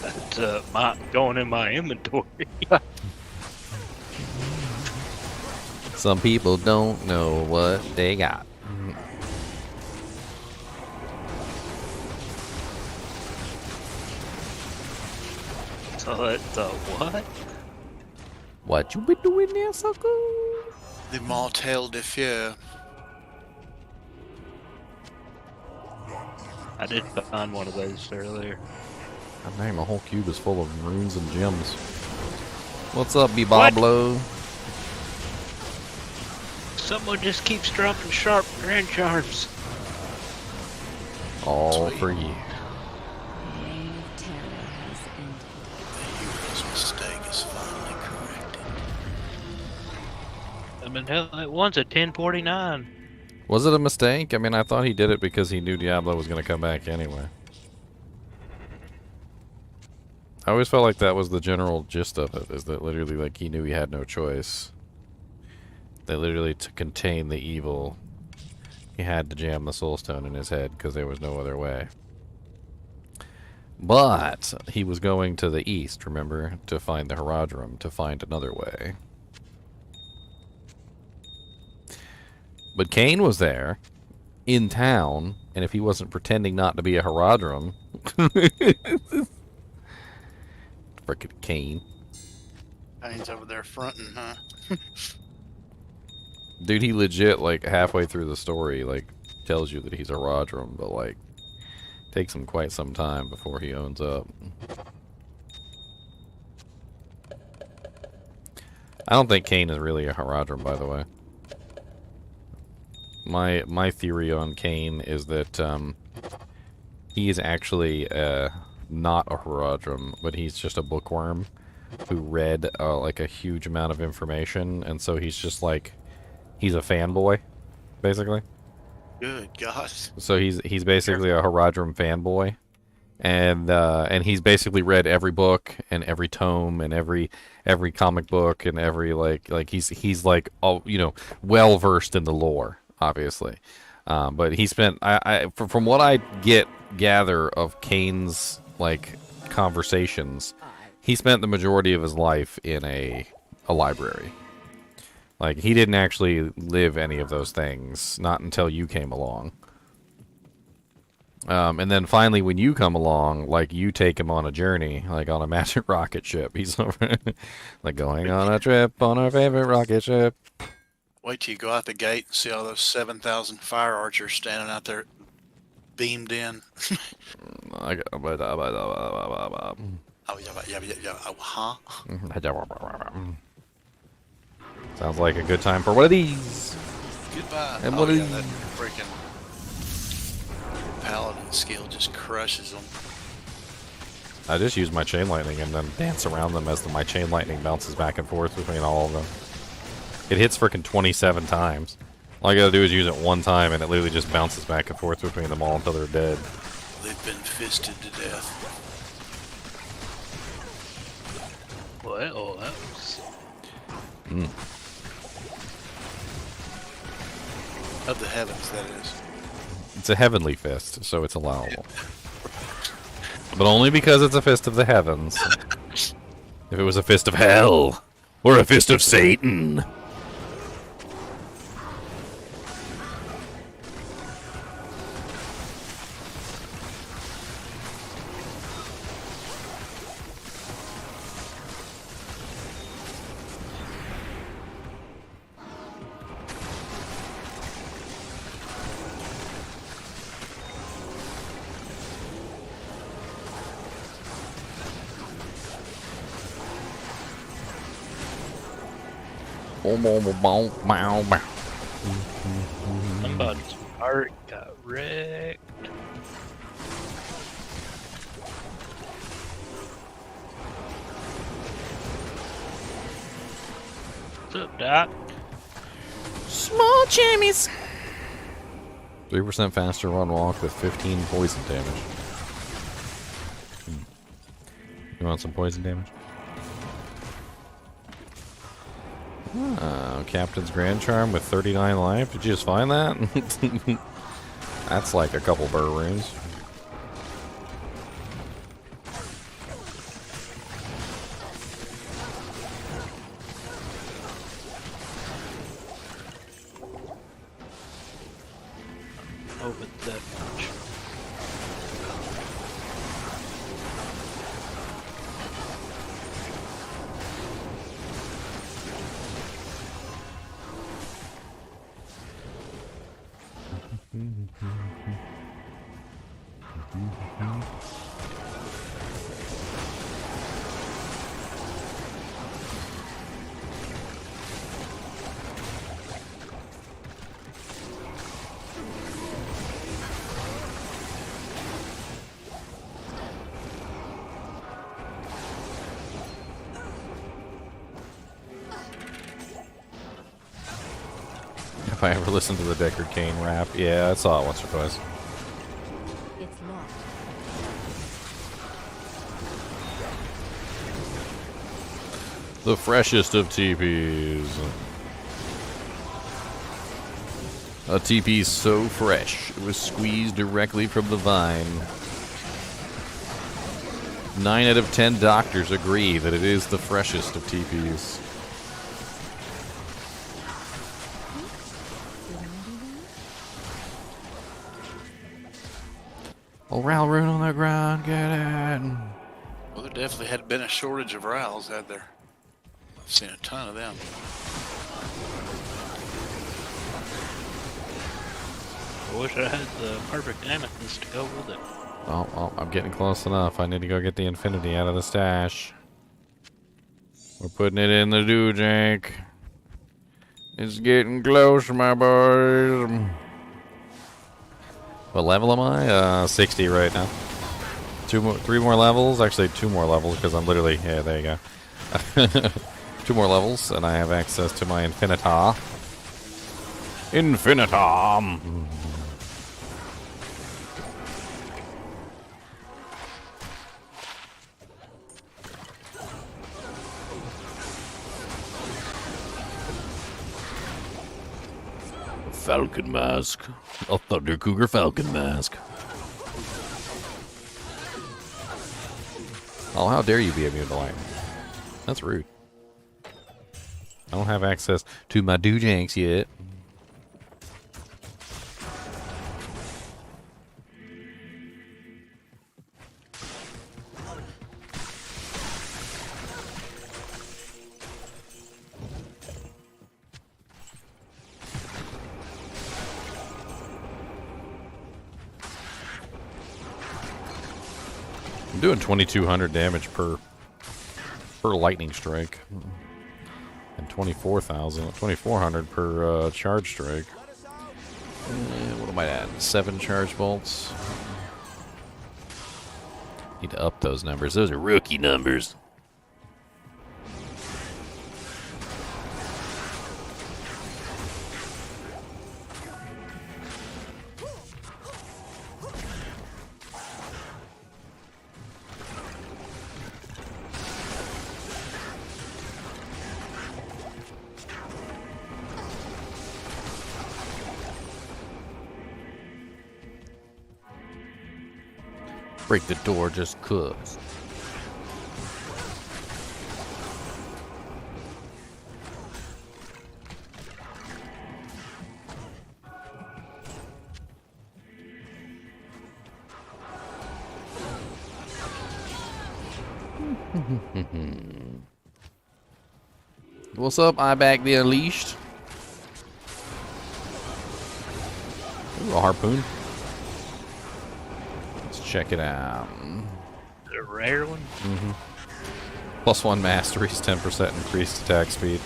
That's going in my inventory. Some people don't know what they got. So it's what? What you been doing there, sucker? The Martel de Feu. I did find one of those earlier. I mean, my whole cube is full of runes and gems. What's up, B-Boblo? Someone just keeps dropping sharp grand charms. All Sweet. for you. The reign of terror has ended. The hero's mistake is finally corrected. I mean, hell, that one's a 1049. Was it a mistake? I mean, I thought he did it because he knew Diablo was going to come back anyway. I always felt like that was the general gist of it, is that literally, like, he knew he had no choice. That literally, to contain the evil, he had to jam the Soul Stone in his head because there was no other way. But he was going to the east, remember, to find the Haradrim, to find another way. But Cain was there, in town, and if he wasn't pretending not to be a Haradrim... Frickin' Cain. Kane's over there fronting, huh? Dude, he legit, like, halfway through the story, like, tells you that he's a Haradrim, but, like, takes him quite some time before he owns up. I don't think Cain is really a Haradrim, by the way. My theory on Cain is that he is actually not a Haradrim, but he's just a bookworm who read like a huge amount of information, and so he's just like, he's a fanboy, basically. Good God. So he's basically a Haradrim fanboy, and he's basically read every book and every tome and every comic book and every like he's like, all, you know, well versed in the lore, obviously. But he spent from what I gather of Cain's like conversations, he spent the majority of his life in a library. Like, he didn't actually live any of those things, not until you came along. And then finally, when you come along, like, you take him on a journey, like on a magic rocket ship. He's over, like, going on a trip on our favorite rocket ship. Wait till you go out the gate and see all those 7,000 fire archers standing out there, beamed in. Oh, yeah, huh? Sounds like a good time for one of these. Goodbye. And Oh, what yeah, is- that freaking paladin skill just crushes them. I just use my chain lightning and then dance around them as my chain lightning bounces back and forth between all of them. It hits freaking 27 times. All I gotta do is use it one time and it literally just bounces back and forth between them all until they're dead. They've been fisted to death. Well, that was... Of the heavens, that is. It's a heavenly fist, so it's allowable. But only because it's a fist of the heavens. If it was a fist of hell, or a fist of Satan. Somebody's heart got wrecked. What's up, Doc? Small jammies. 3% faster run walk with 15 poison damage. You want some poison damage? Captain's Grand Charm with 39 life. Did you just find that? That's like a couple burr runes. Oh, but that much. if I ever listened to the Deckard Cain rap. Yeah, I saw it once or twice. It's locked. The freshest of TPs. A TP so fresh, it was squeezed directly from the vine. 9 out of 10 doctors agree that it is the freshest of TPs. Oh, Ral rune on the ground, get it. Well, there definitely had been a shortage of Rals, had there? I've seen a ton of them. I wish I had the perfect amethyst to go with it. Oh, I'm getting close enough. I need to go get the Infinity out of the stash. We're putting it in the doojank. It's getting close, my boys. What level am I? 60 right now. 3 more levels. Actually, 2 more levels because I'm literally... Yeah, there you go. 2 more levels, and I have access to my Infinita. Infinita! Falcon mask. A Thunder Cougar Falcon mask. Oh, how dare you be immune to lightning? That's rude. I don't have access to my doojanks yet. I'm doing 2,200 damage per lightning strike, and 2,400 per charge strike. What am I at? 7 charge bolts. Need to up those numbers. Those are rookie numbers. Break the door just cuz. What's up, Iback the Unleashed? Ooh, a harpoon. Check it out. A rare one? Mm-hmm. +1 masteries, 10% increased attack speed.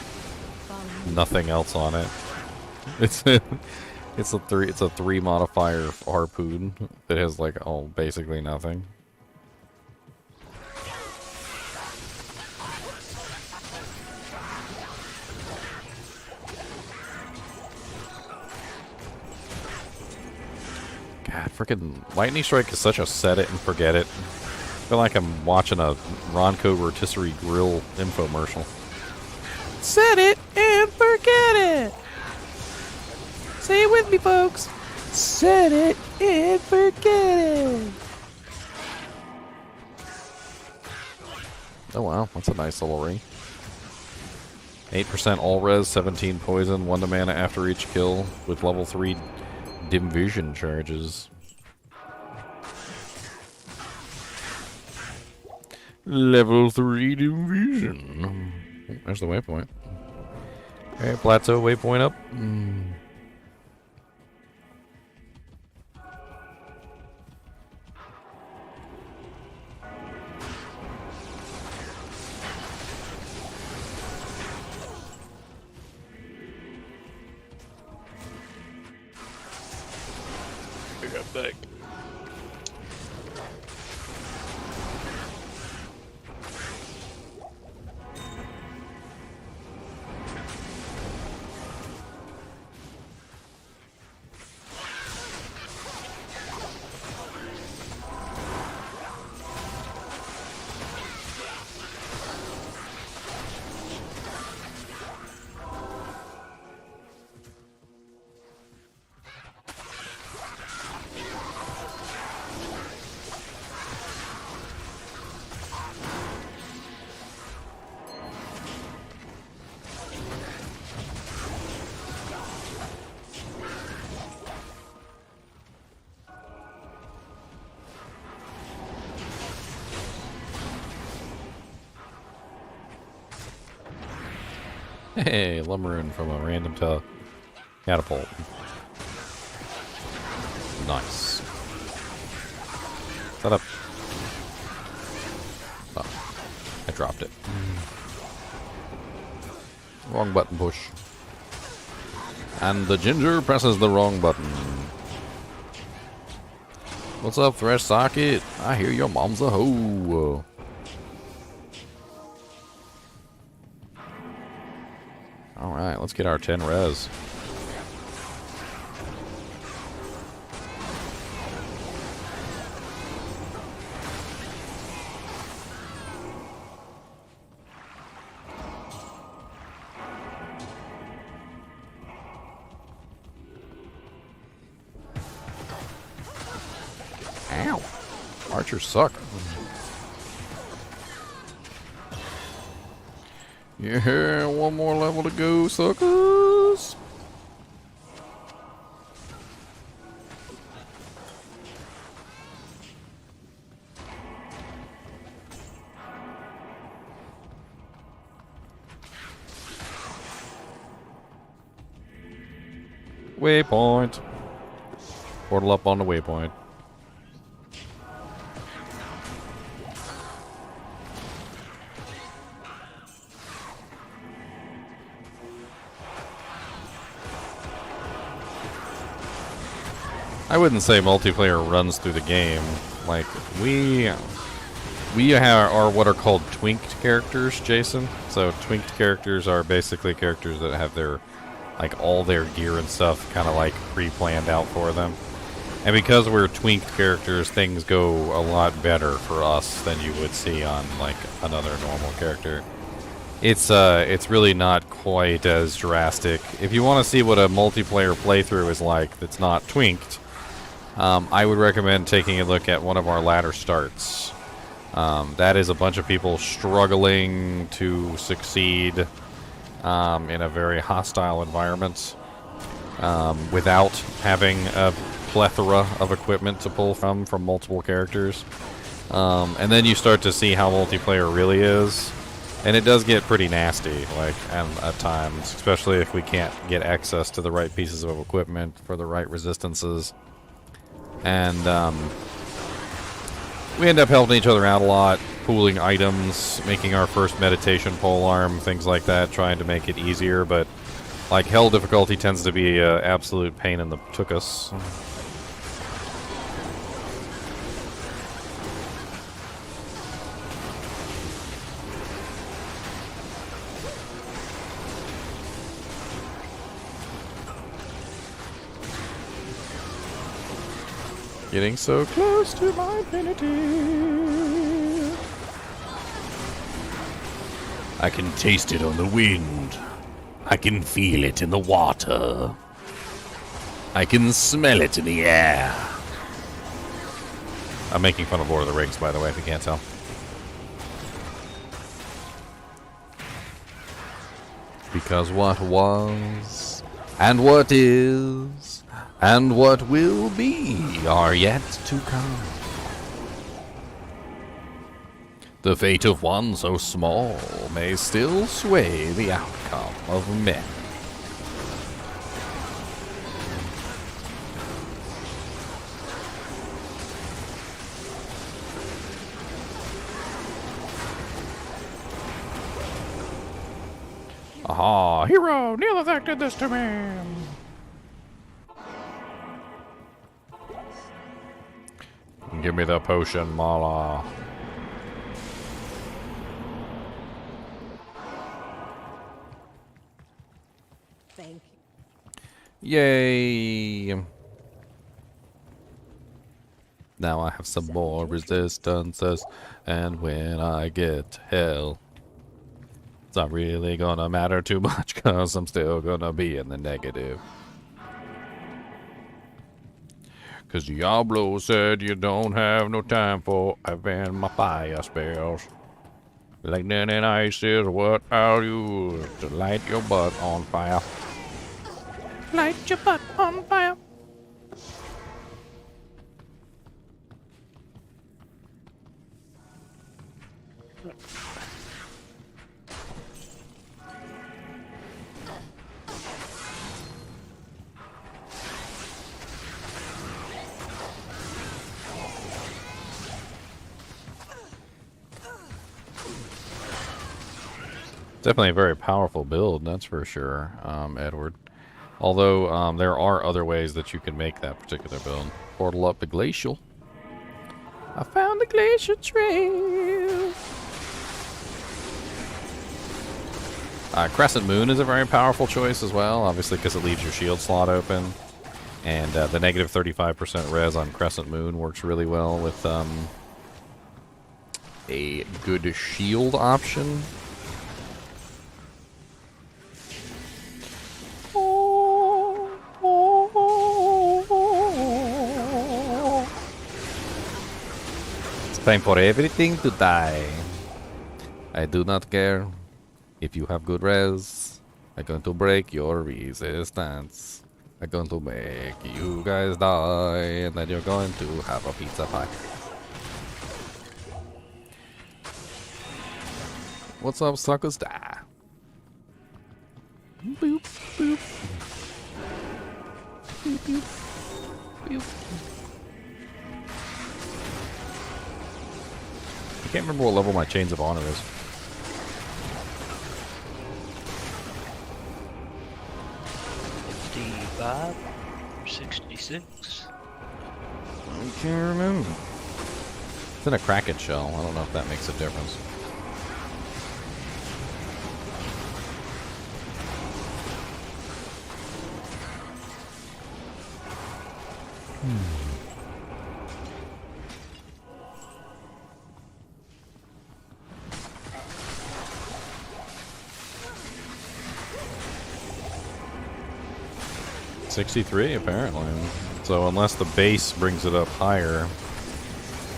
Nothing else on it. It's a 3 modifier harpoon that has like basically nothing. God, freaking Lightning Strike is such a set it and forget it. I feel like I'm watching a Ronco Rotisserie Grill infomercial. Set it and forget it. Say it with me, folks. Set it and forget it. Oh wow, that's a nice little ring. 8% all res, 17 poison, 1 to mana after each kill with level 3 dim vision charges. Level 3 dim vision. There's the waypoint. Okay, plateau waypoint up. I got back. Hey, Lumberin from a random catapult. Nice. Set up. Oh, I dropped it. Wrong button push. And the ginger presses the wrong button. What's up, Thresh Socket? I hear your mom's a hoe. Alright, let's get our 10 res. Ow. Archers suck. Yeah, one more level to go, suckers. Waypoint. Portal up on the waypoint. I wouldn't say multiplayer runs through the game. Like, we are what are called twinked characters, Jason. So twinked characters are basically characters that have their, like, all their gear and stuff kind of like pre-planned out for them. And because we're twinked characters, things go a lot better for us than you would see on, like, another normal character. It's really not quite as drastic. If you want to see what a multiplayer playthrough is like that's not twinked, I would recommend taking a look at one of our ladder starts. That is a bunch of people struggling to succeed in a very hostile environment without having a plethora of equipment to pull from multiple characters. And then you start to see how multiplayer really is. And it does get pretty nasty, like, at times, especially if we can't get access to the right pieces of equipment for the right resistances. And we end up helping each other out a lot, pooling items, making our first meditation polearm, things like that, trying to make it easier. But, like, hell difficulty tends to be an absolute pain in the tuchus. Getting so close to my infinity. I can taste it on the wind. I can feel it in the water. I can smell it in the air. I'm making fun of Lord of the Rings, by the way, if you can't tell. Because what was, and what is, and what will be are yet to come. The fate of one so small may still sway the outcome of men. Aha, hero! Neilithek did this to me! Give me the potion, Mala. Thank you. Yay! Now I have some more resistances, and when I get to hell, it's not really gonna matter too much, cause I'm still gonna be in the negative. Cause Diablo said you don't have no time for having my fire spells. Lightning and ice is what I'll use to light your butt on fire. Light your butt on fire. Definitely a very powerful build, that's for sure, Edward. Although, there are other ways that you can make that particular build. Portal up the glacial. I found the glacial trail. Crescent Moon is a very powerful choice as well, obviously because it leaves your shield slot open. And the negative 35% res on Crescent Moon works really well with a good shield option. It's time for everything to die. I do not care. If you have good res, I'm going to break your resistance. I'm going to make you guys die, and then you're going to have a pizza pie. What's up, suckers? Die. Boop, boop. Boop, boop. Boop. I can't remember what level my Chains of Honor is. 55 or 66. I can't remember. It's in a Kraken shell. I don't know if that makes a difference. Hmm. $63 apparently. So unless the base brings it up higher,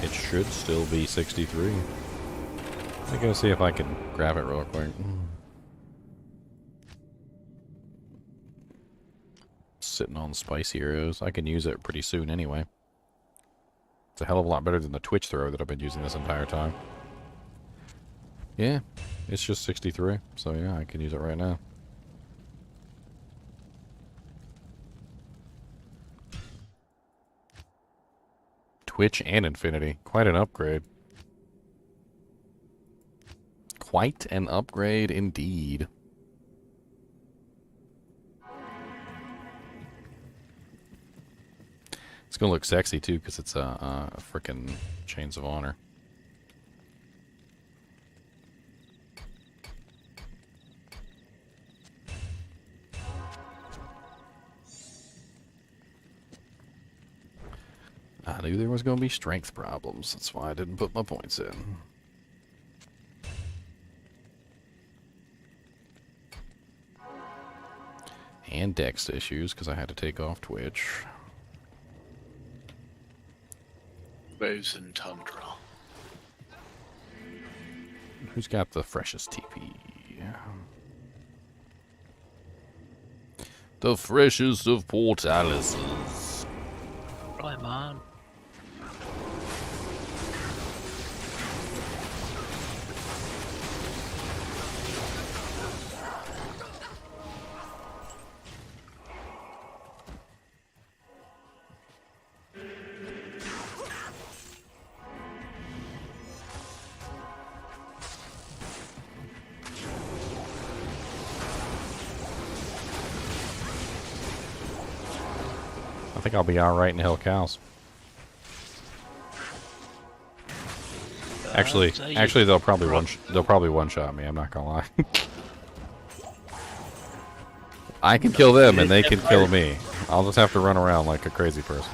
it should still be 63. Let me go see if I can grab it real quick. Sitting on Spice Heroes. I can use it pretty soon anyway. It's a hell of a lot better than the Twitch throw that I've been using this entire time. Yeah, it's just 63. So yeah, I can use it right now. Twitch and Infinity. Quite an upgrade. Quite an upgrade indeed. It's gonna look sexy too because it's a frickin' Chains of Honor. I knew there was going to be strength problems. That's why I didn't put my points in. And dex issues, because I had to take off Twitch. Frozen Tundra. Who's got the freshest TP? The freshest of Portalises. Probably mine. I think I'll be alright in Hell Cows. Actually, they'll probably one shot me. I'm not gonna lie. I can kill them and they can kill me. I'll just have to run around like a crazy person.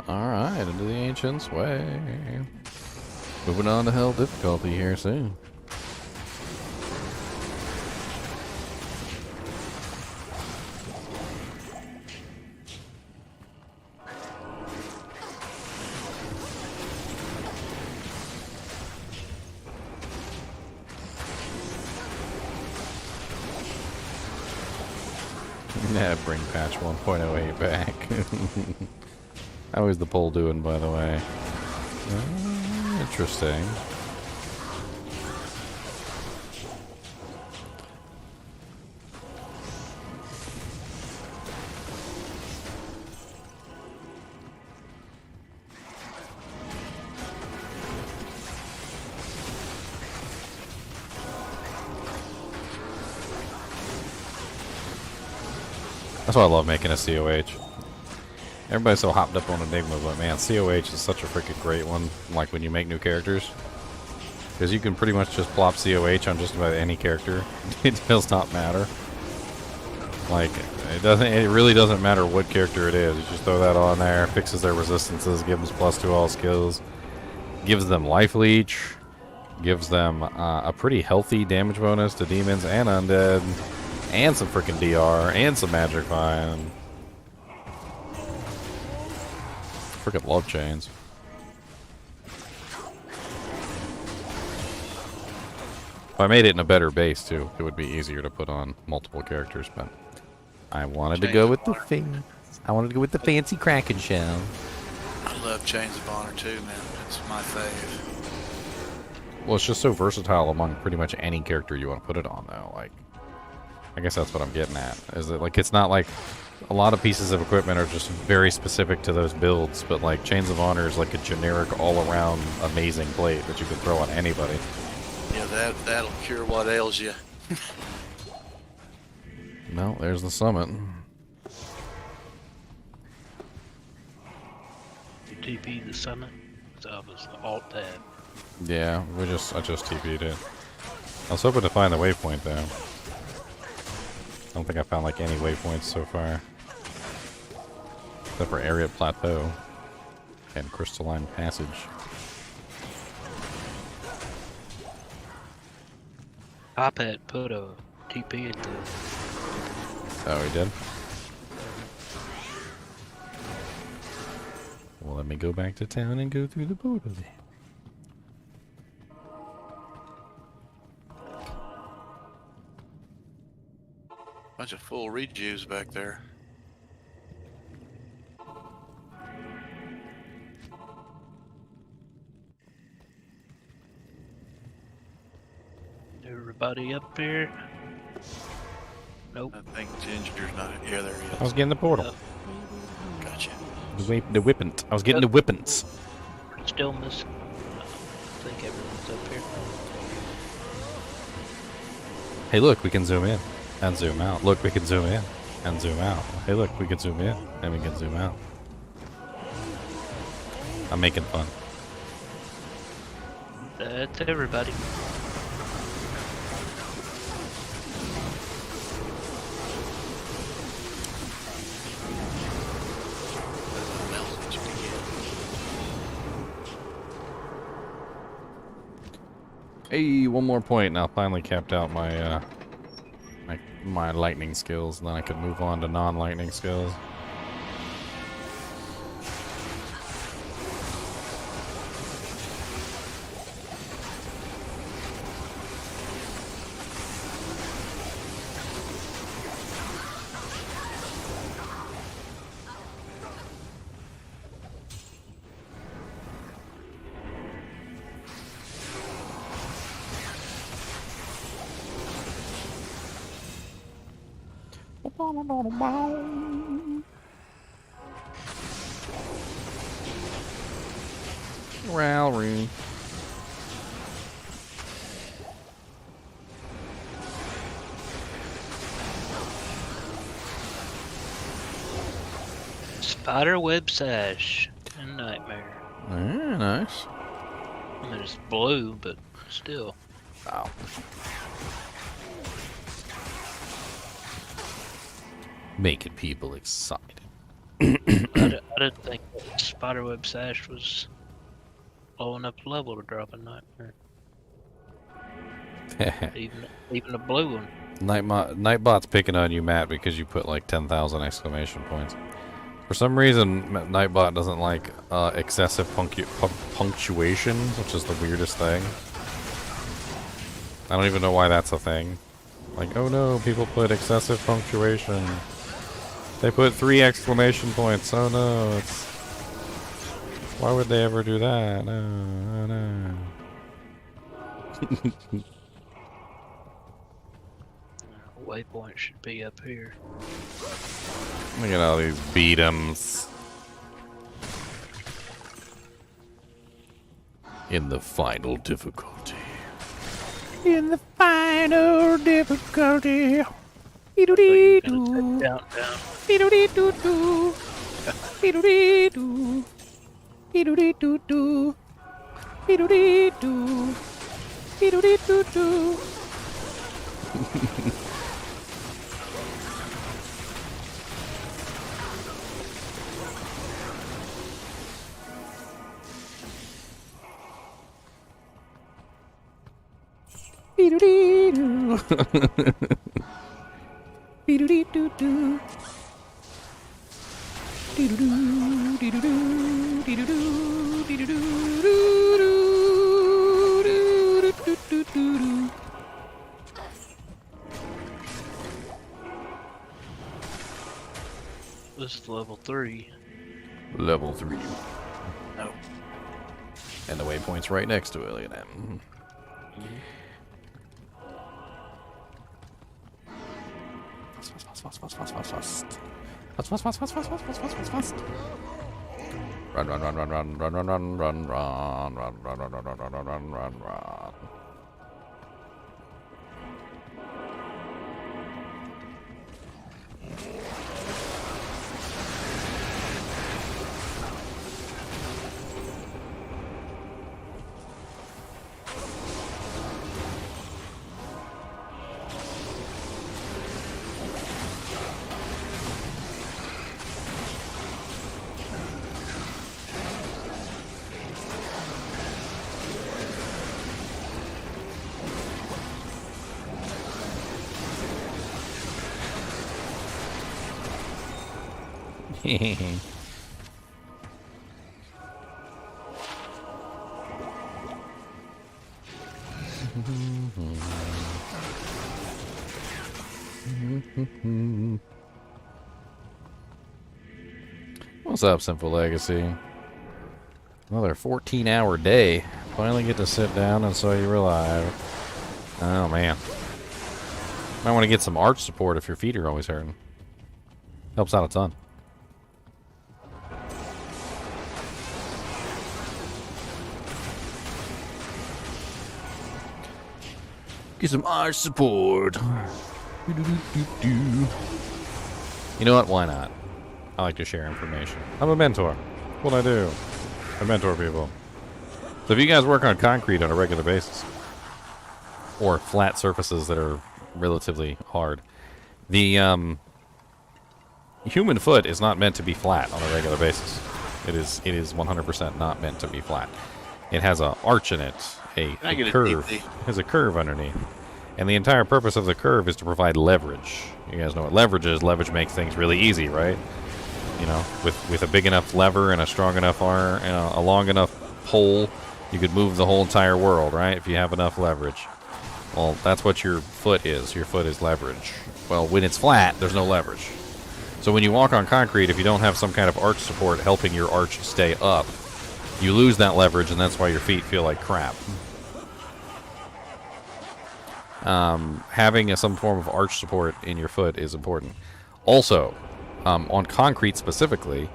Alright, into the Ancient's Way. Moving on to Hell difficulty here soon. Yeah, bring patch 1.08 back. How is the poll doing, by the way? Interesting. That's why I love making a COH. Everybody's so hopped up on Enigma, but man, COH is such a freaking great one, like when you make new characters. Because you can pretty much just plop COH on just about any character. It does not matter. Like, it really doesn't matter what character it is. You just throw that on there, fixes their resistances, gives them +2 all skills, gives them life leech, gives them a pretty healthy damage bonus to demons and undead, and some freaking DR, and some magic vine. Freaking love chains. If I made it in a better base too, it would be easier to put on multiple characters, but I wanted to go with the fancy Kraken shell. I love Chains of Honor too, man. It's my fave. Well, it's just so versatile among pretty much any character you want to put it on, though. Like, I guess that's what I'm getting at. Is that, like, it's not like a lot of pieces of equipment are just very specific to those builds, but like Chains of Honor is like a generic all-around amazing plate that you can throw on anybody. Yeah, that'll cure what ails you. No, there's the summit. You TP the summit, so I was alt tab. Yeah, I just TP'd it. I was hoping to find the waypoint though. I don't think I found like any waypoints so far. Except for Area Plateau and Crystalline Passage. iPad put a TP at the... Oh, he did? Well, let me go back to town and go through the portal then. Bunch of full rejuves back there. Everybody up there? Nope. I think Ginger's not. Yeah, there he is. I was getting the portal. Gotcha. The whippant. I was getting the whippants. Still missing. I think everyone's up here. Hey, look, we can zoom in and zoom out. Look, we can zoom in and zoom out. Hey, look, we can zoom in and we can zoom out. I'm making fun. That's everybody. Hey, one more point, and I'll finally capped out my my lightning skills, and then I could move on to non-lightning skills. Ralry. Spider web sash and nightmare. Yeah, nice. I mean, it's blue, but still. Wow. Making people excited. I didn't think that spiderweb sash was low enough level to drop a nightmare. even a blue one. Nightbot's picking on you, Matt, because you put like 10,000 exclamation points. For some reason, Nightbot doesn't like excessive punctuation, which is the weirdest thing. I don't even know why that's a thing. Like, oh no, people put excessive punctuation. They put 3 exclamation points. Oh no, it's... Why would they ever do that? No, oh no. Waypoint should be up here. Look at all these beat-ems. In the final difficulty. In the final difficulty. So you're gonna Dee-doo-dee-doo. take countdown. Dee-doo-dee-doo-doo. Dee-doo-dee-doo. Dee-doo-dee-doo-doo. Dee-doo-dee-doo. Dee-doo-dee-doo-doo. Dee-doo-dee-doo. Dee-doo-dee-doo-doo. Dee-doo-doo, dee-doo-doo, dee-doo-doo, dee-doo-doo-doo-doo-doo-doo-doo-doo. This is level 3. Level 3. No. And the waypoint's right next to it. Look at that. Fast. Run. What's up, Simple Legacy? Another 14-hour day. Finally get to sit down and saw you were alive. Oh, man. Might want to get some arch support if your feet are always hurting. Helps out a ton. Get some arch support. You know what? Why not? I like to share information. I'm a mentor. What I do. I mentor people. So if you guys work on concrete on a regular basis, or flat surfaces that are relatively hard, the human foot is not meant to be flat on a regular basis. It is 100% not meant to be flat. It has an arch in it, a curve. It has a curve underneath. And the entire purpose of the curve is to provide leverage. You guys know what leverage is. Leverage makes things really easy, right? You know, with a big enough lever and a strong enough arm and a long enough pole, you could move the whole entire world, right? If you have enough leverage. Well, that's what your foot is. Your foot is leverage. Well, when it's flat, there's no leverage. So when you walk on concrete, if you don't have some kind of arch support helping your arch stay up, you lose that leverage, and that's why your feet feel like crap. Having some form of arch support in your foot is important. Also, on concrete specifically,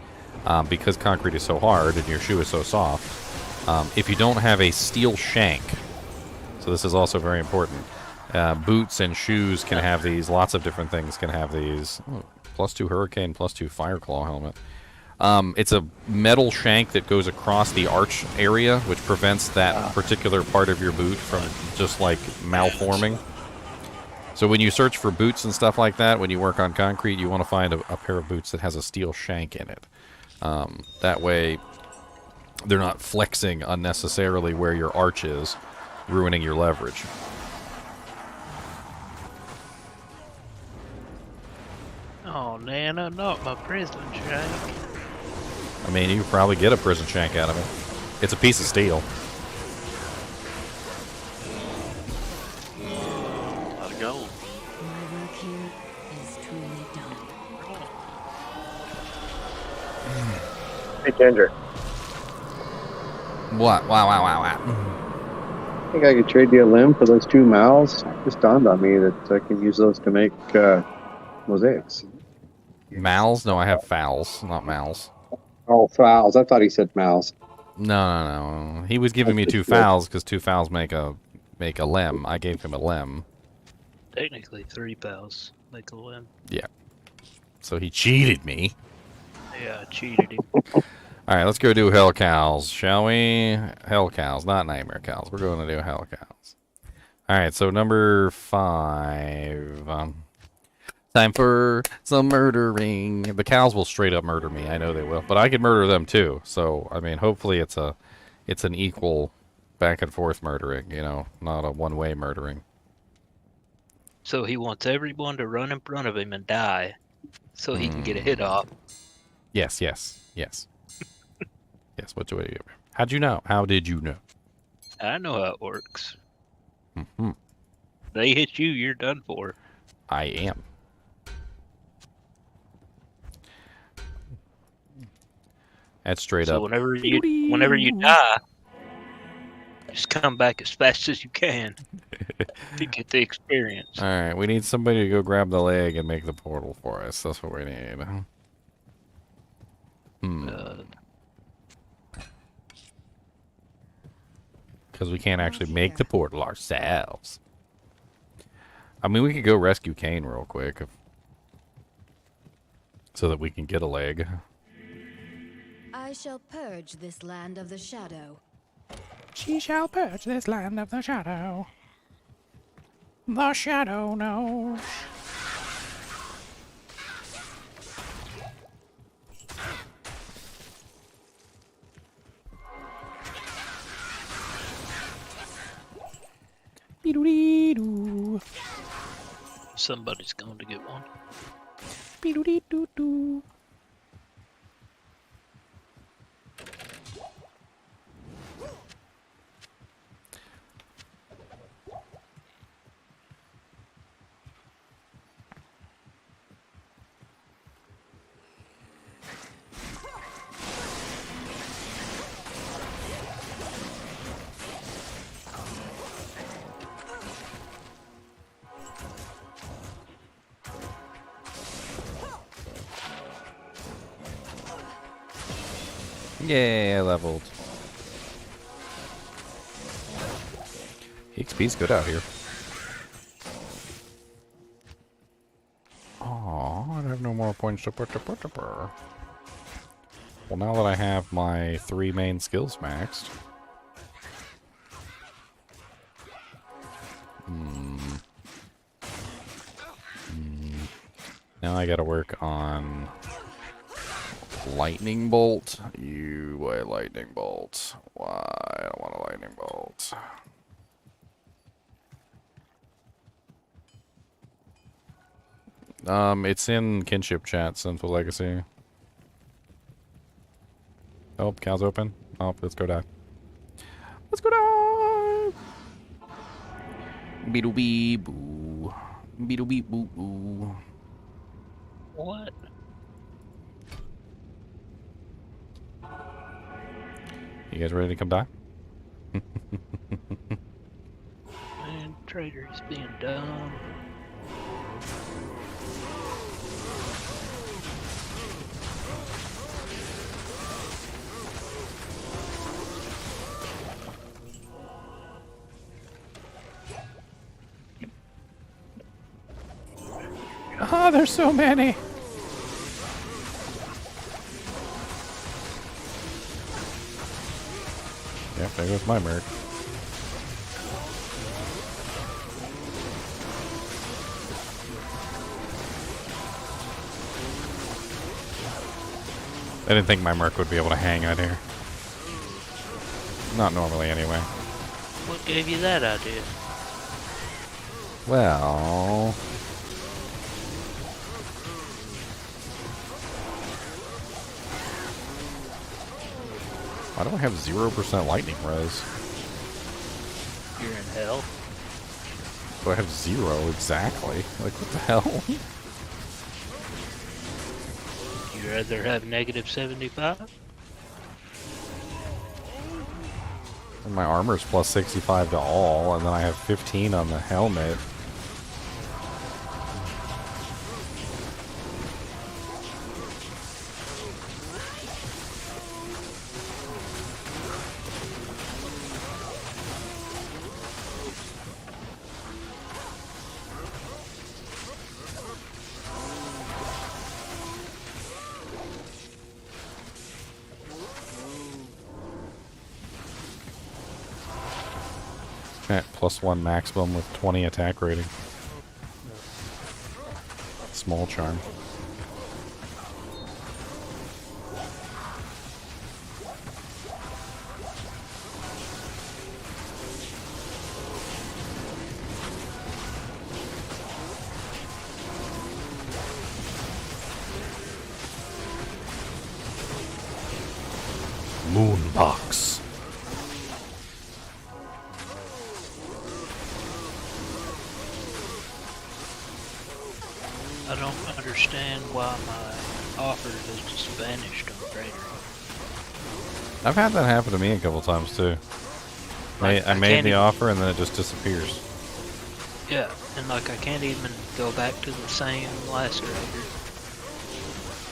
because concrete is so hard and your shoe is so soft, if you don't have a steel shank, so this is also very important. Boots and shoes can have these. Lots of different things can have these. +2 Hurricane, +2 Fireclaw helmet. It's a metal shank that goes across the arch area, which prevents that particular part of your boot from just like malforming. So when you search for boots and stuff like that, when you work on concrete, you want to find a pair of boots that has a steel shank in it. That way, they're not flexing unnecessarily where your arch is, ruining your leverage. Oh, Nana, not my prison shank. I mean, you could probably get a prison shank out of it. It's a piece of steel. A lot of gold. My work here is truly done. Hey, Ginger. What? Wow, wow, wow, wow. I think I could trade you a limb for those 2 mouths. It just dawned on me that I can use those to make mosaics. Mals? No, I have fowls, not mals. Oh, fowls. I thought he said mouths. No, no, no. He was giving me 2 fowls because 2 fowls make a lem. I gave him a lem. Technically, 3 pals make a limb. Yeah. So he cheated me. Yeah, I cheated him. All right, let's go do hell cows, shall we? Hell cows, not nightmare cows. We're going to do hell cows. All right, so number 5. Time for some murdering. The cows will straight up murder me. I know they will, but I can murder them too. So I mean, hopefully it's an equal back and forth murdering. You know, not a one-way murdering. So he wants everyone to run in front of him and die, so he can get a hit off. Yes, yes, yes. Yes. What do I do? How'd you know? How did you know? I know how it works. Mm-hmm. They hit you, you're done for. I am. That's straight So up. whenever you die, just come back as fast as you can to get the experience. All right, we need somebody to go grab the leg and make the portal for us. That's what we need. Because we can't actually make the portal ourselves. I mean, we could go rescue Kane real quick. So that we can get a leg. I shall purge this land of the shadow. She shall purge this land of the shadow. The shadow knows. Be-doo-dee-doo. Somebody's going to get one. Be-doo-dee-doo-doo. Yeah, leveled. XP's good out here. Oh, I have no more points to put. Well, now that I have my 3 main skills maxed. Now I gotta work on lightning bolt. Why lightning bolt? Why? I don't want a lightning bolt. It's in kinship chat, Sinful Legacy. Oh, cow's open. Oh, let's go die. Let's go die! Beedle bee boo. Beedle bee boo boo. What? You guys ready to come die? Man, traitor's being dumb. Ah, there's so many. Yep, there goes my merc. I didn't think my merc would be able to hang out here. Not normally, anyway. What gave you that idea? Well... Why do I have 0% lightning res? You're in hell. Do I have 0 exactly? Like, what the hell? You rather have negative 75? My armor's plus 65 to all, and then I have 15 on the helmet. At +1 maximum with 20 attack rating. Small charm. Moonbox. I don't understand why my offer has just vanished on Trader. I've had that happen to me a couple times too. Like, I made the can't offer and then it just disappears. Yeah, and like I can't even go back to the same lacerator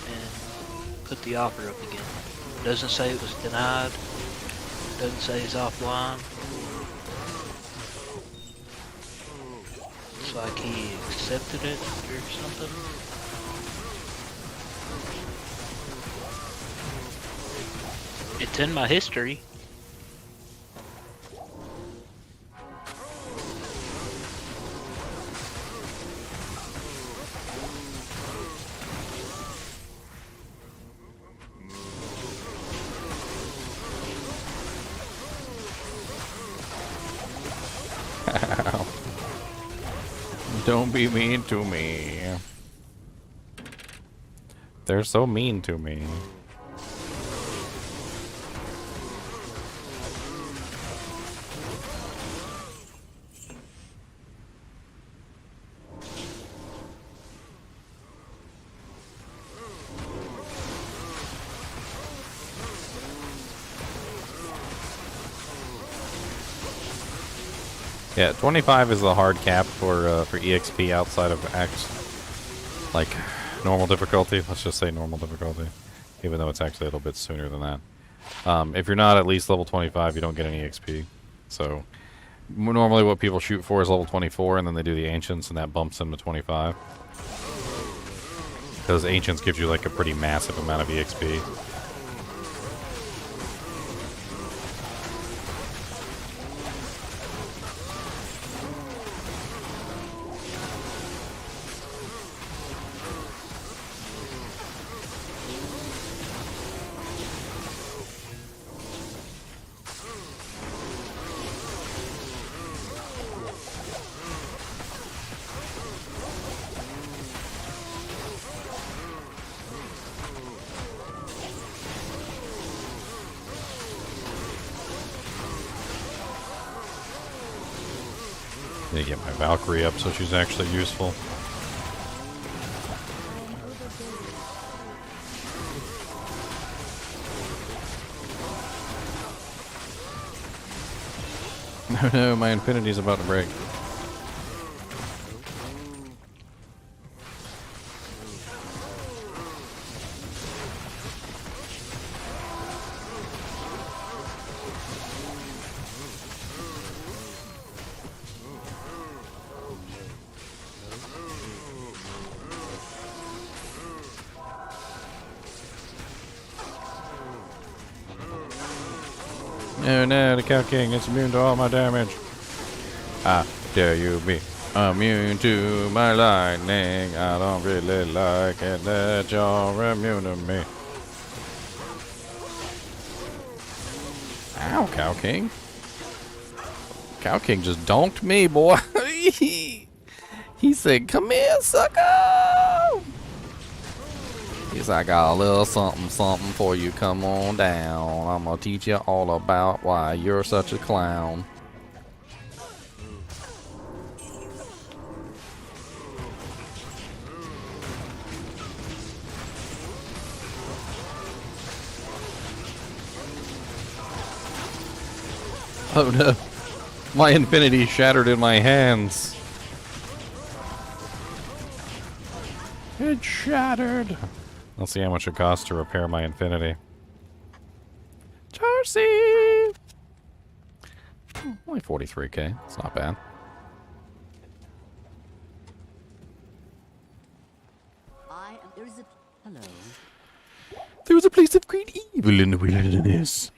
and put the offer up again. It doesn't say it was denied. It doesn't say it's offline. It's like he accepted it or something. It's in my history. Don't be mean to me. They're so mean to me. Yeah, 25 is the hard cap for EXP outside of like normal difficulty. Let's just say normal difficulty, even though it's actually a little bit sooner than that. If you're not at least level 25, you don't get any EXP. So normally what people shoot for is level 24, and then they do the Ancients, and that bumps them to 25. Because Ancients gives you like a pretty massive amount of EXP. Need to get my Valkyrie up so she's actually useful. No, no, my Infinity's about to break. No, no, the Cow King is immune to all my damage. How dare you be immune to my lightning? I don't really like it that you're immune to me. Ow, Cow King. Cow King just donked me, boy. He said, come here, sucker. He's like, I got a little something, something for you. Come on down. I'm gonna teach you all about why you're such a clown. Oh no. My infinity shattered in my hands. It shattered. Let's see how much it costs to repair my infinity. Charcy! Only 43k. It's not bad. Hello. There was a place of great evil in the wilderness.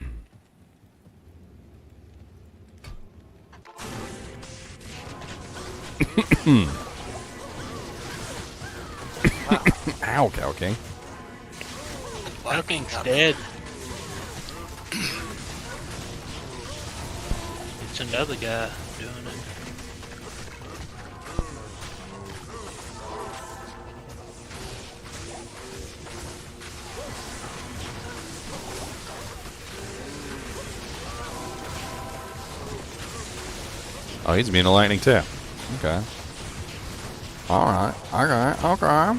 Ow, Cow King. Cow King's dead. It's another guy doing it. Oh, he's immune to lightning too. Okay. Alright, okay.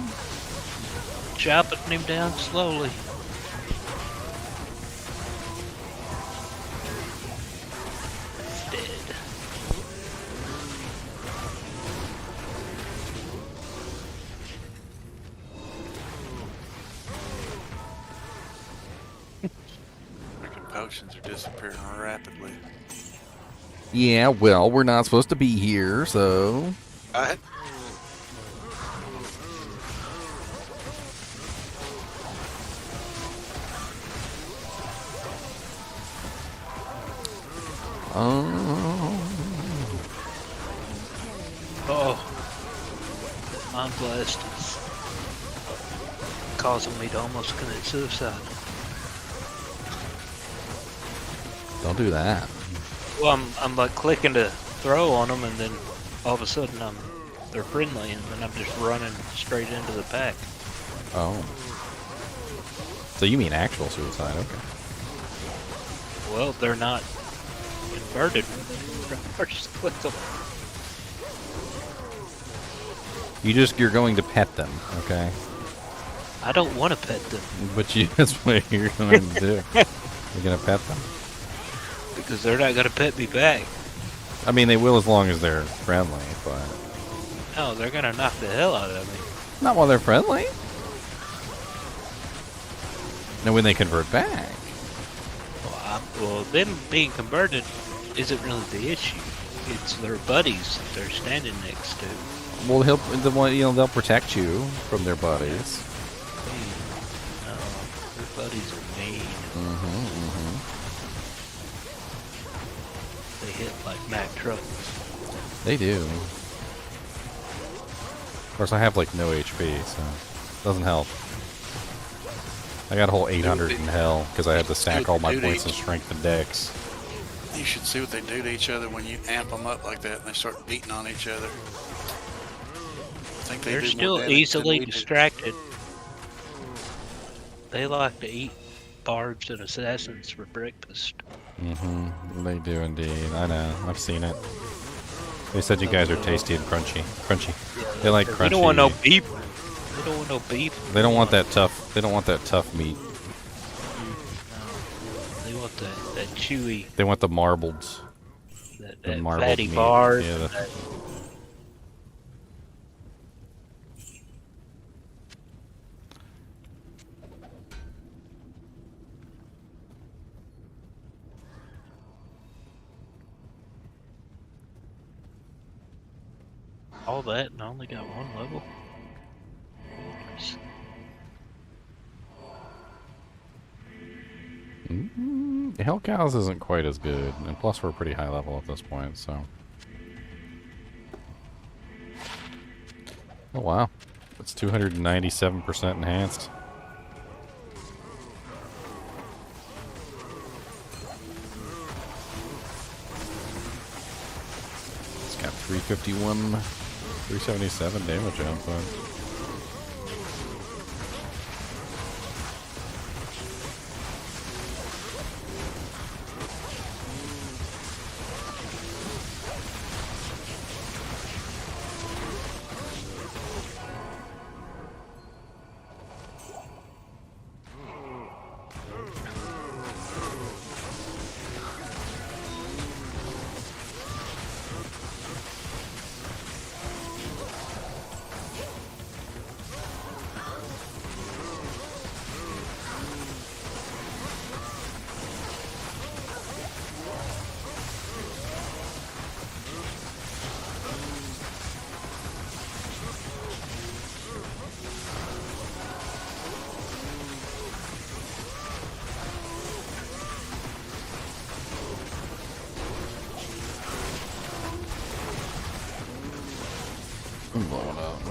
Chopping him down slowly. Dead. Freaking potions are disappearing rapidly. Yeah, well, we're not supposed to be here, so... I Oh, I'm blessed. It's causing me to almost commit suicide. Don't do that. Well, I'm like clicking to throw on them, and then all of a sudden they're friendly, and then I'm just running straight into the pack. Oh. So you mean actual suicide, okay. Well, they're not converted. I just clicked them. You're going to pet them, okay? I don't want to pet them. But that's what you're going to do. You're going to pet them. Because they're not going to pet me back. I mean, they will as long as they're friendly, but... No, they're going to knock the hell out of me. Not while they're friendly. No, when they convert back. Well, them being converted isn't really the issue. It's their buddies that they're standing next to. Well, they'll protect you from their buddies. No, their buddies are mean. They hit like Mack trucks. They do. Of course, I have like no HP, so it doesn't help. I got a whole 800 in hell because I had to stack all my points in strength and dex. You should see what they do to each other when you amp them up like that and they start beating on each other. I think They're do still more damage than easily we do. distracted. They like to eat barbs and assassins for breakfast. They do indeed. I know. I've seen it. They said you guys are tasty and crunchy. They like crunchy. They don't want no beef. They don't want no beef. They don't want that tough. They don't want that tough meat. They want that chewy. They want the marbled. That marbled fatty meat. bars. Yeah, All that, and I only got one level. Hell Cows isn't quite as good, and plus we're pretty high level at this point, so. Oh wow, it's 297% enhanced. It's got 351, 377 damage output. I'm blowing up.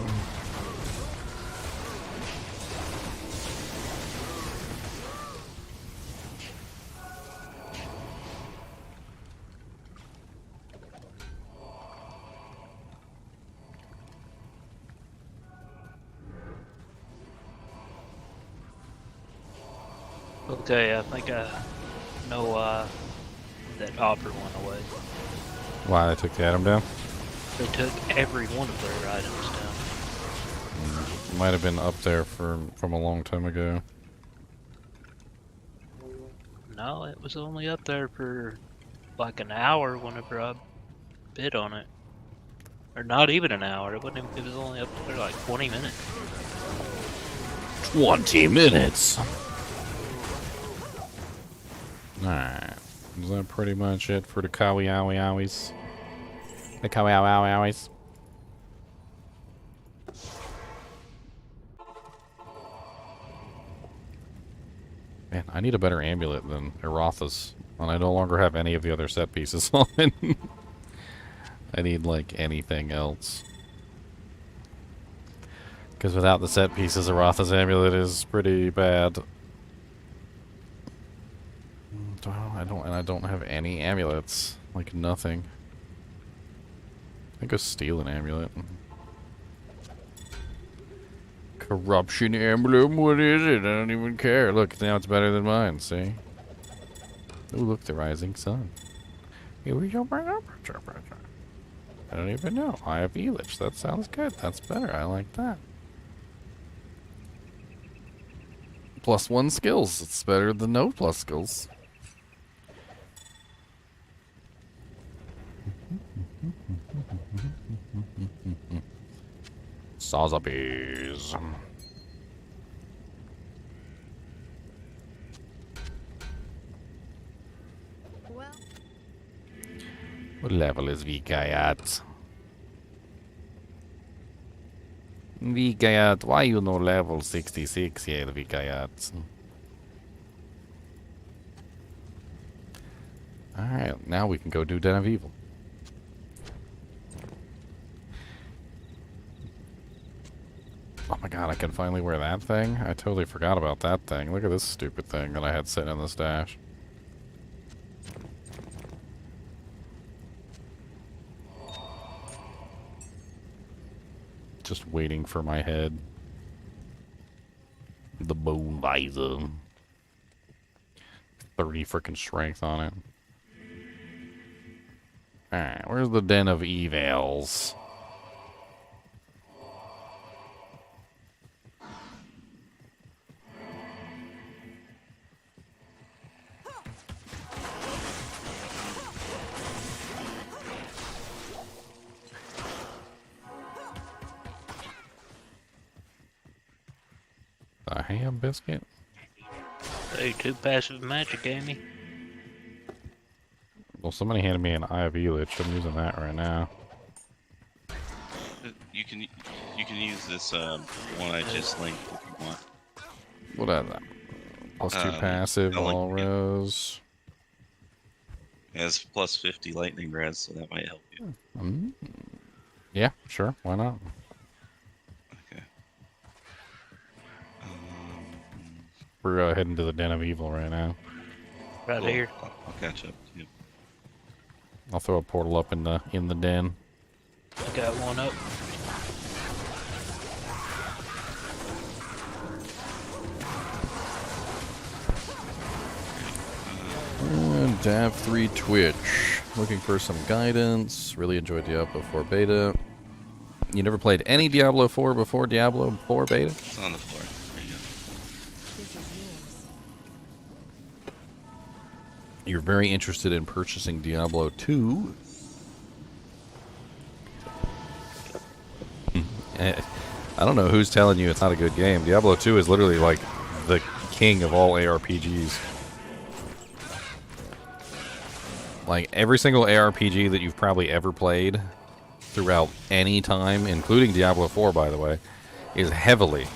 Okay, I think I know why that hopper went away. Why they took the item down? They took every one of their items down. Might have been up there from a long time ago. No, it was only up there for like an hour whenever I bid on it. Or not even an hour. It wasn't even, it was only up there like 20 minutes. 20 minutes! Alright. Is that pretty much it for the Kawi Owie Owies? The Kawi Owie Owies? Man, I need a better amulet than Erotha's. And I no longer have any of the other set pieces on it. I need, like, anything else. Because without the set pieces, Erotha's amulet is pretty bad. I don't have any amulets. Like, nothing. I go steal an amulet. Corruption emblem, what is it? I don't even care. Look, now it's better than mine, see? Oh, look, the rising sun. Here we go. I don't even know. I have Elich. That sounds good. That's better. I like that. +1 skills. It's better than no plus skills. Sotheby's. Well, What level is Vika at? Vika at? Why you know level 66 yet, Vika at? Alright, now we can go do Den of Evil. Oh my god, I can finally wear that thing? I totally forgot about that thing. Look at this stupid thing that I had sitting in the stash. Just waiting for my head. The bone visor. 30 freaking strength on it. Alright, where's the Den of Evils? A ham biscuit? Hey, 2 passive magic, Amy. Well, somebody handed me an Eye of Elich. I'm using that right now. You can use this one I just linked if you want. What is that? +2 passive, all rose. It has +50 lightning res, so that might help you. Yeah, sure. Why not? Okay. We're heading to the Den of Evil right now. Right Cool. here. I'll catch up to you. I'll throw a portal up in the den. I got one up. Dav3 Twitch. Looking for some guidance. Really enjoyed Diablo 4 beta. You never played any Diablo 4 before Diablo 4 beta? It's on the floor. There you go. this is yours. You're very interested in purchasing Diablo 2. I don't know who's telling you it's not a good game. Diablo 2 is literally like the king of all ARPGs. Like every single ARPG that you've probably ever played throughout any time, including Diablo 4 by the way, is heavily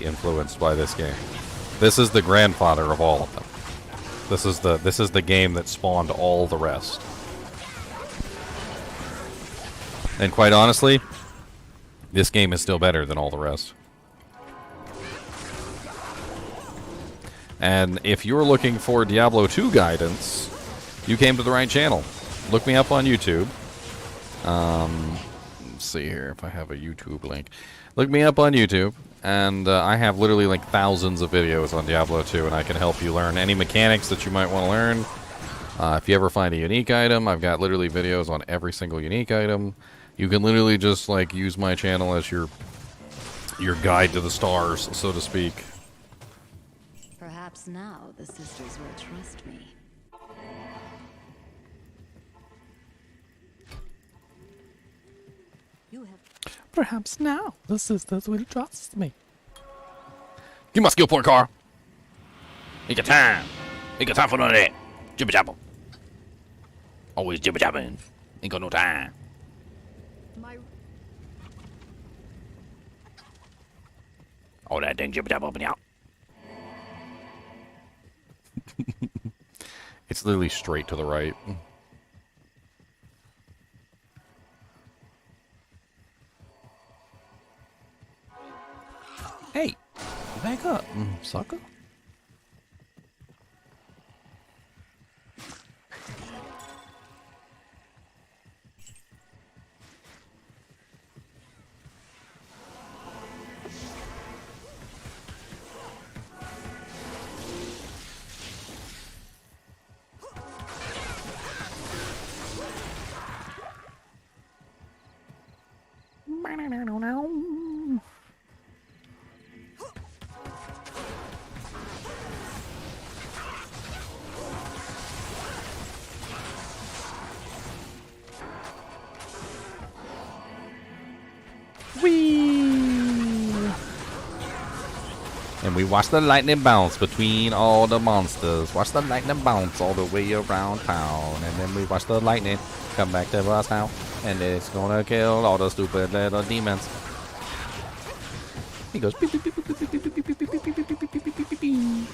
influenced by this game. This is the grandfather of all of them. This is the game that spawned all the rest. And quite honestly, this game is still better than all the rest. And if you're looking for Diablo 2 guidance, you came to the right channel. Look me up on YouTube. Let's see here if I have a YouTube link. Look me up on YouTube, and I have literally like thousands of videos on Diablo 2, and I can help you learn any mechanics that you might want to learn. If you ever find a unique item, I've got literally videos on every single unique item. You can literally just like use my channel as your guide to the stars, so to speak. Perhaps now the sisters will trust me. You have Perhaps now the sisters will trust me. Give my skill point, Carl. Ain't got time. Ain't got time for none of that. Jibba jabba. Always jibba jabbing. Ain't got no time. my All that dang jibba jabba up and out. It's literally straight to the right. Hey, back up, sucker. And we watch the lightning bounce between all the monsters. Watch the lightning bounce all the way around town. And then we watch the lightning come back to us now. And it's gonna kill all the stupid little demons. He goes beep, beep, beep, beep, beep, beep, beep, beep, beep, beep, beep, beep, beep, beep, beep, beep, beep.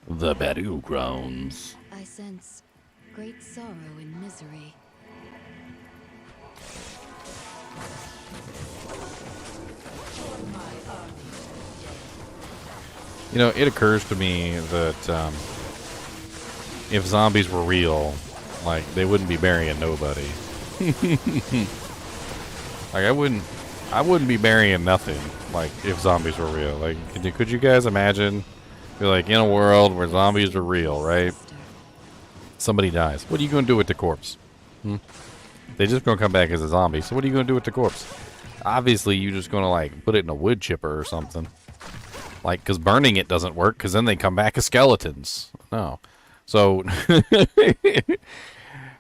The battlegrounds. I sense great sorrow and misery. You know, it occurs to me that if zombies were real, like, they wouldn't be burying nobody. Like, I wouldn't be burying nothing, like, if zombies were real. Like, could you guys imagine, be like, in a world where zombies are real, right? Somebody dies. What are you going to do with the corpse? They're just going to come back as a zombie, so what are you going to do with the corpse? Obviously, you're just going to, like, put it in a wood chipper or something. Like, because burning it doesn't work, because then they come back as skeletons. No. So,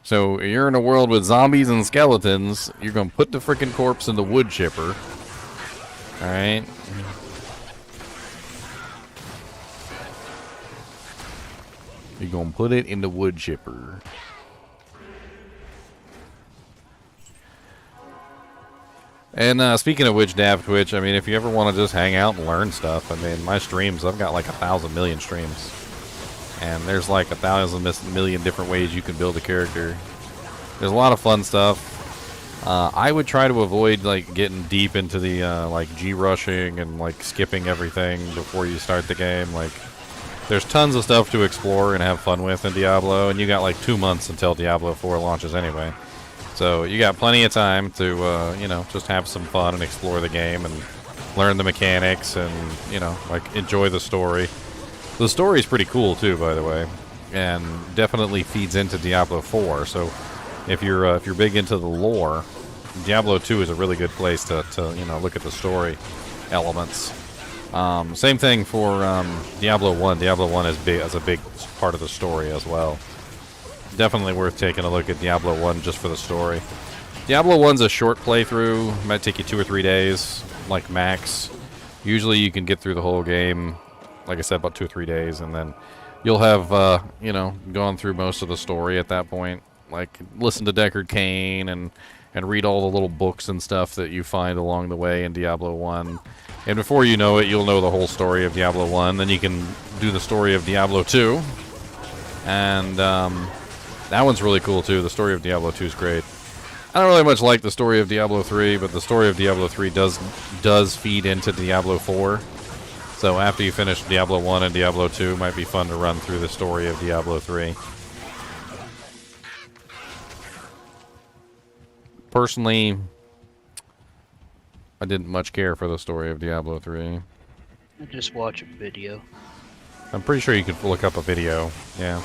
so you're in a world with zombies and skeletons. You're going to put the freaking corpse in the wood chipper. Alright? You're going to put it in the wood chipper. And speaking of which, Dav Twitch, I mean, if you ever want to just hang out and learn stuff, I mean, my streams, I've got like 1,000 million streams. And there's like 1,000 million different ways you can build a character. There's a lot of fun stuff. I would try to avoid like getting deep into the like G-rushing and like skipping everything before you start the game. Like, there's tons of stuff to explore and have fun with in Diablo, and you got like 2 months until Diablo 4 launches anyway. So you got plenty of time to, you know, just have some fun and explore the game and learn the mechanics and, you know, like enjoy the story. The story is pretty cool too, by the way, and definitely feeds into Diablo 4. So if you're big into the lore, Diablo 2 is a really good place to you know, look at the story elements. Same thing for Diablo 1. Diablo 1 is big as a big part of the story as well. Definitely worth taking a look at Diablo 1 just for the story. Diablo 1's a short playthrough. Might take you 2 or 3 days, like max. Usually you can get through the whole game, like I said, about 2 or 3 days, and then you'll have, you know, gone through most of the story at that point. Like, listen to Deckard Cain and read all the little books and stuff that you find along the way in Diablo 1. And before you know it, you'll know the whole story of Diablo 1. Then you can do the story of Diablo 2. And that one's really cool, too. The story of Diablo 2 is great. I don't really much like the story of Diablo 3, but the story of Diablo 3 does feed into Diablo 4. So after you finish Diablo 1 and Diablo 2, it might be fun to run through the story of Diablo 3. Personally, I didn't much care for the story of Diablo 3. Just watch a video. I'm pretty sure you could look up a video, yeah.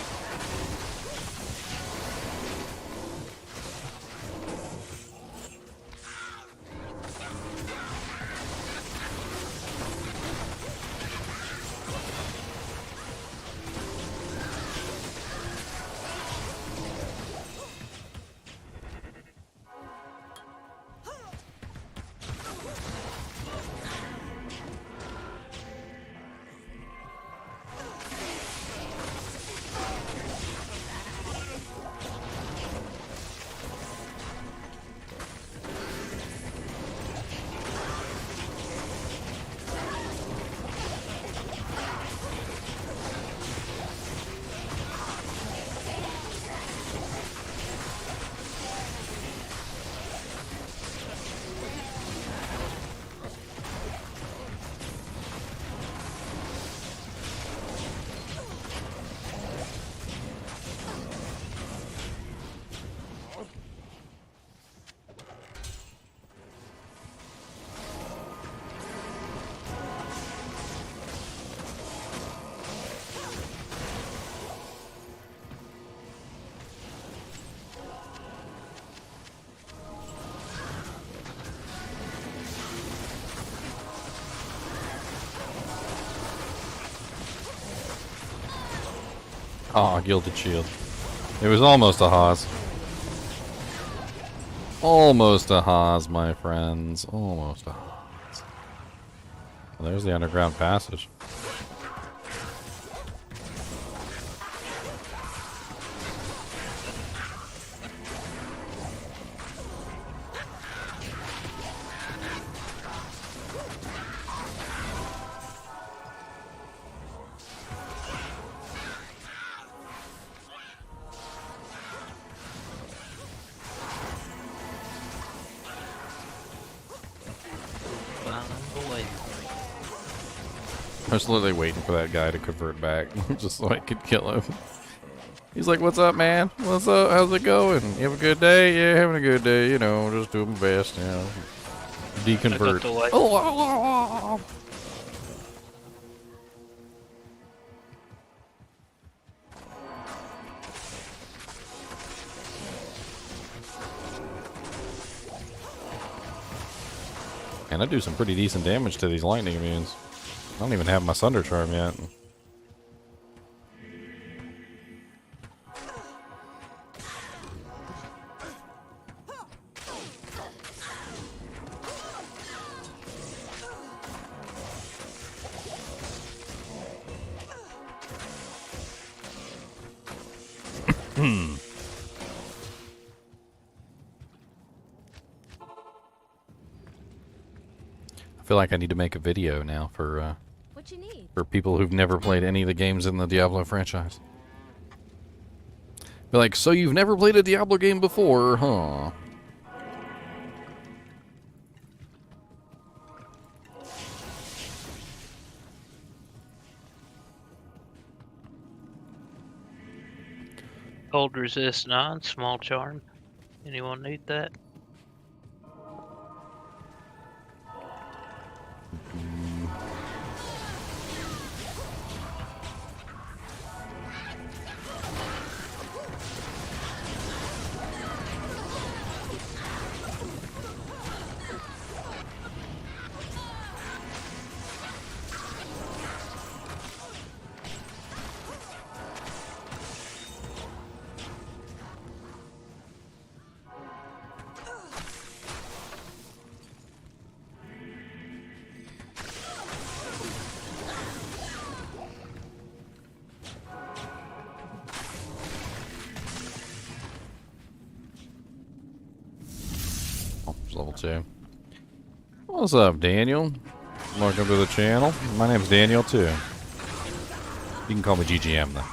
Aw, Gilded Shield. It was almost a Haas. Almost a Haas, my friends. Almost a Haas. Well, there's the underground passage. I was literally waiting for that guy to convert back, just so I could kill him. He's like, "What's up, man? What's up? How's it going? You have a good day? Yeah, having a good day. You know, just doing my best. You know, deconvert." Oh. And I do some pretty decent damage to these lightning immunes. I don't even have my Sunder charm yet. I feel like I need to make a video now for people who've never played any of the games in the Diablo franchise. Be like, so you've never played a Diablo game before, huh? Cold resist 9, small charm. Anyone need that? It's level 2. What's up, Daniel? Welcome to the channel. My name's Daniel, too. You can call me GGM, though.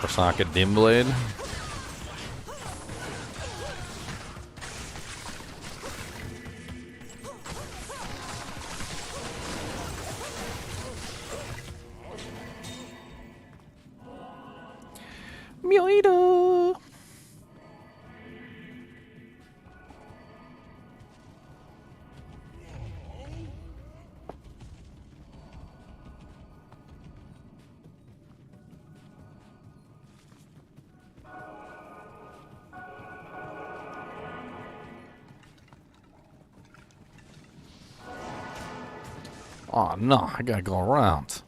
Socket dim blade. Mioida. Oh no, I gotta go around.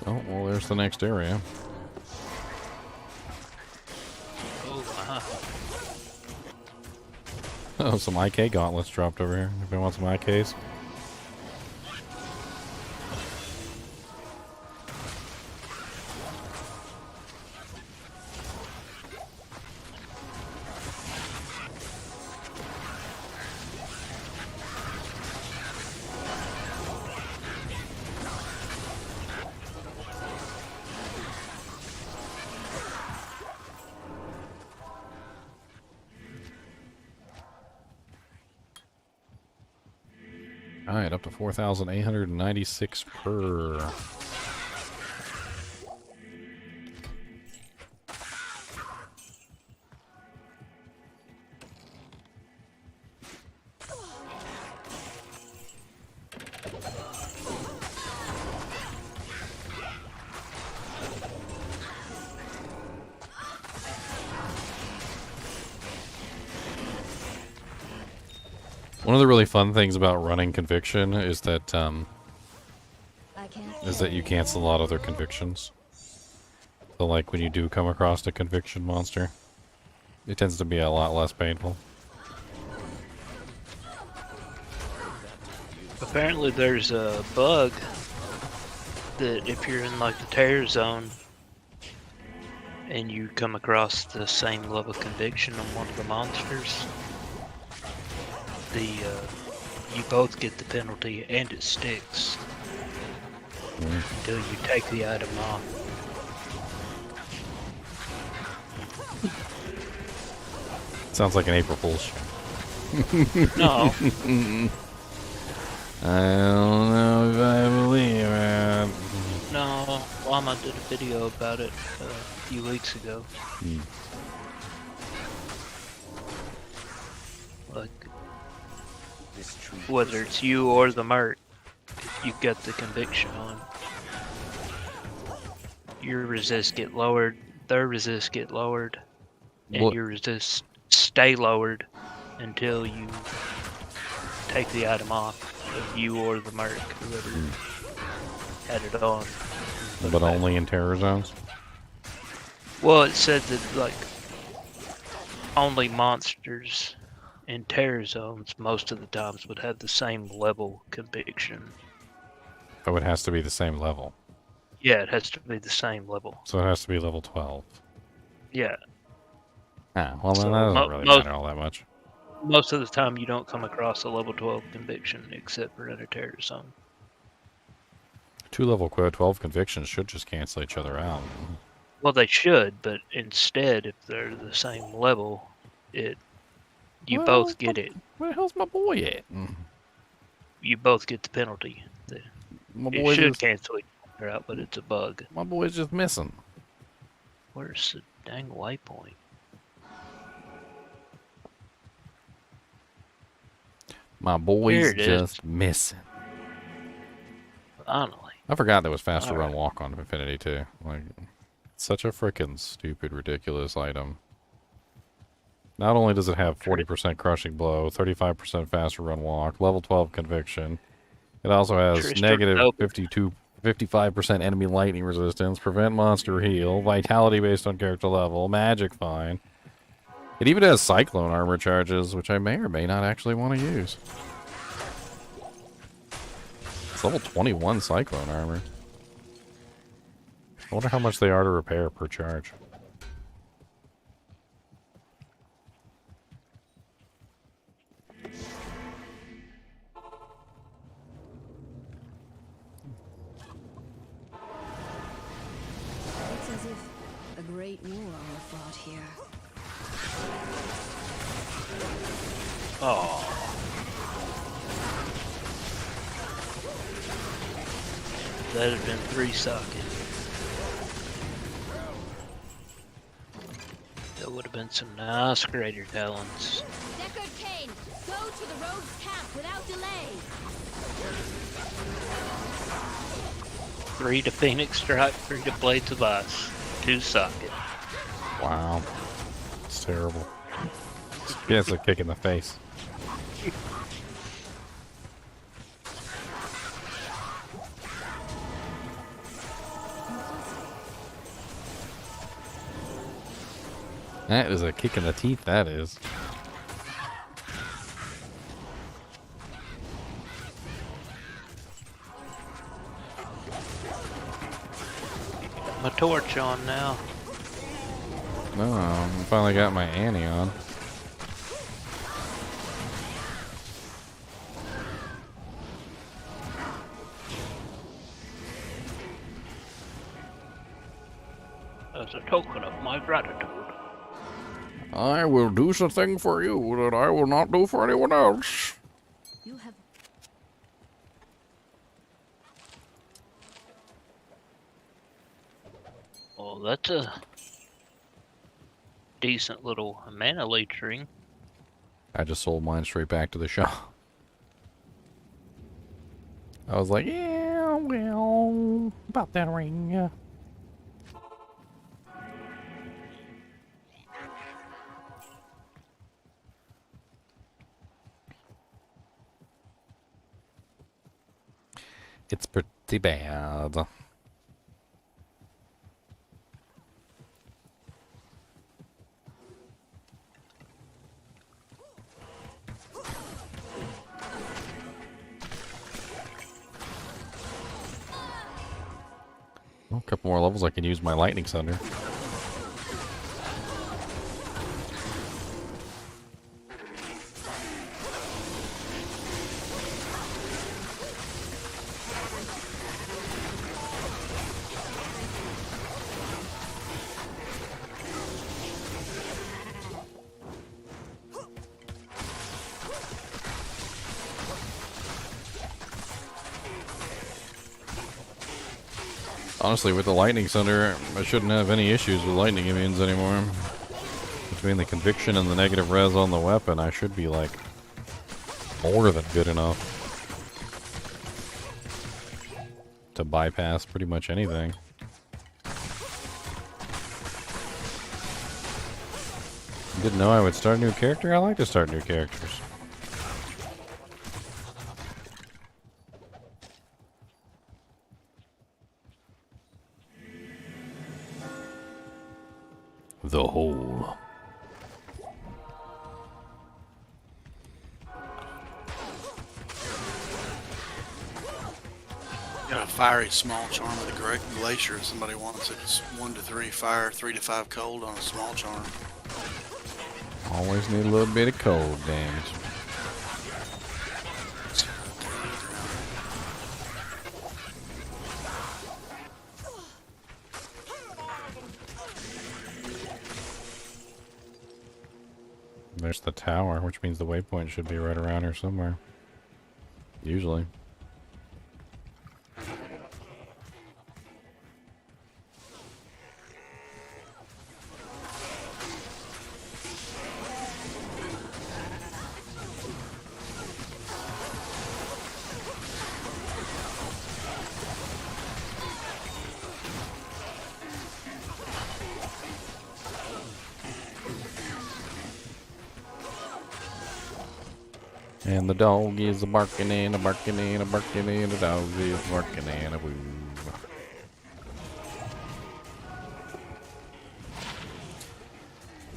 Oh, well, there's the next area. Oh, Oh, some IK gauntlets dropped over here. Anybody want some IKs? Alright, up to 4,896 per. One of the really fun things about running Conviction is that you cancel a lot of their convictions. So like when you do come across a conviction monster, it tends to be a lot less painful. apparently there's a bug that if you're in like the tear zone and you come across the same level of conviction on one of the monsters, you both get the penalty and it sticks until you take the item off. Sounds like an April Fool's show. No. I don't know if I believe it. No, Llama did a video about it a few weeks ago. Like, whether it's you or the merc, if you get the conviction on, your resist get lowered, their resist get lowered, and your resist stay lowered until you take the item off of you or the merc, whoever had it on. But only in terror zones? Well, it said that, like, only monsters in terror zones most of the times would have the same level conviction. Oh, it has to be the same level. Yeah, it has to be the same level. So it has to be level 12. Yeah. Ah, well, then So that doesn't really matter all that much. Most of the time you don't come across a level 12 conviction except for in a terror zone. 2 level 12 convictions should just cancel each other out. Well, they should, but instead, if they're the same level, you Well, both get it. Where the hell's my boy at? You both get the penalty. My It boy's should just, cancel each other out, but it's a bug. my boy's just missing. Where's the dang waypoint? My boy's Here it is. just missing. Finally. I forgot there was faster All run right. walk on Infinity too. Like, such a freaking stupid, ridiculous item. Not only does it have 40% crushing blow, 35% faster run walk, level 12 conviction, it also has Trister negative Noble. 55% enemy lightning resistance, prevent monster heal, vitality based on character level, magic fine. It even has cyclone armor charges, which I may or may not actually want to use. It's level 21 cyclone armor. I wonder how much they are to repair per charge. It's as if a great war were fought here. Oh. That'd have been 3 sockets. That would have been some nice greater talents. Deckard Cain, go to the rogue's camp without delay. 3 to Phoenix Strike, 3 to Blades of Ice, 2 socket. Wow. It's terrible. Yeah, it's a kick in the face. That is a kick in the teeth, that is. My torch on now. No, I finally got my Annie on. As a token of my gratitude. I will do something for you that I will not do for anyone else. You have Well, that's a decent little mana leech ring. I just sold mine straight back to the shop. I was like, yeah, well, about that ring, yeah. It's pretty bad. Well, a couple more levels I can use my lightning Sunder. Honestly, with the lightning Sunder, I shouldn't have any issues with lightning immunes anymore. Between the conviction and the negative res on the weapon, I should be like more than good enough to bypass pretty much anything. Didn't know I would start a new character? I like to start new characters. The hole. Got a fiery small charm with a great glacier if somebody wants it. It's 1 to 3 fire, 3 to 5 cold on a small charm. Always need a little bit of cold damage. There's the tower, which means the waypoint should be right around here somewhere. Usually. And the dog is a barking and a barking and a barking and the dog is barking and a woo.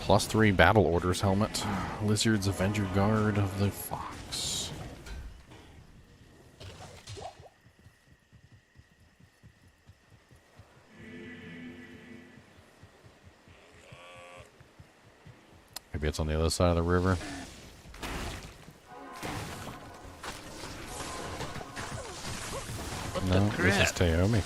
+3 battle orders helmet. Lizard's Avenger Guard of the Fox. Maybe it's on the other side of the river. No, this is Taomi.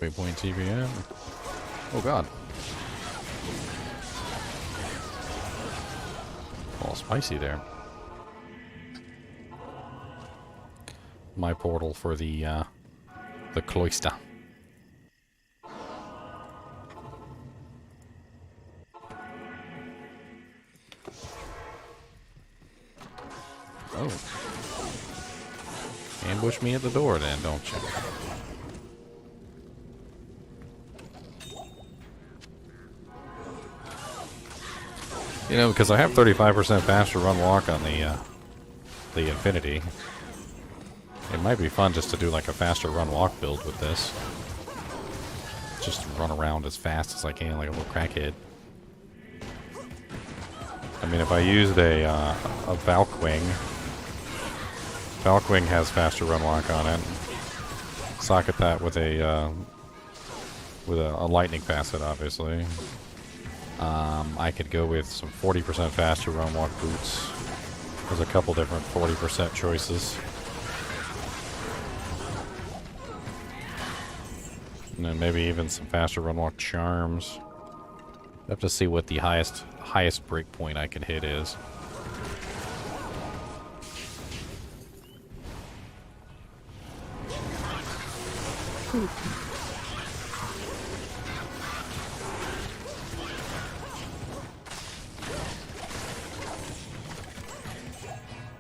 Waypoint TVM. Oh god. All spicy there. My portal for the cloister. Oh. Ambush me at the door then, don't you? You know, because I have 35% faster run walk on the Infinity. It might be fun just to do like a faster run walk build with this. Just run around as fast as I can like a little crackhead. I mean, if I used a Valkwing, Valkwing has faster run walk on it. Socket that with a lightning facet, obviously. I could go with some 40% faster run walk boots. There's a couple different 40% choices. And then maybe even some faster run walk charms. I have to see what the highest breakpoint I can hit is.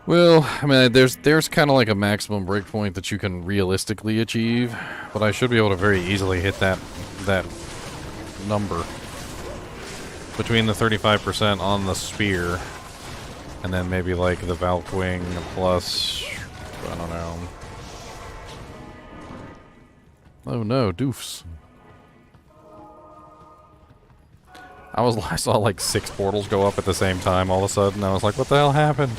Well, I mean, there's kind of like a maximum breakpoint that you can realistically achieve, but I should be able to very easily hit that number between the 35% on the spear, and then maybe like the Valkwing plus, I don't know. Oh no, doofs! I saw like 6 portals go up at the same time all of a sudden. I was like, what the hell happened?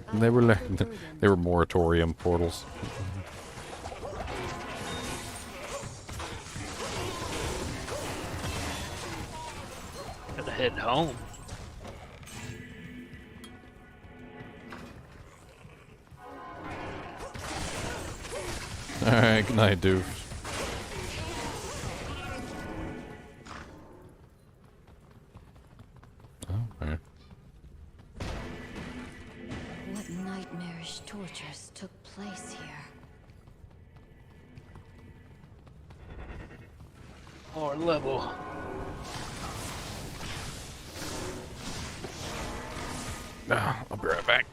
And they were moratorium portals. Gotta head home. Alright, good night, doof. Oh, okay. What nightmarish tortures took place here? More level. I'll be right back.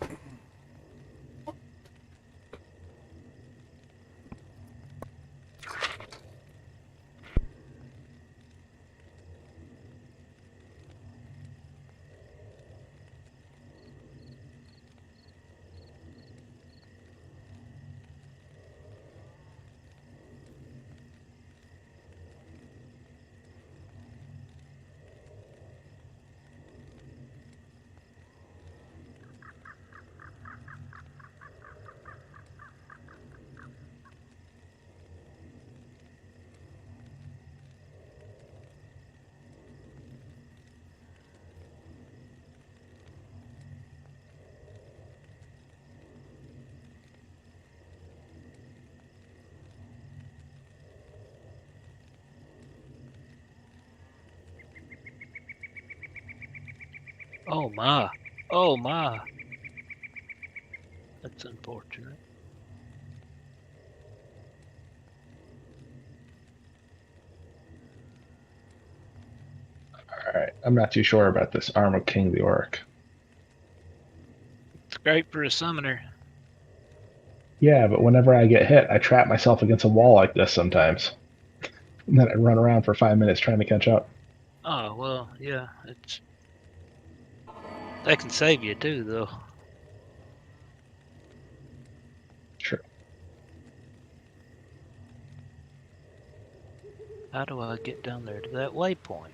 Oh my. Oh my. That's unfortunate. Alright, I'm not too sure about this Arm of King the Orc. It's great for a summoner. Yeah, but whenever I get hit, I trap myself against a wall like this sometimes. And then I run around for 5 minutes trying to catch up. Oh, well, yeah, it's... That can save you too, though. Sure. How do I get down there to that waypoint?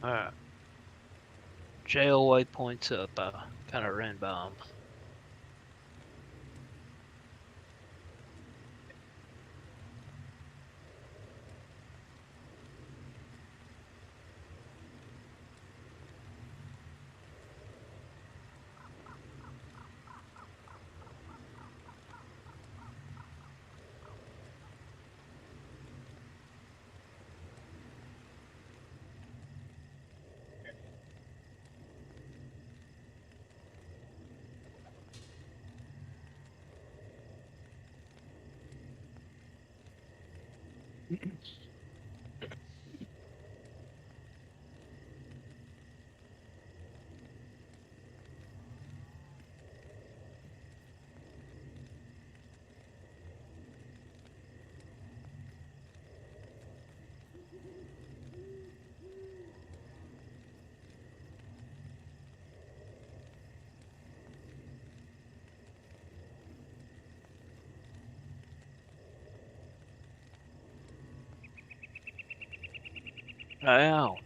Alright. Jail waypoints up. I kind of ran by them. Ow.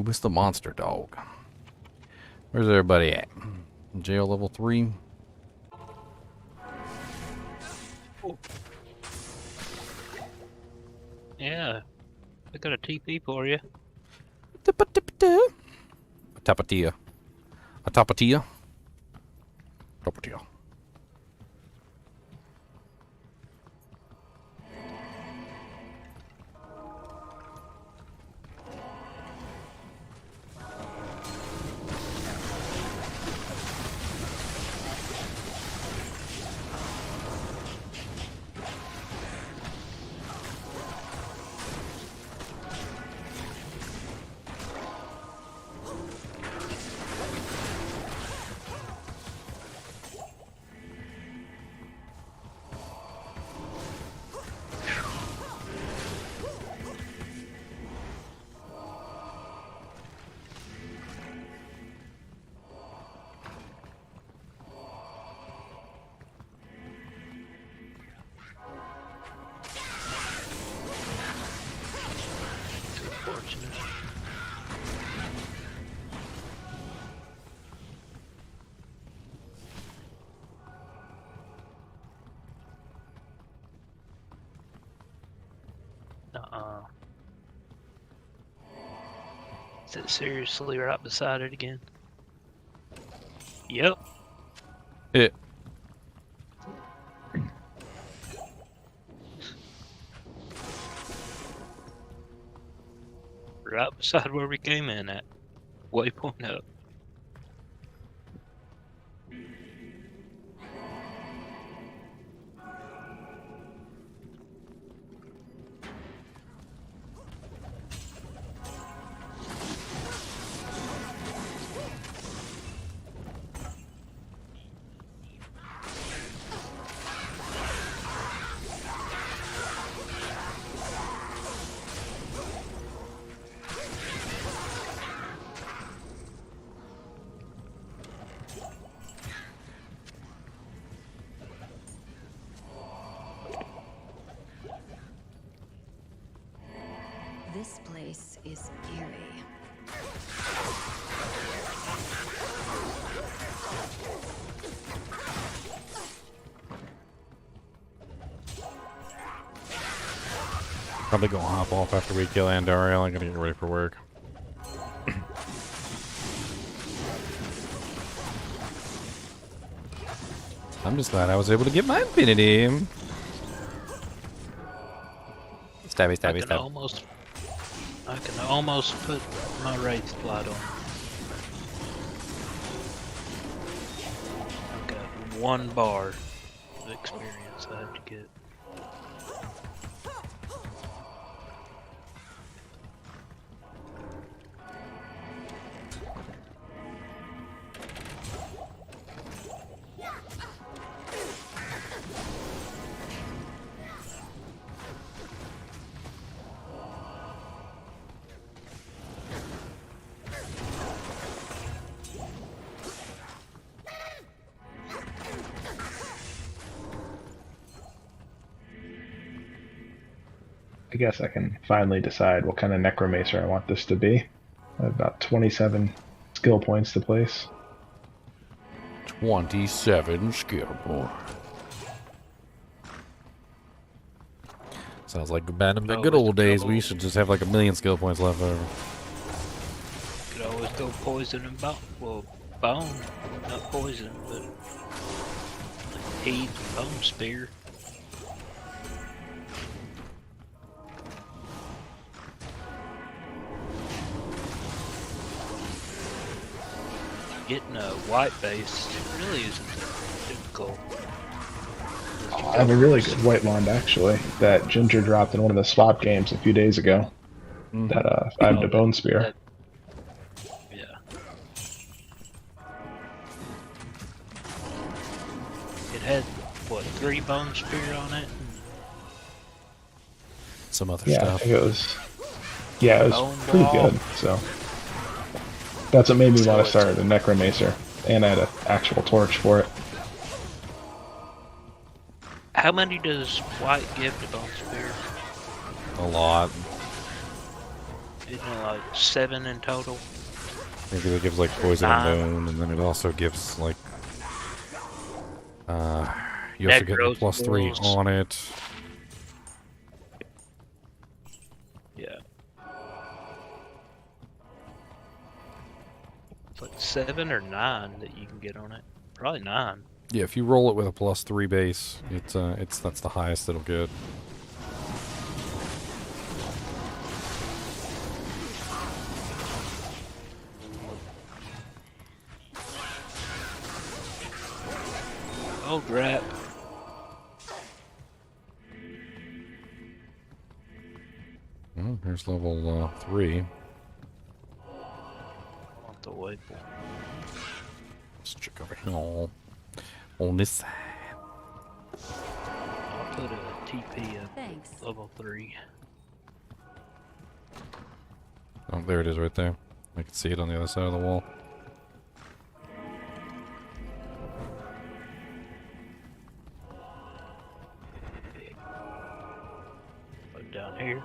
Who is the monster dog? Where's everybody at? Jail level 3? Oh. Yeah, I got a TP for you. A tapatia. A tapatia. Tapatia. Is it seriously right beside it again? Yep. It. Right beside where we came in at. Waypoint up. This place is eerie. Probably gonna hop off after we kill Andariel. I'm gonna get ready for work. I'm just glad I was able to get my Infinity. Stabby, stabby, stab. I can almost put my Wraith Flight on. I've got 1 bar of experience I have to get. I guess I can finally decide what kind of Necromancer I want this to be. I have about 27 skill points to place. 27 skill points. Sounds like back in the good old days, we should just have like 1,000,000 skill points left over. Could always go poison and bone. Well, bone, not poison, but like heat, bone spear. Getting a white base really isn't that difficult. I have a really good white wand actually that Ginger dropped in one of the swap games a few days ago. That I have the bone spear. Yeah. It had what, 3 bone spear on it? Some other Yeah, stuff. I think it was. Yeah, it was Bone pretty wall. good. So that's what made me want to start the Necromancer, and I had an actual torch for it. How many does white give to bone spear? A lot. Isn't it like 7 in total? Maybe it gives like poison Nine. unknown, and then it also gives like you also get the +3 Necros. on it. Yeah. It's like 7 or 9 that you can get on it. Probably 9. Yeah, if you roll it with a +3 base, that's the highest it'll get. Oh, drat. Well, here's level 3. Off the waypoint. Let's check over here. On this side. I'll put a TP at Thanks. level 3. Oh, there it is right there. I can see it on the other side of the wall. Put down here.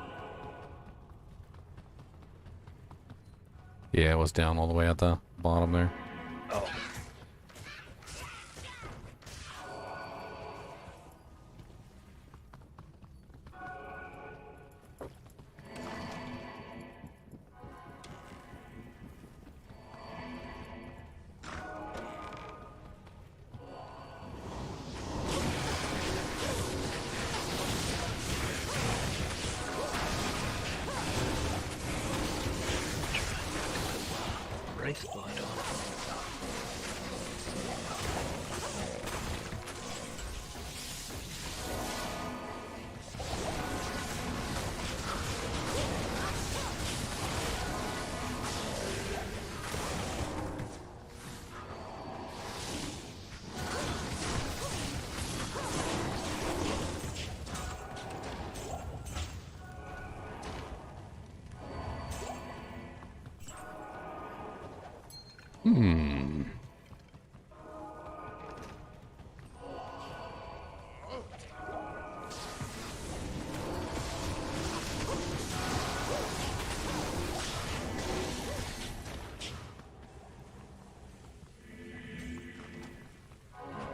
Yeah, it was down all the way at the bottom there. Oh. Race blood on.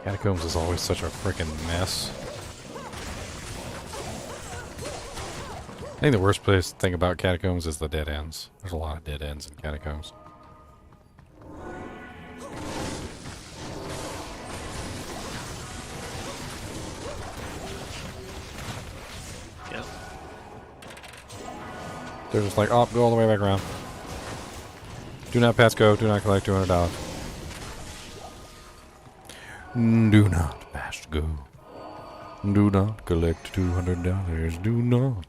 Catacombs is always such a freaking mess. I think the worst thing about Catacombs is the dead ends. There's a lot of dead ends in Catacombs. Yep. They're just like, oh, go all the way back around. Do not pass go. Do not collect $200. Do not pass go. Do not collect $200. Do not.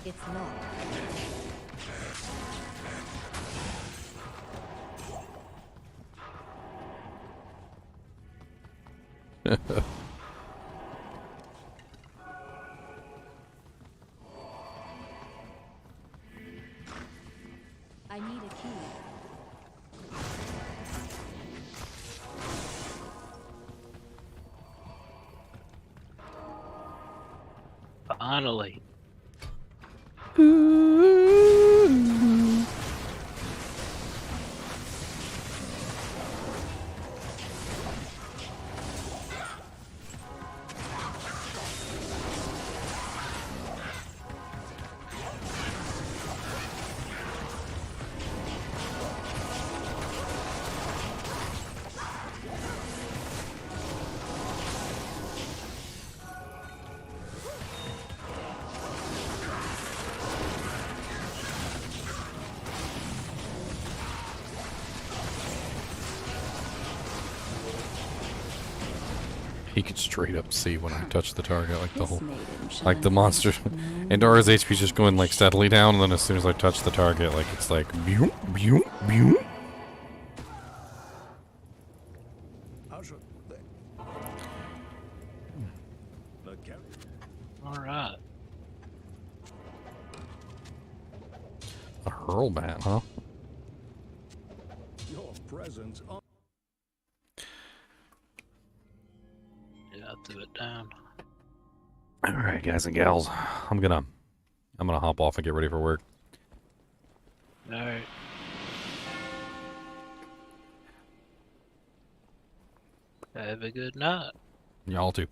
It's locked. I need a key. Finally. He could straight up see when I touch the target, like the This whole, maiden like the shines monster. like And Dara's HP just going like steadily down, and then as soon as I touch the target, like it's like bew, bew, bew. Alright. A hurl bat, huh? Your presence. Yeah, I threw it down. All right, guys and gals, I'm gonna hop off and get ready for work. Alright. Have a good night. Y'all too.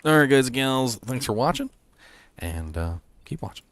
All right, guys and gals, thanks for watching, and keep watching.